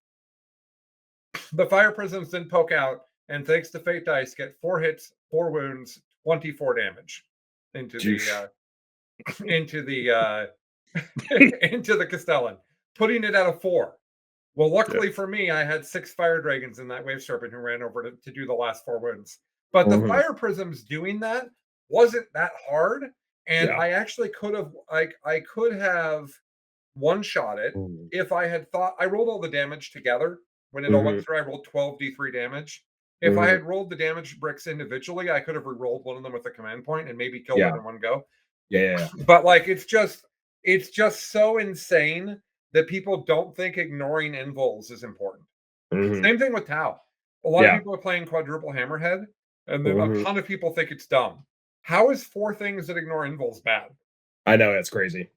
The fire prisms then poke out, and thanks to Fate Dice, get 4 hits, 4 wounds, 24 damage into the into the Castellan, putting it at a 4. Well, luckily for me, I had 6 fire dragons in that Wave Serpent who ran over to do the last 4 wounds. But the fire prisms doing that wasn't that hard, and I actually could have one-shot it if I had thought. I rolled all the damage together. When it all went through, I rolled 12 d3 damage. If I had rolled the damage bricks individually, I could have re-rolled one of them with a command point and maybe killed it in one go. Yeah. But like, it's just so insane that people don't think ignoring invuls is important. Same thing with Tau. A lot of people are playing quadruple hammerhead, and then a ton of people think it's dumb. How is 4 things that ignore invulns bad? I know, that's crazy.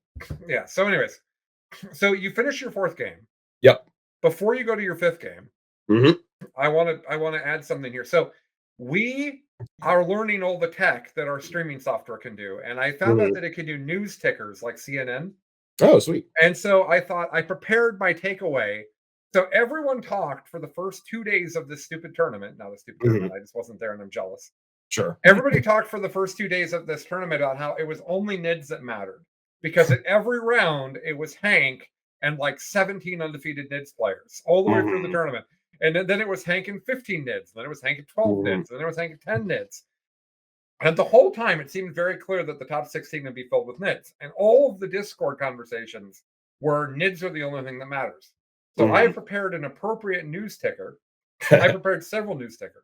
Yeah. So, anyways, so you finish your 4th game. Yep. Before you go to your 5th game, Mhm. I want to add something here. So we are learning all the tech that our streaming software can do, and I found out Mhm. that it can do news tickers like CNN. Oh, sweet. And so I thought I prepared my takeaway. So everyone talked for the first 2 days of this stupid tournament. Not a stupid tournament. Mhm. I just wasn't there, and I'm jealous. Sure. Everybody talked for the first 2 days of this tournament about how it was only Nids that mattered, because at every round it was Hank and like 17 undefeated Nids players all the way through the Mhm. tournament. And then it was Hank and 15 Nids, then it was Hank and 12 Mhm. Nids, and then it was Hank and 10 Nids. And the whole time it seemed very clear that the top 16 would be filled with Nids. And all of the Discord conversations were Nids are the only thing that matters. So I Mhm. prepared an appropriate news ticker. I prepared several news stickers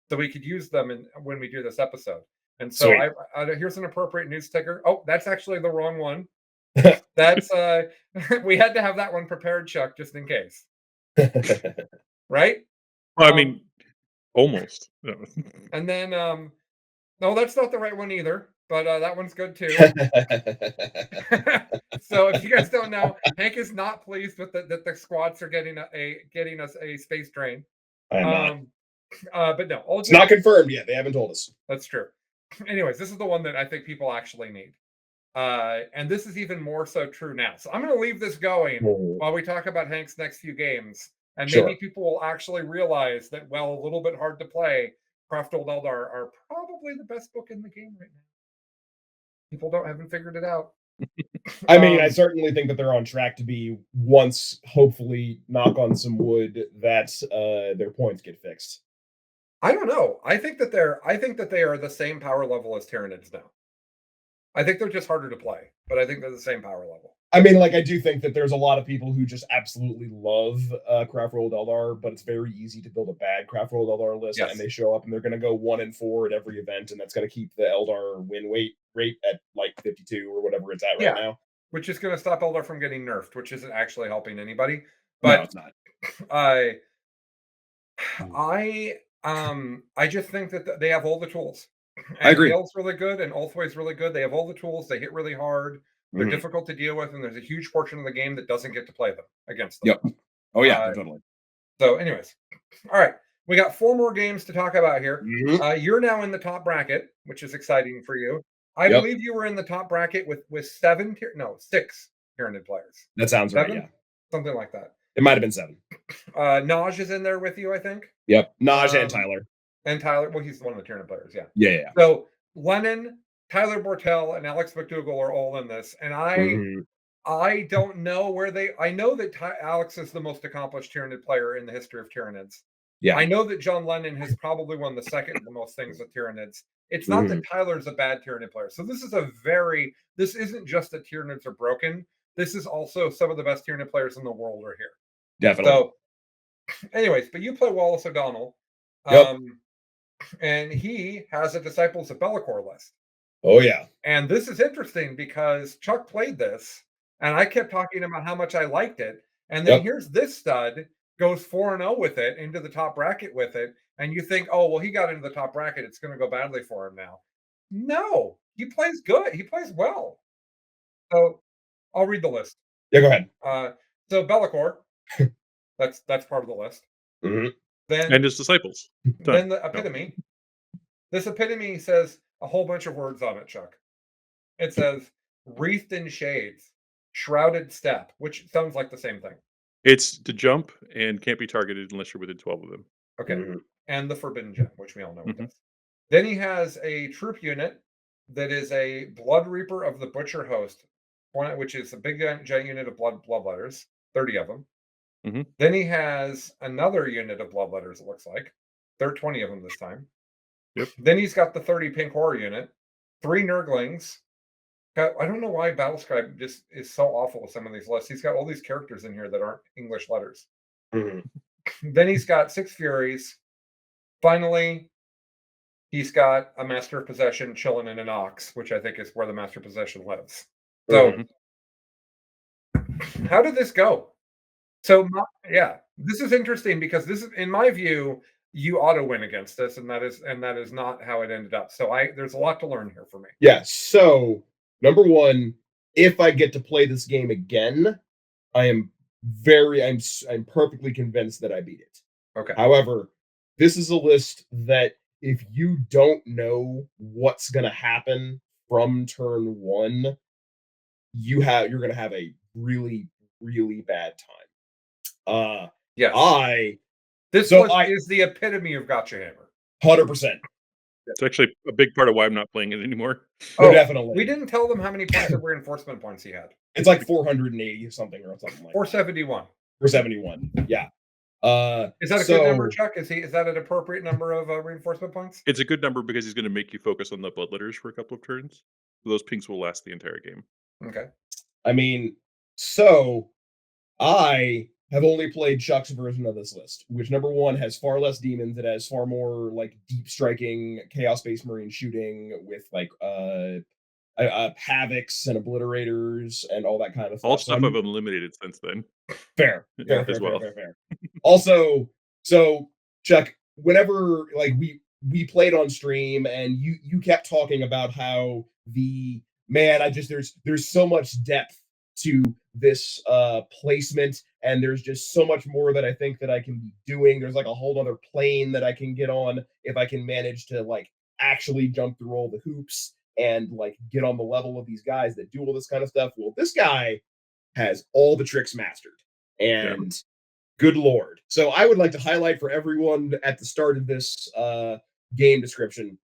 so we could use them when we do this episode. And so Sweet. here's an appropriate news sticker. Oh, that's actually the wrong one. That's we had to have that one prepared, Chuck, just in case, right? Well, I Um, mean, almost. No. and then no, that's not the right one either, but that one's good too. So if you guys don't know, Hank is not pleased with that the squats are getting us a space train. I'm not. Um, but no, all It's not jokes. confirmed yet. They haven't told us. That's true. Anyways, this is the one that I think people actually need. And this is even more so true now. So I'm going to leave this going Mhm. while we talk about Hank's next few games. And maybe Sure. people will actually realize that, well, a little bit hard to play, Craft Old Eldar are probably the best book in the game right now. People haven't figured it out. I mean, I Um, certainly think that they're on track to be, once, hopefully, knock on some wood, that their points get fixed. I don't know. I think that they are the same power level as Tyranids now. I think they're just harder to play, but I think they're the same power level. I mean, like, I do think that there's a lot of people who just absolutely love Craft Rolled Eldar, but it's very easy to build a bad Craft Rolled Eldar list, and Yes. they show up and they're going to go 1-4 at every event, and that's going to keep the Eldar win rate at like 52 or whatever it's at right Yeah. now. Which is going to stop Eldar from getting nerfed, which isn't actually helping anybody. No, But it's not. I Mm. I just think that they have all the tools. I And agree. Gale's really good, and Ulthway's really good. They have all the tools. They hit really hard. They're Mhm. difficult to deal with, and there's a huge portion of the game that doesn't get to play them against them. Yep. Oh, yeah, Uh, totally. so, anyways, all right, we got 4 more games to talk about here. Mhm. You're now in the top bracket, which is exciting for you. I Yep. believe you were in the top bracket with 6 Tyranid players. That sounds right, 7, yeah. something like that. It might have been 7. Naj is in there with you, I think. Yep. Naj and Um, Tyler. And Tyler, well, he's one of the Tyranid players, yeah. Yeah. So Lennon, Tyler Bortel, and Alex McDougall are all in this, and Mhm. I don't know where they. I know that Alex is the most accomplished Tyranid player in the history of Tyranids. Yeah. I know that John Lennon has probably won the second the most things with Tyranids. It's not Mhm. that Tyler's a bad Tyranid player. So this isn't just that Tyranids are broken. This is also some of the best Tyranid players in the world are here. Definitely. So, anyways, but you play Wallace O'Donnell. Yep. And he has a Disciples of Be'lakor list. Oh, yeah. And this is interesting because Chuck played this, and I kept talking about how much I liked it. And then Yep. here's this stud goes 4-0 with it into the top bracket with it. And you think, oh, well, he got into the top bracket. It's going to go badly for him now. No, he plays good. He plays well. So I'll read the list. Yeah, go ahead. So Be'lakor, that's part of the list. Mhm. Then And his disciples. Done. the No. epitome. This epitome says a whole bunch of words on it, Chuck. It says wreathed in shades, shrouded step, which sounds like the same thing. It's to jump and can't be targeted unless you're within 12 of them. Okay. Mhm. And the forbidden gem, which we all know it Mhm. does. Then he has a troop unit that is a blood reaper of the butcher host, which is a big giant unit of bloodletters, 30 of them. Mhm. Then he has another unit of bloodletters, it looks like. There are 20 of them this time. Yep. Then he's got the 30 pink horror unit, 3 Nurglings. I don't know why Battlescribe just is so awful with some of these lists. He's got all these characters in here that aren't English letters. Mhm. Then he's got 6 Furies. Finally, he's got a Master of Possession chilling in an ox, which I think is where the Master of Possession lives. So, Mhm. how did this go? So, yeah, this is interesting because this is, in my view, you auto win against this, and that is not how it ended up. So there's a lot to learn here for me. Yeah. So number one, if I get to play this game again, I am I'm perfectly convinced that I beat it. Okay. However, this is a list that if you don't know what's going to happen from turn one, you're going to have a really, really bad time. Yes. This So list is the epitome of Gotcha Hammer. 100%. It's actually a big part of why I'm not playing it anymore. Oh, definitely. We didn't tell them how many points of reinforcement points he had. It's like 480 something or something like 471. 471. Yeah. Is that a good number, Chuck? Is that an appropriate number of reinforcement points? It's a good number because he's going to make you focus on the bloodletters for a couple of turns. So those pinks will last the entire game. Okay. I mean, so I have only played Chuck's version of this list, which number one has far less demons. It has far more like deep striking Chaos Space Marine shooting with like havocs and obliterators and all that kind of stuff. All stuff I've eliminated since then. Fair. Fair. Also, so Chuck, whenever like we played on stream and you kept talking about how there's so much depth to this placement, and there's just so much more that I think that I can be doing. There's like a whole other plane that I can get on if I can manage to like actually jump through all the hoops and like get on the level of these guys that do all this kind of stuff. Well, this guy has all the tricks mastered, and good lord. So I would like to highlight for everyone at the start of this game description,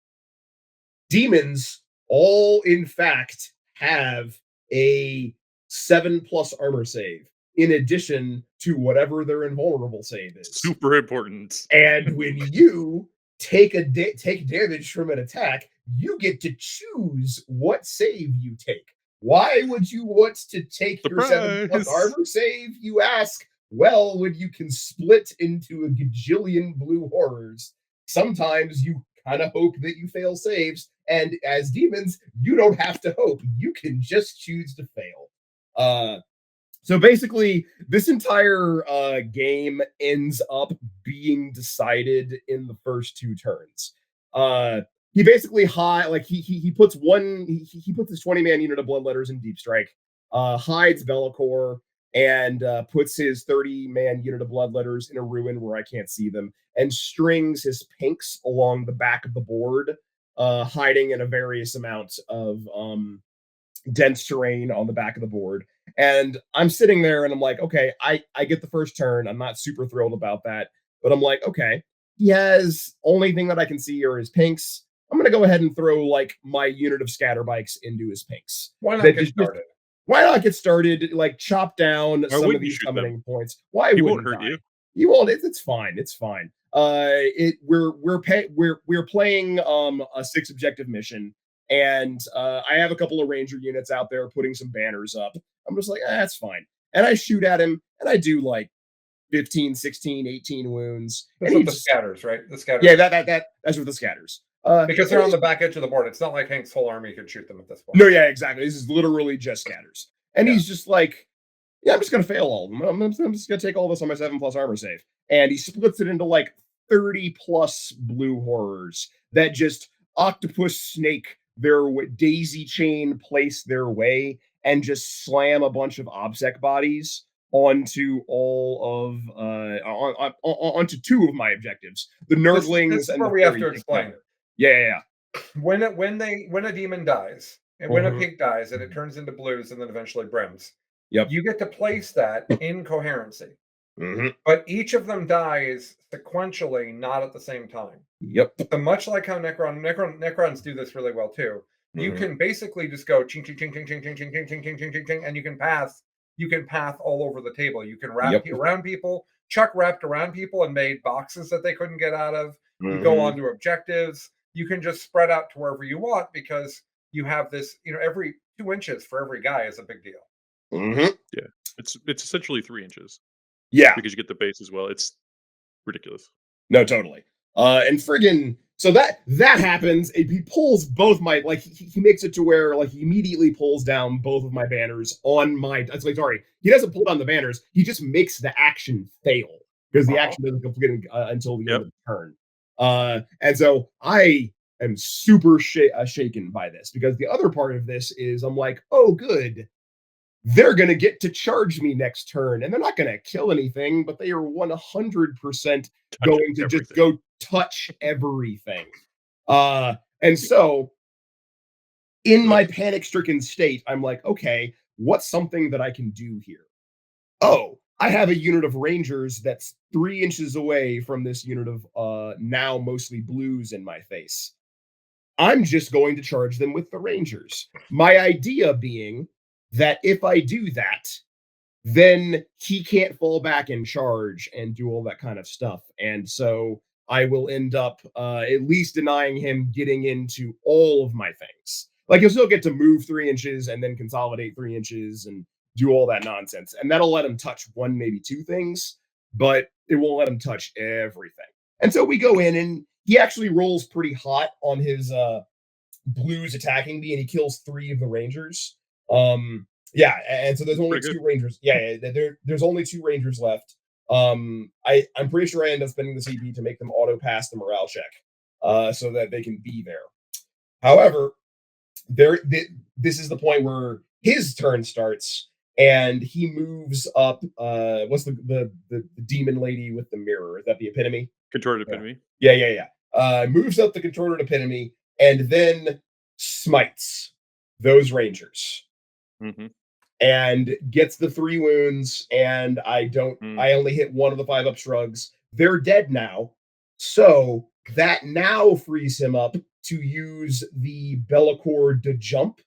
demons all in fact have a 7+ armor save in addition to whatever their invulnerable save is. Super important. And when you take damage from an attack, you get to choose what save you take. Why would you want to take Surprise! Your 7+ armor save, you ask? Well, when you can split into a gajillion blue horrors, sometimes you kind of hope that you fail saves, and as demons, you don't have to hope. You can just choose to fail. So basically, this entire game ends up being decided in the first 2 turns. He basically he puts his 20-man unit of bloodletters in deep strike, hides Velocor, and puts his 30-man unit of bloodletters in a ruin where I can't see them, and strings his pinks along the back of the board, hiding in a various amount of dense terrain on the back of the board. And I'm sitting there and I'm like, okay, I get the first turn. I'm not super thrilled about that, but I'm like, okay, he has only thing that I can see are his pinks. I'm gonna go ahead and throw like my unit of scatter bikes into his pinks. Why not get started? Why not get started? Like chop down some of these summoning points. Why wouldn't hurt you? You won't. It's fine. It's fine. We're playing a 6 objective mission, and I have a couple of ranger units out there putting some banners up. I'm just like, that's fine. And I shoot at him, and I do like 15, 16, 18 wounds. That's with the scatters, right? The scatters. Yeah, that's with the scatters. Because they're on the back edge of the board. It's not like Hank's whole army can shoot them at this point. No, yeah, exactly. This is literally just scatters. And he's just like, yeah, I'm just going to fail all of them. I'm just going to take all this on my 7+ armor save. And he splits it into like 30+ blue horrors that just octopus snake their daisy chain place their way and just slam a bunch of obsec bodies onto onto 2 of my objectives. The nerdlings. This is where we have to explain. Yeah. When a demon dies, and when a pink dies, and it turns into blues, and then eventually brims, you get to place that in coherency. But each of them dies sequentially, not at the same time. So much like how Necrons do this really well too. You can basically just go ching ching ching ching ching ching ching ching ching ching ching ching ching, and you can path all over the table. You can wrap around people. Chuck wrapped around people and made boxes that they couldn't get out of. You go on to objectives. You can just spread out to wherever you want because you have this, every 2 inches for every guy is a big deal. Yeah. It's essentially 3 inches. Yeah. Because you get the base as well. It's ridiculous. No, totally. And friggin' so that happens. He pulls both my he makes it to where he immediately pulls down both of my banners on my. Sorry, he doesn't pull down the banners. He just makes the action fail because the action doesn't complete until the end Yep. of the turn. And so I am super shaken by this, because the other part of this is I'm like, oh, good. They're going to get to charge me next turn, and they're not going to kill anything, but they are 100% going to just everything. go touch everything. And so in my panic-stricken state, I'm like, okay, what's something that I can do here? Oh, I have a unit of Rangers that's 3 inches away from this unit of now mostly blues in my face. I'm just going to charge them with the Rangers. My idea being that if I do that, then he can't fall back and charge and do all that kind of stuff. And so I will end up at least denying him getting into all of my things. Like, he'll still get to move 3 inches and then consolidate 3 inches and do all that nonsense. And that'll let him touch 1, maybe 2 things, but it won't let him touch everything. And so we go in, and he actually rolls pretty hot on his blues attacking me, and he kills 3 of the Rangers. Yeah, and so there's only 2 Rangers. Yeah, there's only 2 Rangers left. I'm pretty sure I end up spending the CP to make them auto pass the morale check, so that they can be there. However, this is the point where his turn starts, and he moves up. What's the demon lady with the mirror? Is that the epitome? Contorted epitome. Yeah. Moves up the contorted epitome, and then smites those Rangers. Mm-hmm. And gets the 3 wounds, and I only hit 1 of the 5 up shrugs. They're dead now. So that now frees him up to use the Bellicore to jump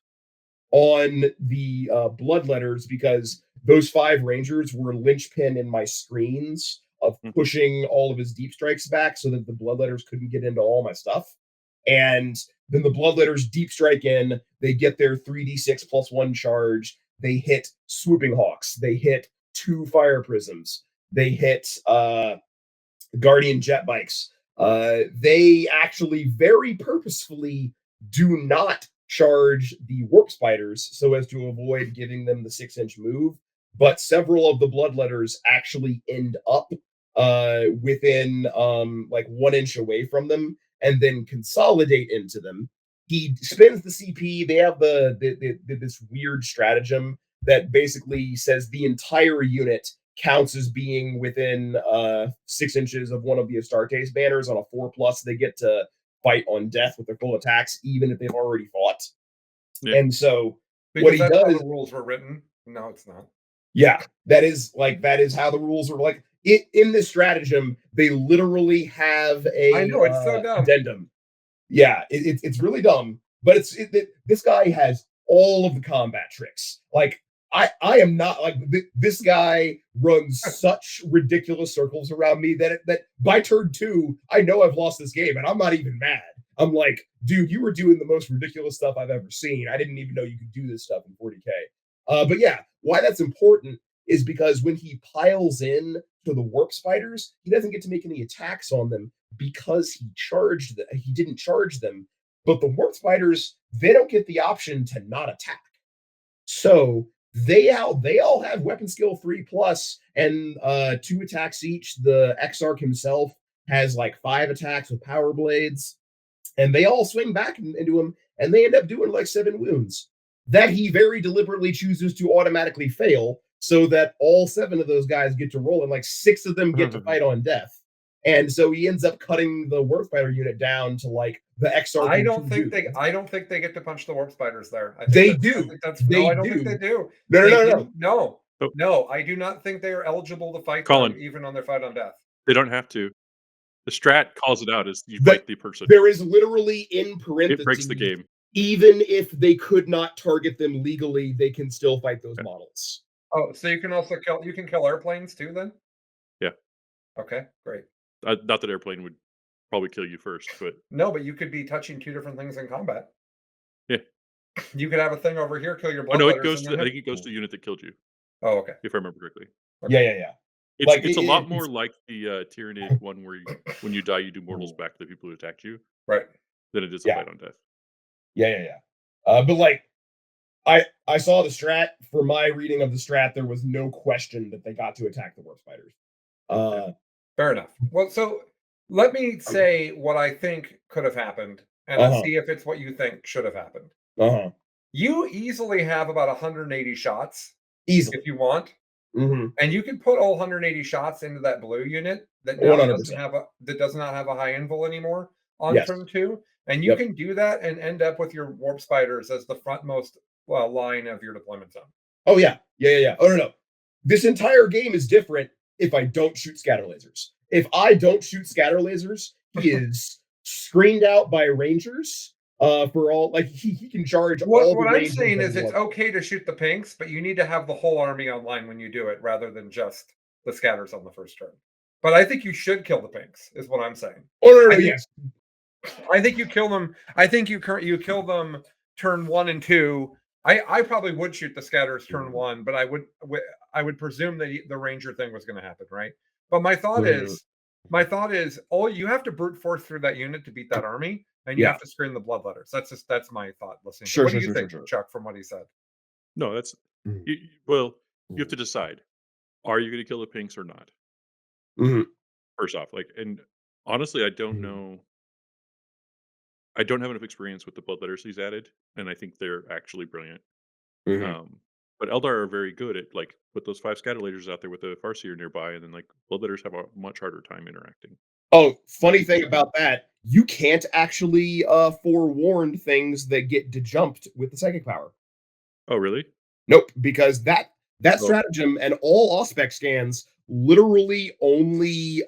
on the bloodletters, because those 5 Rangers were linchpin in my screens of pushing all of his deep strikes back so that the bloodletters couldn't get into all my stuff. And then the bloodletters deep strike in, they get their 3d6 plus 1 charge. They hit swooping hawks. They hit 2 fire prisms. They hit guardian jet bikes. They actually very purposefully do not charge the warp spiders so as to avoid giving them the 6-inch move. But several of the bloodletters actually end up within like 1 inch away from them, and then consolidate into them. He spends the CP. They have this weird stratagem that basically says the entire unit counts as being within 6 inches of one of the Astartes banners. On a 4+, they get to fight on death with their full attacks, even if they've already fought. Yeah. And so what he does, how the rules were written. No, it's not. Yeah, that is how the rules are. Like, in this stratagem, they literally have a I know, it's so dumb. addendum. Yeah, it's really dumb, but this guy has all of the combat tricks. Like, I am not like this guy runs such ridiculous circles around me that by turn 2, I know I've lost this game, and I'm not even mad. I'm like, dude, you were doing the most ridiculous stuff I've ever seen. I didn't even know you could do this stuff in 40K. But yeah, why that's important is because when he piles in to the warp spiders, he doesn't get to make any attacks on them because he didn't charge them. But the warp spiders, they don't get the option to not attack. So they all have weapon skill 3+, and 2 attacks each. The Exarch himself has like 5 attacks with power blades, and they all swing back into him, and they end up doing like 7 wounds that he very deliberately chooses to automatically fail, so that all 7 of those guys get to roll, and like 6 of them get to fight on death. And so he ends up cutting the warp spider unit down to like the Exarch. I don't think they get to punch the warp spiders there. They do. I don't think they do. No, I do not think they are eligible to fight Colin, them, even on their fight on death. They don't have to. The strat calls it out as you fight the person. There is literally in parentheses. It breaks the game. Even if they could not target them legally, they can still fight those models. Oh, so you can also kill airplanes too, then? Yeah. Okay, great. Not that airplane would probably kill you first, but no, but you could be touching 2 different things in combat. Yeah. You could have a thing over here kill your blood. No, it goes to. I think it goes to the unit that killed you. Oh, okay. If I remember correctly. Okay. Yeah. It's a lot more like the Tyrannid one where when you die, you do mortals back to the people who attacked you. Right. Than it is a fight on death. Yeah. But like, I saw the strat. For my reading of the strat, there was no question that they got to attack the warp spiders. Fair enough. Well, so let me say what I think could have happened, and let's Uh-huh. see if it's what you think should have happened. Uh-huh. You easily have about 180 shots Easily. if you want, Mm-hmm. and you can put all 180 shots into that blue unit that now doesn't 100%. have a that does not have a high invul anymore on Yes. turn 2, and you Yep. can do that and end up with your warp spiders as the frontmost line of your deployment zone. Oh yeah. Yeah. Oh no. This entire game is different if I don't shoot scatter lasers. If I don't shoot scatter lasers, he is screened out by rangers. For all like he can charge all What the I'm rangers saying and is it's warp. okay to shoot the pinks, but you need to have the whole army online when you do it rather than just the scatters on the first turn. But I think you should kill the pinks, is what I'm saying. Oh no, I think yes. I think you kill them. I think you kill them turn 1 and 2. I probably would shoot the scatters turn 1, but I would presume that the ranger thing was going to happen, right? But Mhm. my thought is all you have to brute force through that unit to beat that army, and you Yeah. have to screen the bloodletters. That's my thought listening to. Sure, What do sure, you sure, sure, think, sure. Chuck, from what he said? No, that's Mhm. well, you have Mhm. to decide. Are you going to kill the pinks or not? Mhm. First off, like, and honestly, I don't Mhm. know. I don't have enough experience with the bloodletters he's added, and I think they're actually brilliant. Mhm. Um, but Eldar are very good at like put those 5 scatter lasers out there with a Farseer nearby, and then like bloodletters have a much harder time interacting. Oh, funny thing about that, you can't actually forewarn things that get dejumped with the psychic power. Oh, really? Nope, because that Oh, stratagem and all auspex scans literally only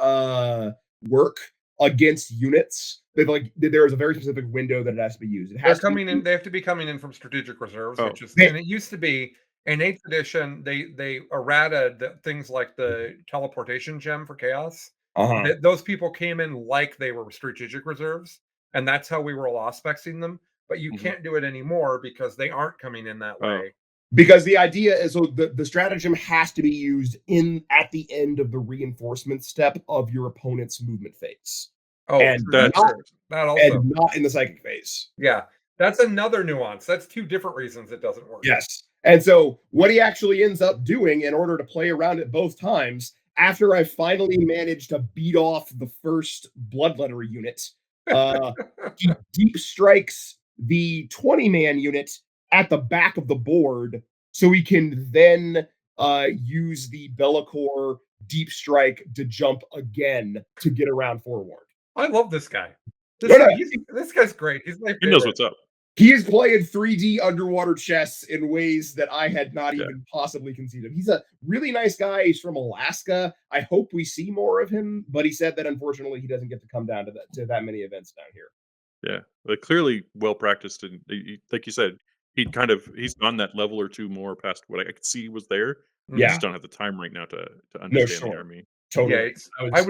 work against units. They like there is a very specific window that it has to be used. It They're has to be coming in. They have to be coming in from strategic reserves, oh, which is, they, and it used to be in eighth edition. They errata things like the teleportation gem for chaos. uh-huh. Those people came in like they were strategic reserves, and that's how we were all ospexing them. But you mhm. can't do it anymore because they aren't coming in that Oh, way. Because the idea is so the stratagem has to be used in at the end of the reinforcement step of your opponent's movement phase. Oh, And true. That's that's not true. That also, in the psychic phase. yeah, that's another nuance. That's two different reasons it doesn't work. Yes. And so what he actually ends up doing in order to play around it both times, after I finally managed to beat off the first bloodletter unit, uh, he deep strikes the 20-man unit at the back of the board so he can then use the Bellacore deep strike to jump again to get around forward. I love this guy. No, no, This guy's great. He's my he knows favorite. what's up. he is playing 3D underwater chess in ways that I had not Yeah. even possibly conceived of. He's a really nice guy. He's from Alaska. I hope we see more of him, but he said that unfortunately he doesn't get to come down to that many events down here. Yeah, like, clearly well practiced, and like you said, he's gone that level or 2 more past what I could see was there. He Mhm. Yeah, just don't have the time right now to no, understand the sure, army. Yeah, totally. it's I was, I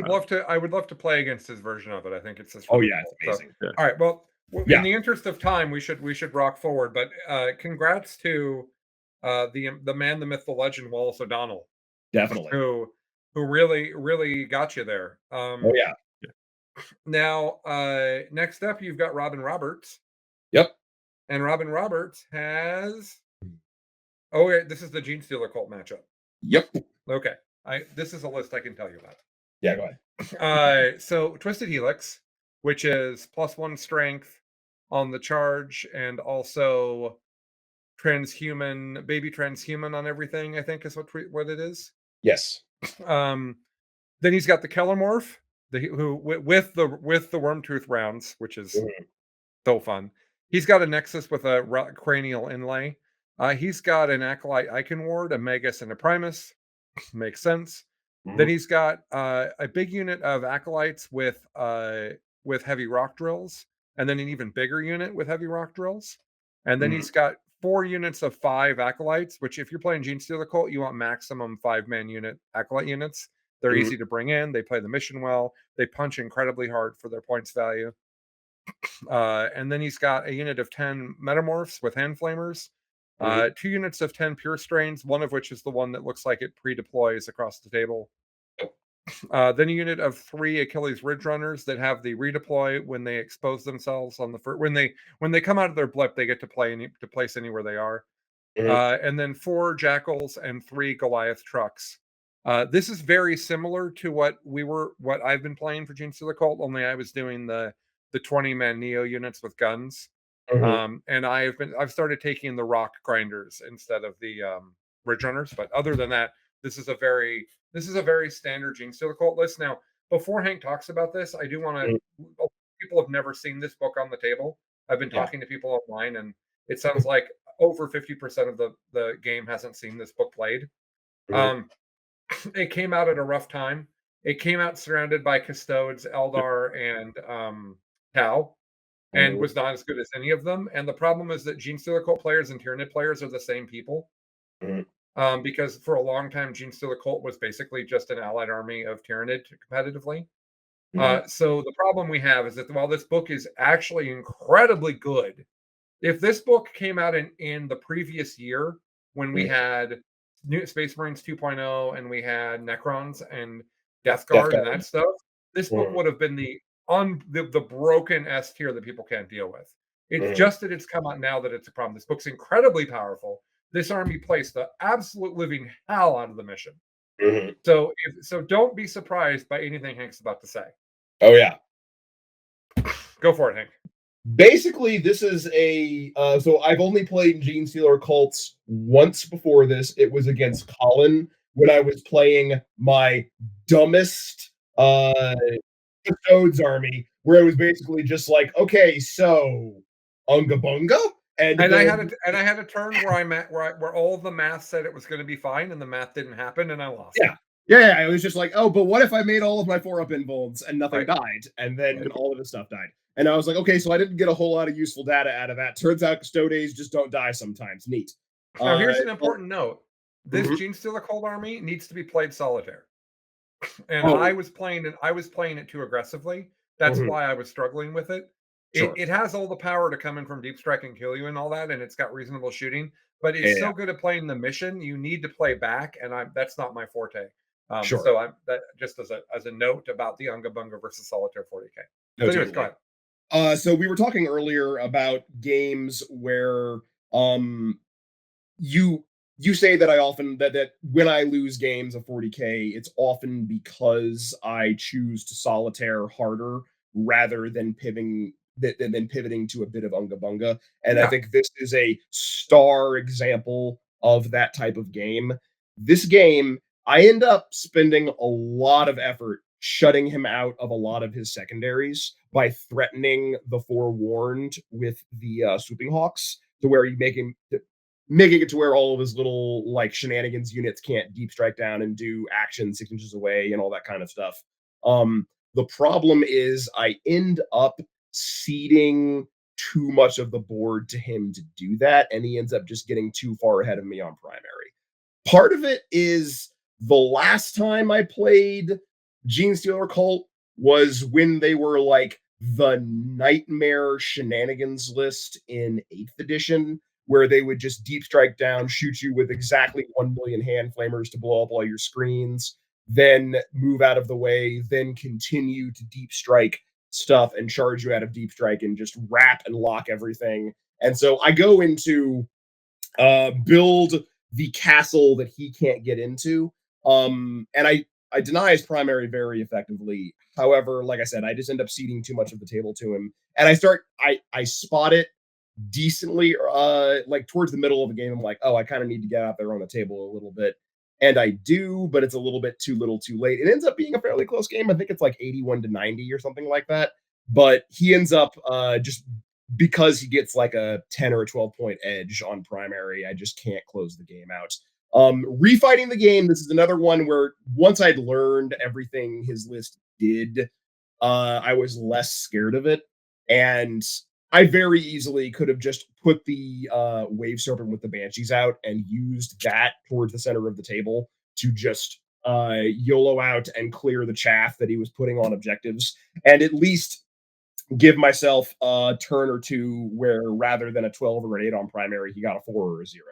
would love to play against his version of it. I think it's just oh really yeah, it's cool. So, amazing. Yeah. all right, well, in Yeah, the interest of time, we should rock forward. But congrats to the man, the myth, the legend, Wallace O'Donnell, definitely. who really got you there. Oh yeah, Yeah. Now, next up, you've got Robin Roberts, yep, and Robin Roberts has. Oh, yeah, this is the Gene Stealer cult matchup. yep. Okay, this is a list I can tell you about. Yeah, go ahead. So Twisted Helix, which is +1 strength on the charge, and also baby transhuman on everything. I think is what it is. Yes. Um, then he's got the Kellermorph, with the Wormtooth rounds, which is Mhm, so fun. He's got a Nexus with a cranial inlay. He's got an Acolyte Icon Ward, a Magus, and a Primus. Makes sense. Then mhm, he's got a big unit of acolytes with heavy rock drills, and then an even bigger unit with heavy rock drills. And then mhm, he's got 4 units of 5 acolytes, which if you're playing Gene Stealer Cult, you want maximum 5-man unit acolyte units. They're mhm, easy to bring in. They play the mission well. They punch incredibly hard for their points value. And then he's got a unit of 10 metamorphs with hand flamers, mhm, 2 units of 10 pure strains, one of which is the one that looks like it pre-deploys across the table. Then a unit of 3 Achilles Ridge Runners that have the redeploy when they expose themselves on the first when they come out of their blip, they get to place anywhere they are. mhm, And then 4 Jackals and 3 Goliath trucks This is very similar to what I've been playing for Genestealer Cult, only I was doing the 20-man Neo units with guns. Mhm. And I've started taking the rock grinders instead of the ridge runners. But other than that, this is a very standard Genestealer Cult list. Now, before Hank talks about this, I do want Mhm. to. People have never seen this book on the table. I've been Yeah. talking to people online, and it sounds like over 50% of the game hasn't seen this book played. Mhm. Um, it came out at a rough time. It came out surrounded by Custodes, Eldar, and Tau, and Mhm. was not as good as any of them. And the problem is that Genestealer Cult players and Tyranid players are the same people. Mhm. Because for a long time, Genestealer Cult was basically just an allied army of Tyranid competitively. Mhm. So the problem we have is that while this book is actually incredibly good, if this book came out in the previous year when we Mhm. had New Space Marines 2.0 and we had Necrons and Death Death Guard and that Guard. stuff, this book Mhm. would have been the broken S tier that people can't deal with. It's Mhm. just that it's come out now that it's a problem. This book's incredibly powerful. This army plays the absolute living hell out of the mission. Mhm. So don't be surprised by anything Hank's about to say. Oh yeah. Go for it, Hank. Basically, this is a so I've only played Genestealer Cults once before this. It was against Colin when I was playing my dumbest Custodes army, where it was basically just like, okay, so Unga Bunga, and And then I had a turn where where all of the math said it was going to be fine, and the math didn't happen, and I lost. yeah. Yeah, it was just like, oh, but what if I made all of my 4-up invulns and nothing Right. died? And then Right. all of his stuff died. And I was like, okay, so I didn't get a whole lot of useful data out of that. Turns out Custodes just don't die sometimes. Neat. Now, Uh, here's an well, important note: this mhm. Genestealer Cold Army needs to be played solitaire, and Oh, I was playing it too aggressively. That's mhm. why I was struggling with it. Sure. It has all the power to come in from deep strike and kill you and all that, and it's got reasonable shooting. But it's Yeah, so good at playing the mission. You need to play back, and that's not my forte. sure. So I'm that just as a note about the Unga Bunga versus Solitaire 40K. No, So, anyways, go totally. ahead. So we were talking earlier about games where um you you say that I often that when I lose games of 40K, it's often because I choose to solitaire harder rather than pivoting to a bit of Unga Bunga. And I Yeah. think this is a star example of that type of game. This game, I end up spending a lot of effort shutting him out of a lot of his secondaries by threatening the forewarned with the swooping hawks to where you making it to where all of his little like shenanigans units can't deep strike down and do action 6 inches away and all that kind of stuff. The problem is I end up ceding too much of the board to him to do that, and he ends up just getting too far ahead of me on primary. Part of it is the last time I played Genestealer Cult was when they were like the nightmare shenanigans list in 8th edition, where they would just deep strike down, shoot you with exactly 1 million hand flamers to blow up all your screens, then move out of the way, then continue to deep strike stuff and charge you out of deep strike and just wrap and lock everything. And so I go into build the castle that he can't get into. And I deny his primary very effectively. However, like I said, I just end up ceding too much of the table to him, and I spot it decently. Like towards the middle of the game, I'm like, oh, I kind of need to get out there on the table a little bit. And I do, but it's a little bit too little too late. It ends up being a fairly close game. I think it's like 81 to 90 or something like that. But he ends up just because he gets like a 10 or a 12 point edge on primary, I just can't close the game out. Refighting the game, this is another one where once I'd learned everything his list did, I was less scared of it. And I very easily could have just put the Wave Serpent with the Banshees out and used that towards the center of the table to just YOLO out and clear the chaff that he was putting on objectives, and at least give myself a turn or two where rather than a 12 or an 8 on primary, he got a 4 or a 0.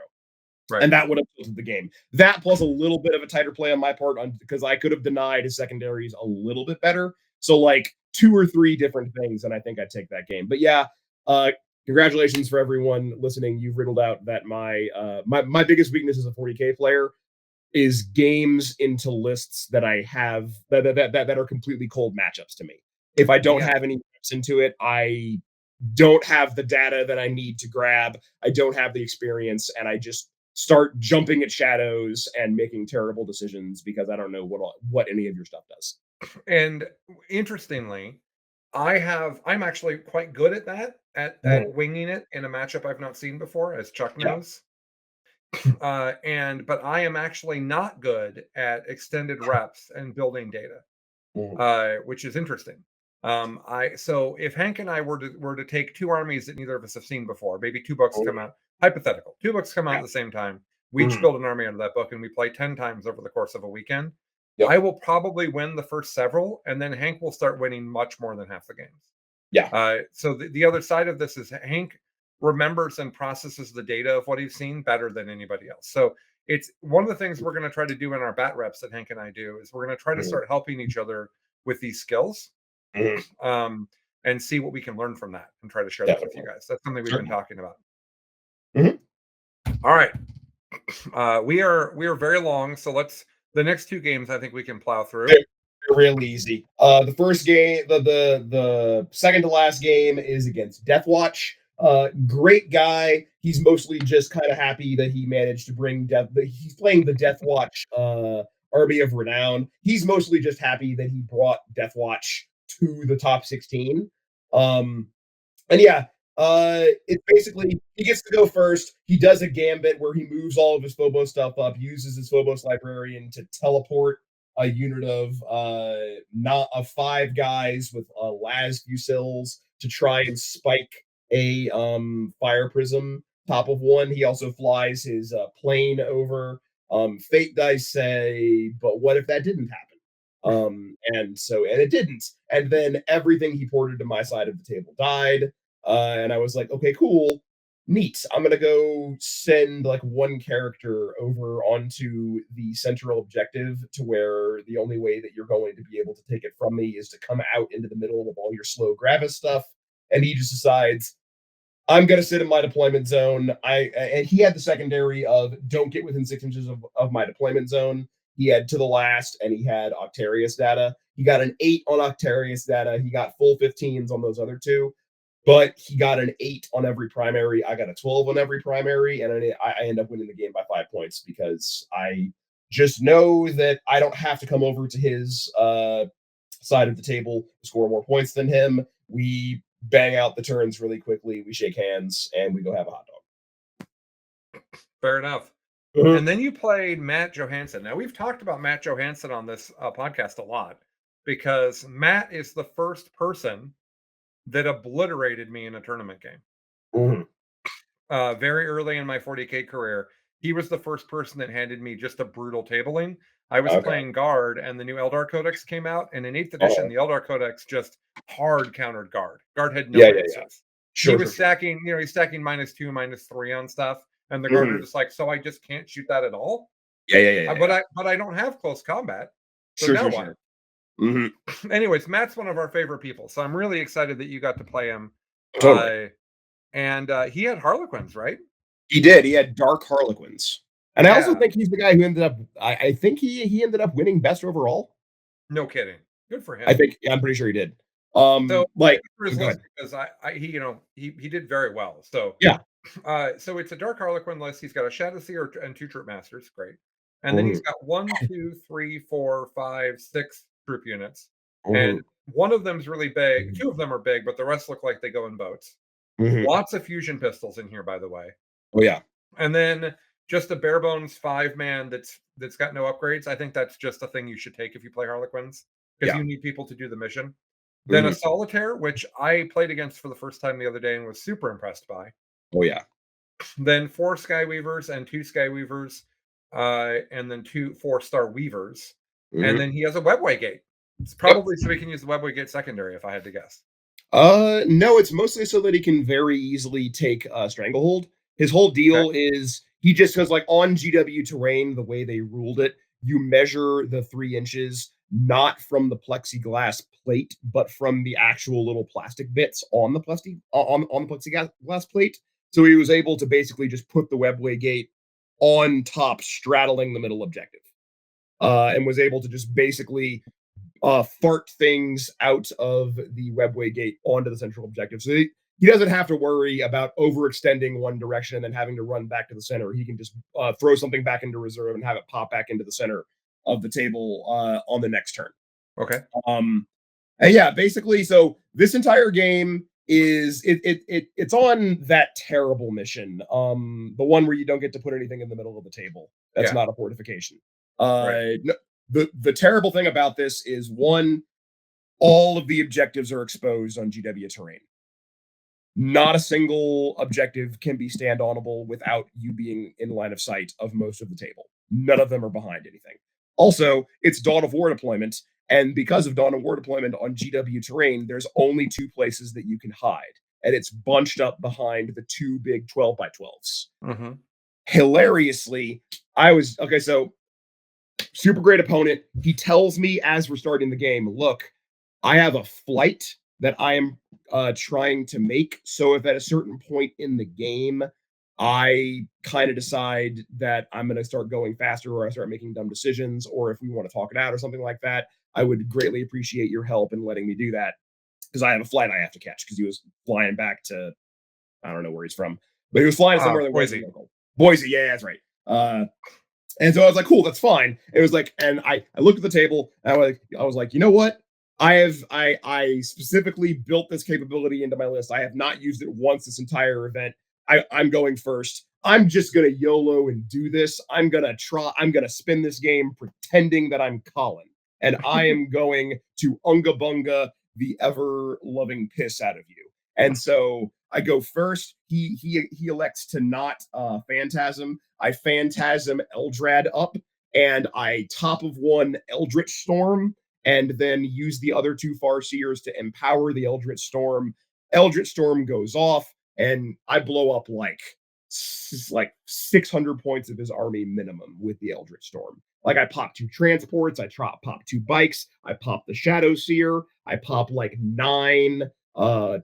Right. And that would have tilted the game. That plus a little bit of a tighter play on my part because I could have denied his secondaries a little bit better. So like 2 or 3 different things, and I think I'd take that game. But yeah, uh, congratulations for everyone listening. You've riddled out that my biggest weakness is a 40K player. is games into lists that I have that are completely cold matchups to me. If I don't Yeah. have any reps into it, I don't have the data that I need to grab. I don't have the experience, and I just start jumping at shadows and making terrible decisions because I don't know what any of your stuff does. And interestingly, I'm actually quite good at that, at Mhm. winging it in a matchup I've not seen before, as Chuck Yeah. knows. But I am actually not good at extended reps and building data, Mhm. which is interesting. So if Hank and I were to take two armies that neither of us have seen before, maybe two books come Mhm. out, hypothetical, two books come out Yeah. at the same time, we each Mhm. build an army out of that book, and we play 10 times over the course of a weekend. Yep. I will probably win the first several, and then Hank will start winning much more than half the games. Yeah. So the other side of this is Hank remembers and processes the data of what he's seen better than anybody else. So it's one of the things we're going to try to do in our bat reps that Hank and I do is we're going to try to Mhm. start helping each other with these skills, Mhm. um, and see what we can learn from that and try to share those with you Definitely. guys. That's something we've been Certainly. talking about. Mhm. All right, we are very long, so let's the next two games I think we can plow through. They're real easy. The first game, the second to last game is against Deathwatch. Great guy. He's mostly just kind of happy that he managed to bring Death. He's playing the Deathwatch Army of Renown. He's mostly just happy that he brought Deathwatch to the top 16. Um, and yeah, it's basically he gets to go first. He does a gambit where he moves all of his Phobos stuff up, uses his Phobos librarian to teleport a unit of not of 5 guys with las fusils to try and spike a fire prism top of one. He also flies his plane over. Fate dice say, but what if that didn't happen? And it didn't. And then everything he ported to my side of the table died. And I was like, okay, cool, neat. I'm gonna go send like one character over onto the central objective to where the only way that you're going to be able to take it from me is to come out into the middle of all your slow gravis stuff. And he just decides, I'm gonna sit in my deployment zone. And he had the secondary of don't get within 6 inches of my deployment zone. He had to the last, and he had Octarius data. He got an 8 on Octarius data. He got full 15s on those other two, but he got an 8 on every primary. I got a 12 on every primary, and I end up winning the game by 5 points because I just know that I don't have to come over to his side of the table to score more points than him. We bang out the turns really quickly. We shake hands and we go have a hot Fair enough. dog. And then you played Matt Johansson. Now we've talked about Matt Johansson on this podcast a lot because Matt is the first person that obliterated me in a tournament game. Mhm. Very early in my 40K career, he was the first person that handed me just a brutal tabling. I was Okay. playing Guard, and the new Eldar Codex came out, and in 8th edition, Uh-huh. the Eldar Codex just hard countered Guard. Guard had Yeah, no yeah, yeah. answers. He Sure, sure, was sure. stacking, he's stacking -2, -3 on stuff, and the Guard are Mhm. just like, so I just can't shoot that at all. Yeah, yeah, yeah, yeah, But yeah. I don't have close combat, so Sure, now sure, what? sure. Mhm. Anyways, Matt's one of our favorite people, so I'm really excited that you got to play him. Totally. Uh, and he had Harlequins, right? He did. He had Dark Harlequins. And I also Yeah, think he's the guy who ended up I think he ended up winning best overall. no kidding. Good for I him. think yeah, I'm pretty sure he did. So Like for his go list ahead. because he he did very well. So Yeah. so it's a Dark Harlequin list. He's got a Shadow Seer and two Troop Masters, great. And then he's Mhm. got 1, 2, 3, 4, 5, 6 troop units, and Mhm. one of them's really big. Mhm. Two of them are big, but the rest look like they go in boats. Mhm. Lots of fusion pistols in here, by the way. Oh yeah. And then just a bare bones 5-man that's got no upgrades. I think that's just a thing you should take if you play Harlequins because Yeah. you need people to do the mission. Then a Mhm. solitaire, which I played against for the first time the other day and was super impressed by. Oh yeah. Then 4 Skyweavers and 2 Skyweavers, and then 2 4-star Weavers. And Mhm. then he has a Webway Gate. It's Yep. probably so he can use the Webway Gate secondary if I had to guess. No, it's mostly so that he can very easily take Stranglehold. His whole Okay. deal is he just goes like on GW terrain, the way they ruled it, you measure the 3 inches not from the plexiglass plate, but from the actual little plastic bits on the on the plexiglass plate. So he was able to basically just put the webway gate on top, straddling the middle objective, and was able to just basically fart things out of the webway gate onto the central objective. So he doesn't have to worry about overextending one direction and then having to run back to the center. He can just throw something back into reserve and have it pop back into the center of the table on the next turn. Okay. And yeah, basically, so this entire game is it's on that terrible mission, the one where you don't get to put anything in the middle of the table. That's not a fortification. Right. No, the terrible thing about this is, one, all of the objectives are exposed on GW terrain. Not a single objective can be stand-onable without you being in line of sight of most of the table. None of them are behind anything. Also, it's Dawn of War deployment, and because of Dawn of War deployment on GW terrain, there's only 2 places that you can hide, and it's bunched up behind the 2 big 12x12s. Mm-hmm. Hilariously, so super great opponent. He tells me as we're starting the game, look, I have a flight that I am trying to make. So if at a certain point in the game, I kind of decide that I'm going to start going faster, or I start making dumb decisions, or if we want to talk it out or something like that, I would greatly appreciate your help in letting me do that, because I have a flight I have to catch, because he was flying back to, I don't know where he's from, but he was flying somewhere that wasn't local. Boise, yeah, that's right. And so I was like, cool, that's fine. It was like, and I looked at the table, and I was like, you know what? I specifically built this capability into my list. I have not used it once this entire event. I'm going first. I'm just gonna YOLO and do this. I'm gonna spin this game pretending that I'm Colin, and I am going to Unga Bunga the ever loving piss out of you. And so I go first. He elects to not phantasm. I phantasm Eldrad up, and I top of one Eldritch Storm, and then use the other 2 Farseers to empower the Eldritch Storm. Eldritch Storm goes off, and I blow up like 600 points of his army minimum with the Eldritch Storm. Like, I pop 2 transports, I pop 2 bikes, I pop the Shadow Seer, I pop like 9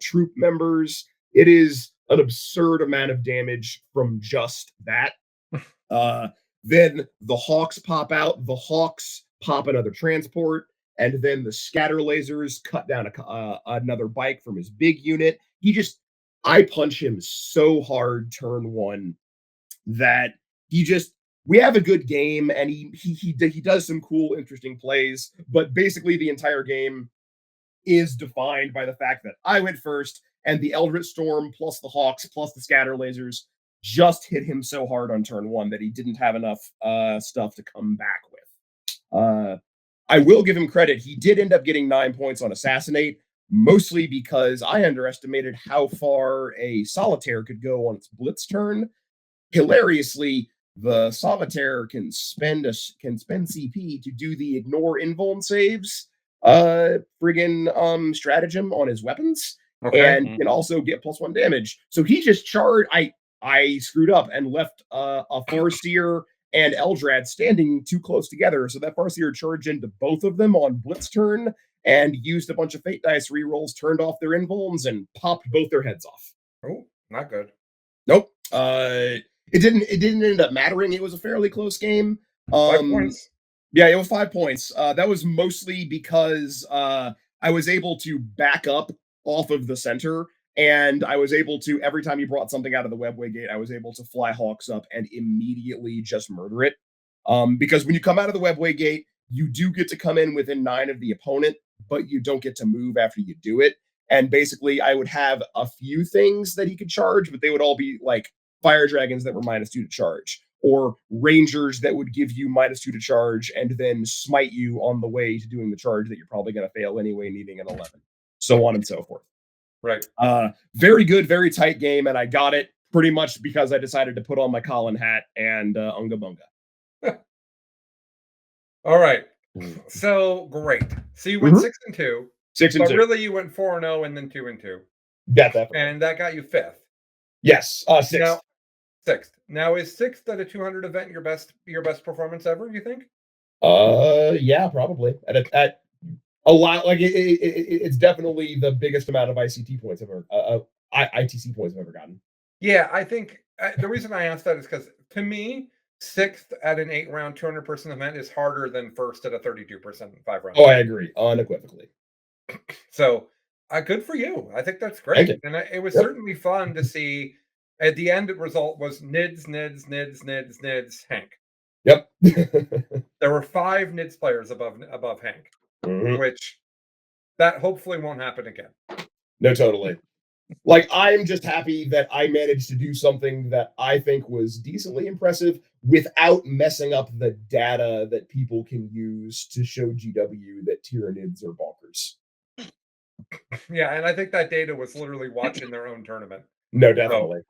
troop members. It is an absurd amount of damage from just that. Then the Hawks pop out. The Hawks pop another transport, and then the scatter lasers cut down another bike from his big unit. I punch him so hard turn 1 that we have a good game, and he does some cool, interesting plays, but basically the entire game is defined by the fact that I went first, and the Eldritch Storm plus the Hawks plus the scatter lasers just hit him so hard on turn 1 that he didn't have enough stuff to come back with. I will give him credit. He did end up getting 9 points on Assassinate, mostly because I underestimated how far a solitaire could go on its blitz turn. Hilariously, the solitaire can spend CP to do the ignore invuln saves stratagem on his weapons, and can also get +1 damage. So he just charged. I screwed up and left a Farseer and Eldrad standing too close together, so that Farseer charged into both of them on blitz turn and used a bunch of fate dice rerolls, turned off their invulns, and popped both their heads off. Oh, not good. Nope. It didn't end up mattering. It was a fairly close game. 5 points. Yeah, it was 5 points. That was mostly because I was able to back up off of the center, and I was able to, every time you brought something out of the webway gate, I was able to fly Hawks up and immediately just murder it. Because when you come out of the webway gate, you do get to come in within 9 of the opponent, but you don't get to move after you do it. And basically, I would have a few things that he could charge, but they would all be like fire dragons that were -2 to charge, or rangers that would give you -2 to charge and then smite you on the way to doing the charge that you're probably going to fail anyway, needing an 11, so on and so forth. Right. Very good, very tight game, and I got it pretty much because I decided to put on my Colin hat and Unga Bunga. All right. So great. So you went 6 and 2. 6 and 2. But really, you went 4 and 0, and then 2 and 2. Yeah, definitely. And that got you 5th. Yes, 6th. Now, 6th. Now, is 6th at a 200 event your best performance ever? You think? Yeah, probably. At a lot, like it's definitely the biggest amount of ICT points I've ever, ITC points I've ever gotten. Yeah, I think the reason I asked that is because to me, 6th at an 8-round 200-person event is harder than 1st at a 32% 5-round. Oh, I agree unequivocally. So, good for you. I think that's Thank great. you. And it was Yep. certainly fun to see. At the end result was Nids, Hank. Yep. There were 5 Nids players above Hank, Mhm. which that hopefully won't happen again. No, totally. Like, I'm just happy that I managed to do something that I think was decently impressive without messing up the data that people can use to show GW that Tyranids are bonkers. Yeah, and I think that data was literally watching their own tournament. No, definitely.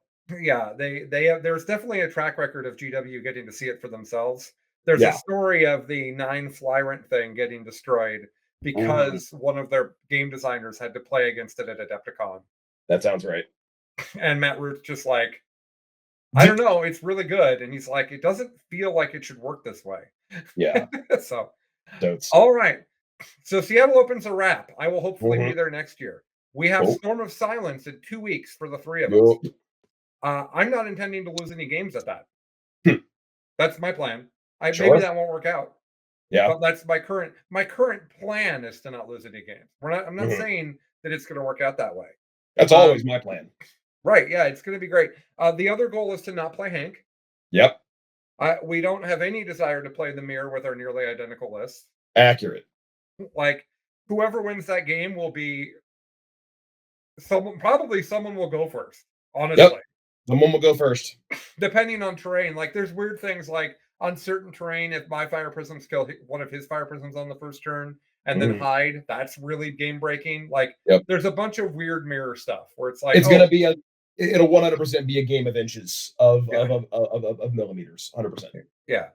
Yeah, they have, there's definitely a track record of GW getting to see it for themselves. There's a Yeah. story of the 9 Flyrant thing getting destroyed because one of their game designers had to play against it at Adepticon. That sounds right. And Matt Root's just like, I don't know, it's really good. And he's like, it doesn't feel like it should work this way. Yeah. So, Totes. all right. So Seattle Open's a wrap. I will hopefully be Mhm. there next year. We have Cool. Storm of Silence in 2 weeks for the 3 of us. Yup. I'm not intending to lose any games at that. Hmm. That's my plan. Maybe Sure. that won't work out, Yeah. but that's my current plan is to not lose any games. I'm not Mhm. saying that it's going to work out that way. That's always my plan. Right? Yeah, it's going to be great. The other goal is to not play Hank. Yep. We don't have any desire to play the mirror with our nearly identical lists. Accurate. Like, whoever wins that game will be someone will go first. Honestly. Yep. Someone will go first. Depending on terrain, like there's weird things like on certain terrain, if my fire prisms kill one of his fire prisms on the first turn and then hide, that's really game breaking. Like, there's a bunch of weird mirror stuff where it's like, it's gonna be it'll 100% be a game of inches of millimeters, 100%. Yeah.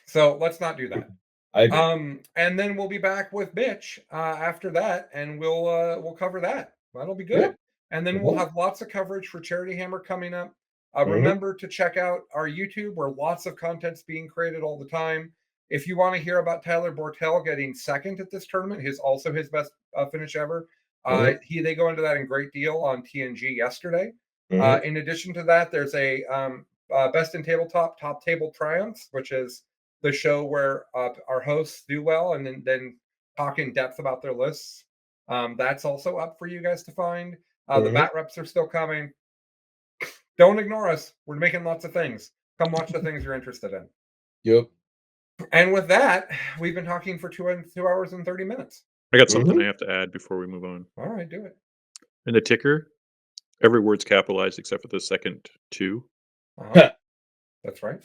So let's not do that. I agree. And then we'll be back with Bitch after that, and we'll cover that. That'll be good. And then we'll have lots of coverage for Charity Hammer coming up. Remember to check out our YouTube, where lots of content's being created all the time. If you want to hear about Tyler Bortel getting second at this tournament, his best finish ever. They go into that in great deal on TNG yesterday. In addition to that, there's a Best in Tabletop Top Table Triumphs, which is the show where our hosts do well and then talk in depth about their lists. That's also up for you guys to find. The bat reps are still coming. Don't ignore us. We're making lots of things. Come watch the things you're interested in. Yep. And with that, we've been talking for 2 hours and 30 minutes. I got something I have to add before we move on. All right, do it. In the ticker, every word's capitalized except for the second 2. That's right.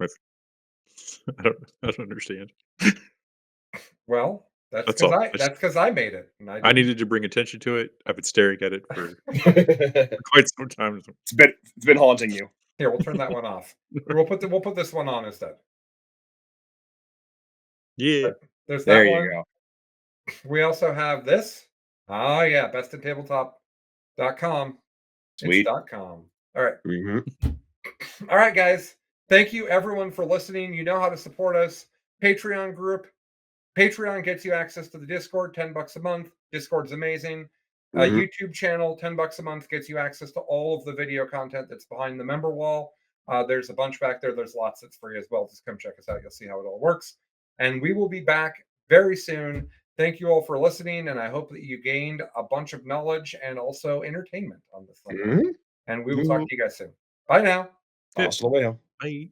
I don't understand. Well, that's That's all. because I made it. And I needed to bring attention to it. I've been staring at it for quite some time. It's been haunting you. Here, we'll turn that one off. We'll put this one on instead. Yeah. There's that You one. go. We also have this. Oh yeah, bestintabletop.com. Sweet. It's .com. All right. All right, guys. Thank you everyone for listening. You know how to support us. Patreon group. Patreon gets you access to the Discord, $10 a month. Discord's amazing. YouTube channel, $10 a month, gets you access to all of the video content that's behind the member wall. There's a bunch back there. There's lots that's free as well. Just come check us out. You'll see how it all works. And we will be back very soon. Thank you all for listening, and I hope that you gained a bunch of knowledge and also entertainment on this thing. And we will talk to you guys soon. Bye now. Hasta luego. Bye.